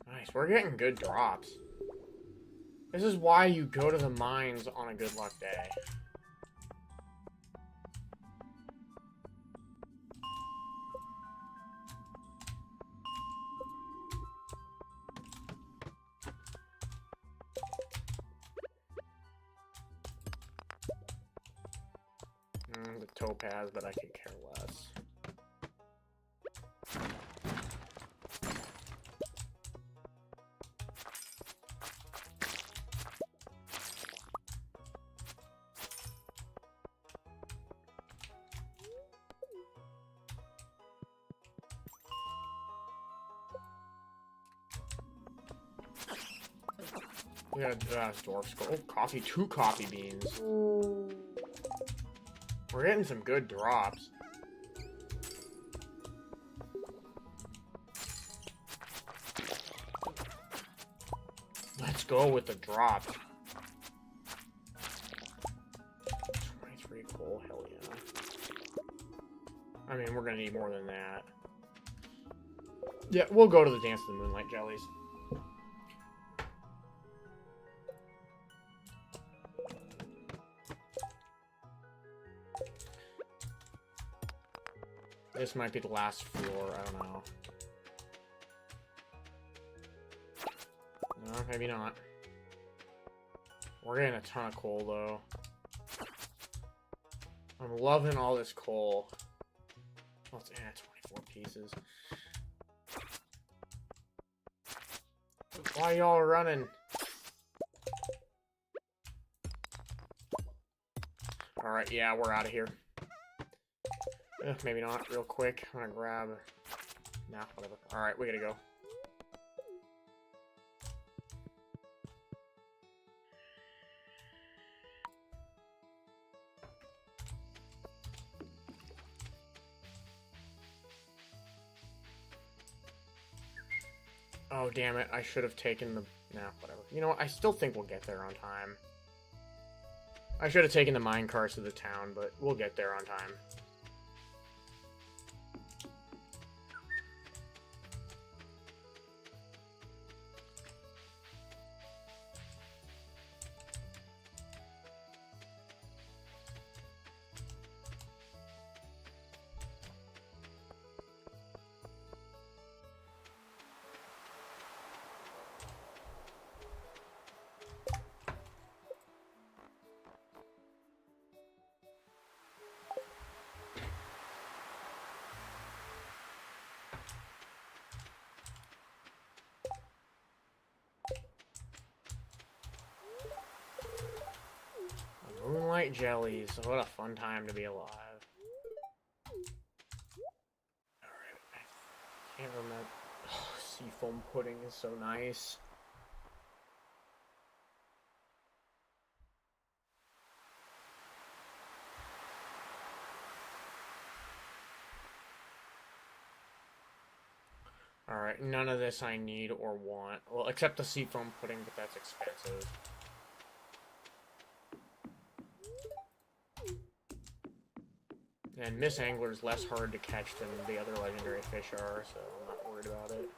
Nice, we're getting good drops. This is why you go to the mines on a good luck day. with topaz, but I could care less. We got a dwarf skull. Oh, coffee. 2 coffee beans. Ooh. We're getting some good drops. Let's go with the drop. 23 coal. Hell yeah. I mean, we're gonna need more than that. Yeah, we'll go to the Dance of the Moonlight Jellies. This might be the last floor, I don't know. No, maybe not. We're getting a ton of coal, though. I'm loving all this coal. Oh, it's 24 pieces. Why y'all running? Alright, yeah, we're out of here. Maybe not, real quick. I'm gonna grab... Nah, whatever. Alright, we gotta go. Oh, damn it. I should have taken the... Nah, whatever. You know what? I still think we'll get there on time. I should have taken the minecarts to the town, but we'll get there on time. Moonlight jellies. What a fun time to be alive. Alright. I can't remember. Oh, seafoam pudding is so nice. Alright, none of this I need or want. Well, except the seafoam pudding, but that's expensive. And Miss Angler's less hard to catch than the other legendary fish are, so I'm not worried about it.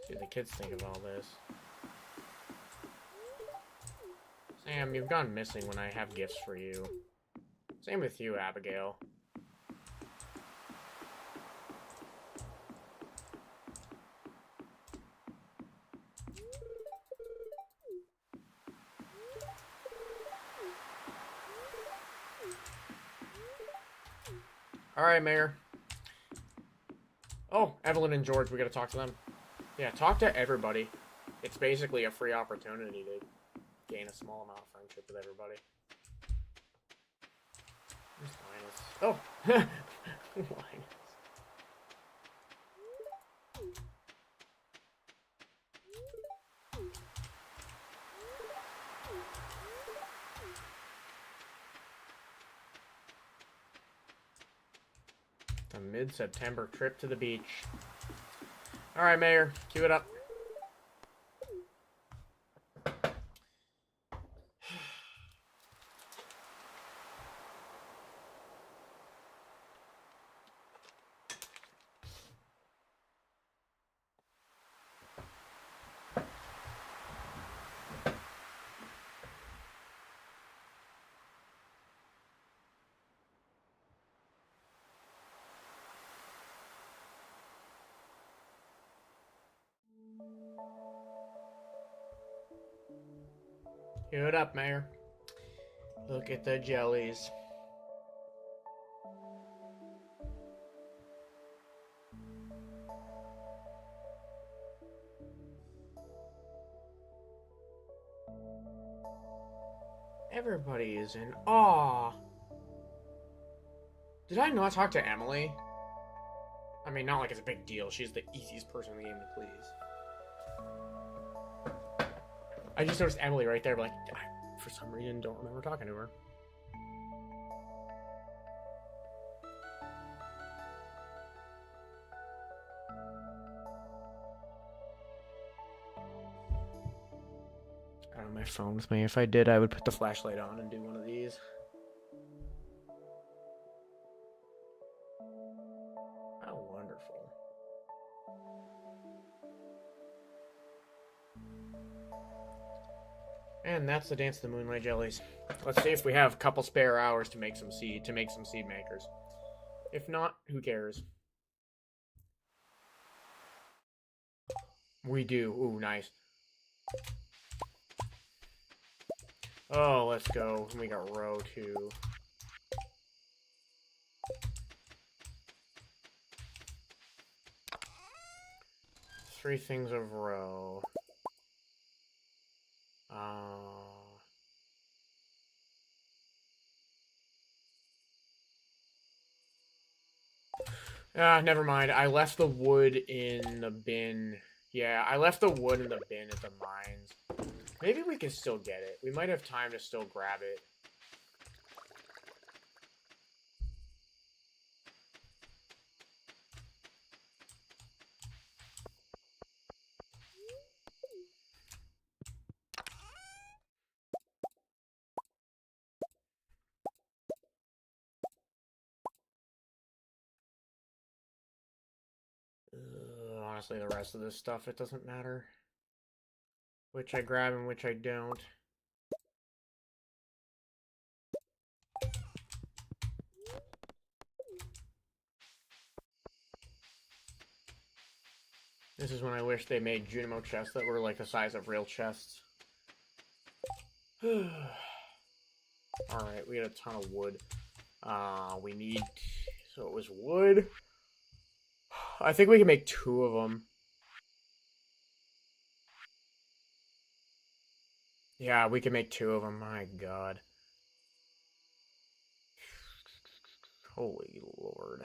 See what the kids think of all this. Sam, you've gone missing when I have gifts for you. Same with you, Abigail. Alright, Mayor. Oh, Evelyn and George, we gotta talk to them. Yeah, talk to everybody. It's basically a free opportunity to gain a small amount of friendship with everybody. Where's Linus? Oh! Linus. A mid-September trip to the beach. Alright, Mayor. Cue it up. Give it up, Mayor. Look at the jellies. Everybody is in awe. Did I not talk to Emily? I mean, not like it's a big deal. She's the easiest person in the game to please. I just noticed Emily right there, but like, I, for some reason, don't remember talking to her. I don't have my phone with me. If I did, I would put the flashlight on and do one of these. How wonderful. And that's the Dance of the Moonlight Jellies. Let's see if we have a couple spare hours to make some seed makers. If not, who cares? We do. Ooh, nice. Oh, let's go. We got row 2. Three things of row. Never mind. I left the wood in the bin. Yeah, I left the wood in the bin at the mines. Maybe we can still get it. We might have time to still grab it. Honestly, the rest of this stuff, it doesn't matter. Which I grab and which I don't. This is when I wish they made Junimo chests that were like the size of real chests. Alright, we got a ton of wood. We need... So it was wood. I think we can make 2 of them. Yeah, we can make 2 of them. My god. Holy lord.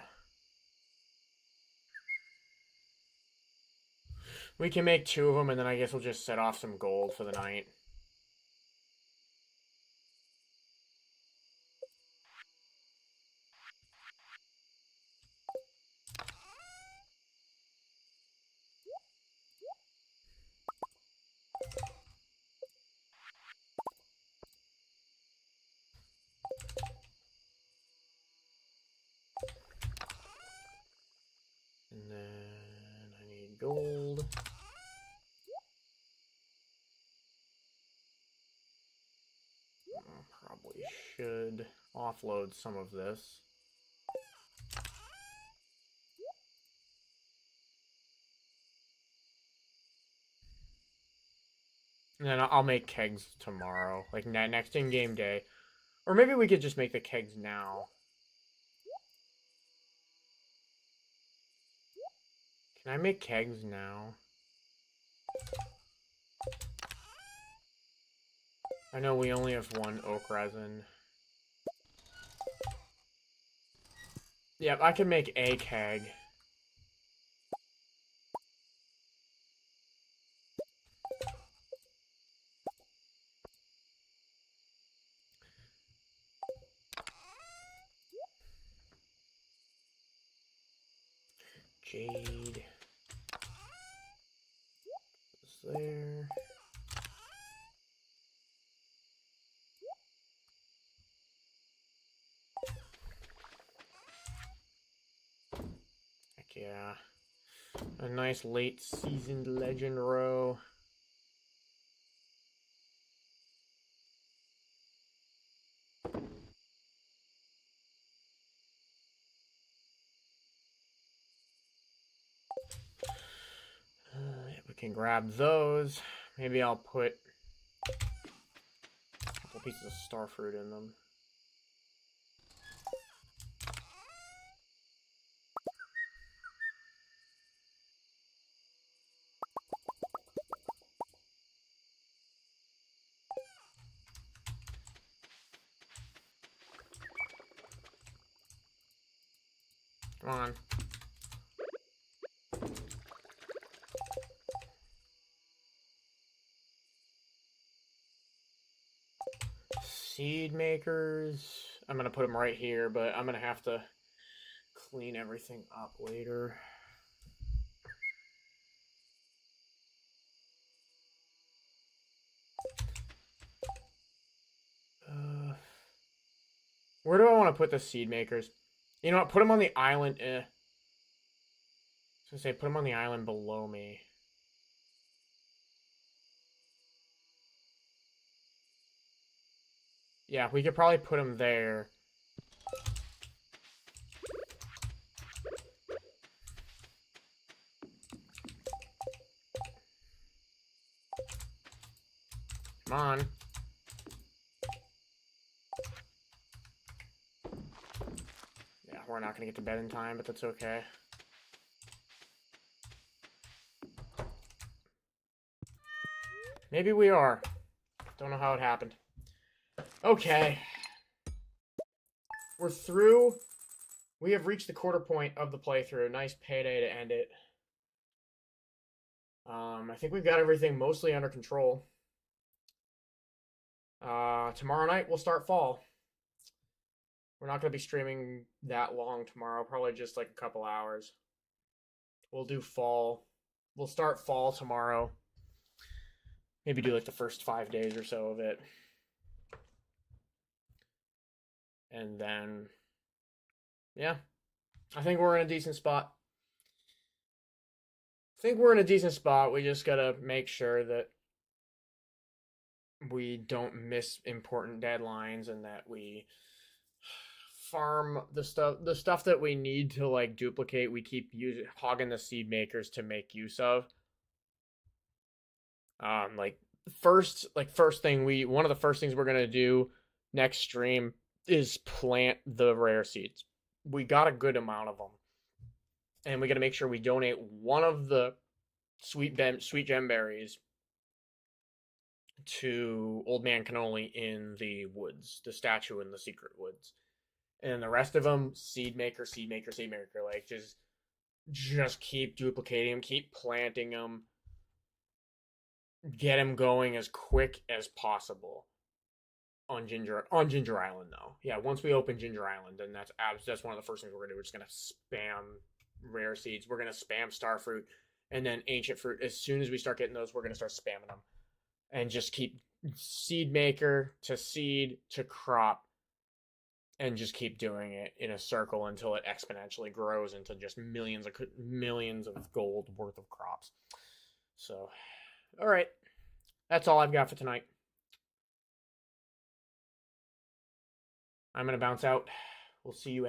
We can make 2 of them, and then I guess we'll just set off some gold for the night. And then I need gold. Probably should offload some of this. And then I'll make kegs tomorrow, like next in-game day. Or maybe we could just make the kegs now. Can I make kegs now? I know we only have 1 oak resin. Yep, I can make a keg. Jade. Is there. Heck yeah. A nice late seasoned legend row. We can grab those. Maybe I'll put pieces of starfruit in them. Come on. Seed makers. I'm gonna put them right here, but I'm gonna have to clean everything up later. Where do I want to put the seed makers? You know what? Put them on the island. I was gonna say, put them on the island below me. Yeah, we could probably put them there. Come on. Yeah, we're not gonna get to bed in time, but that's okay. Maybe we are. Don't know how it happened. Okay. We're through. We have reached the quarter point of the playthrough. Nice payday to end it. I think we've got everything mostly under control. Tomorrow night we'll start fall. We're not going to be streaming that long tomorrow. Probably just like a couple hours. We'll do fall. We'll start fall tomorrow. Maybe do like the first 5 days or so of it. And then, yeah. I think we're in a decent spot. We just got to make sure that we don't miss important deadlines and that we farm the stuff that we need to like duplicate. We keep hogging the seed makers to make use of. First thing one of the first things we're gonna do next stream is plant the rare seeds. We got a good amount of them, and we got to make sure we donate one of the sweet gem berries to Old Man Cannoli in the woods, the statue in the secret woods, and the rest of them seed maker. Like just keep duplicating them, keep planting them, get them going as quick as possible on Ginger Island though. Yeah, once we open Ginger Island, then that's one of the first things we're gonna do. We're just gonna spam rare seeds. We're gonna spam starfruit and then ancient fruit. As soon as we start getting those, we're gonna start spamming them and just keep seed maker to seed to crop and just keep doing it in a circle until it exponentially grows into just millions of gold worth of crops. So, all right, that's all I've got for tonight. I'm going to bounce out. We'll see you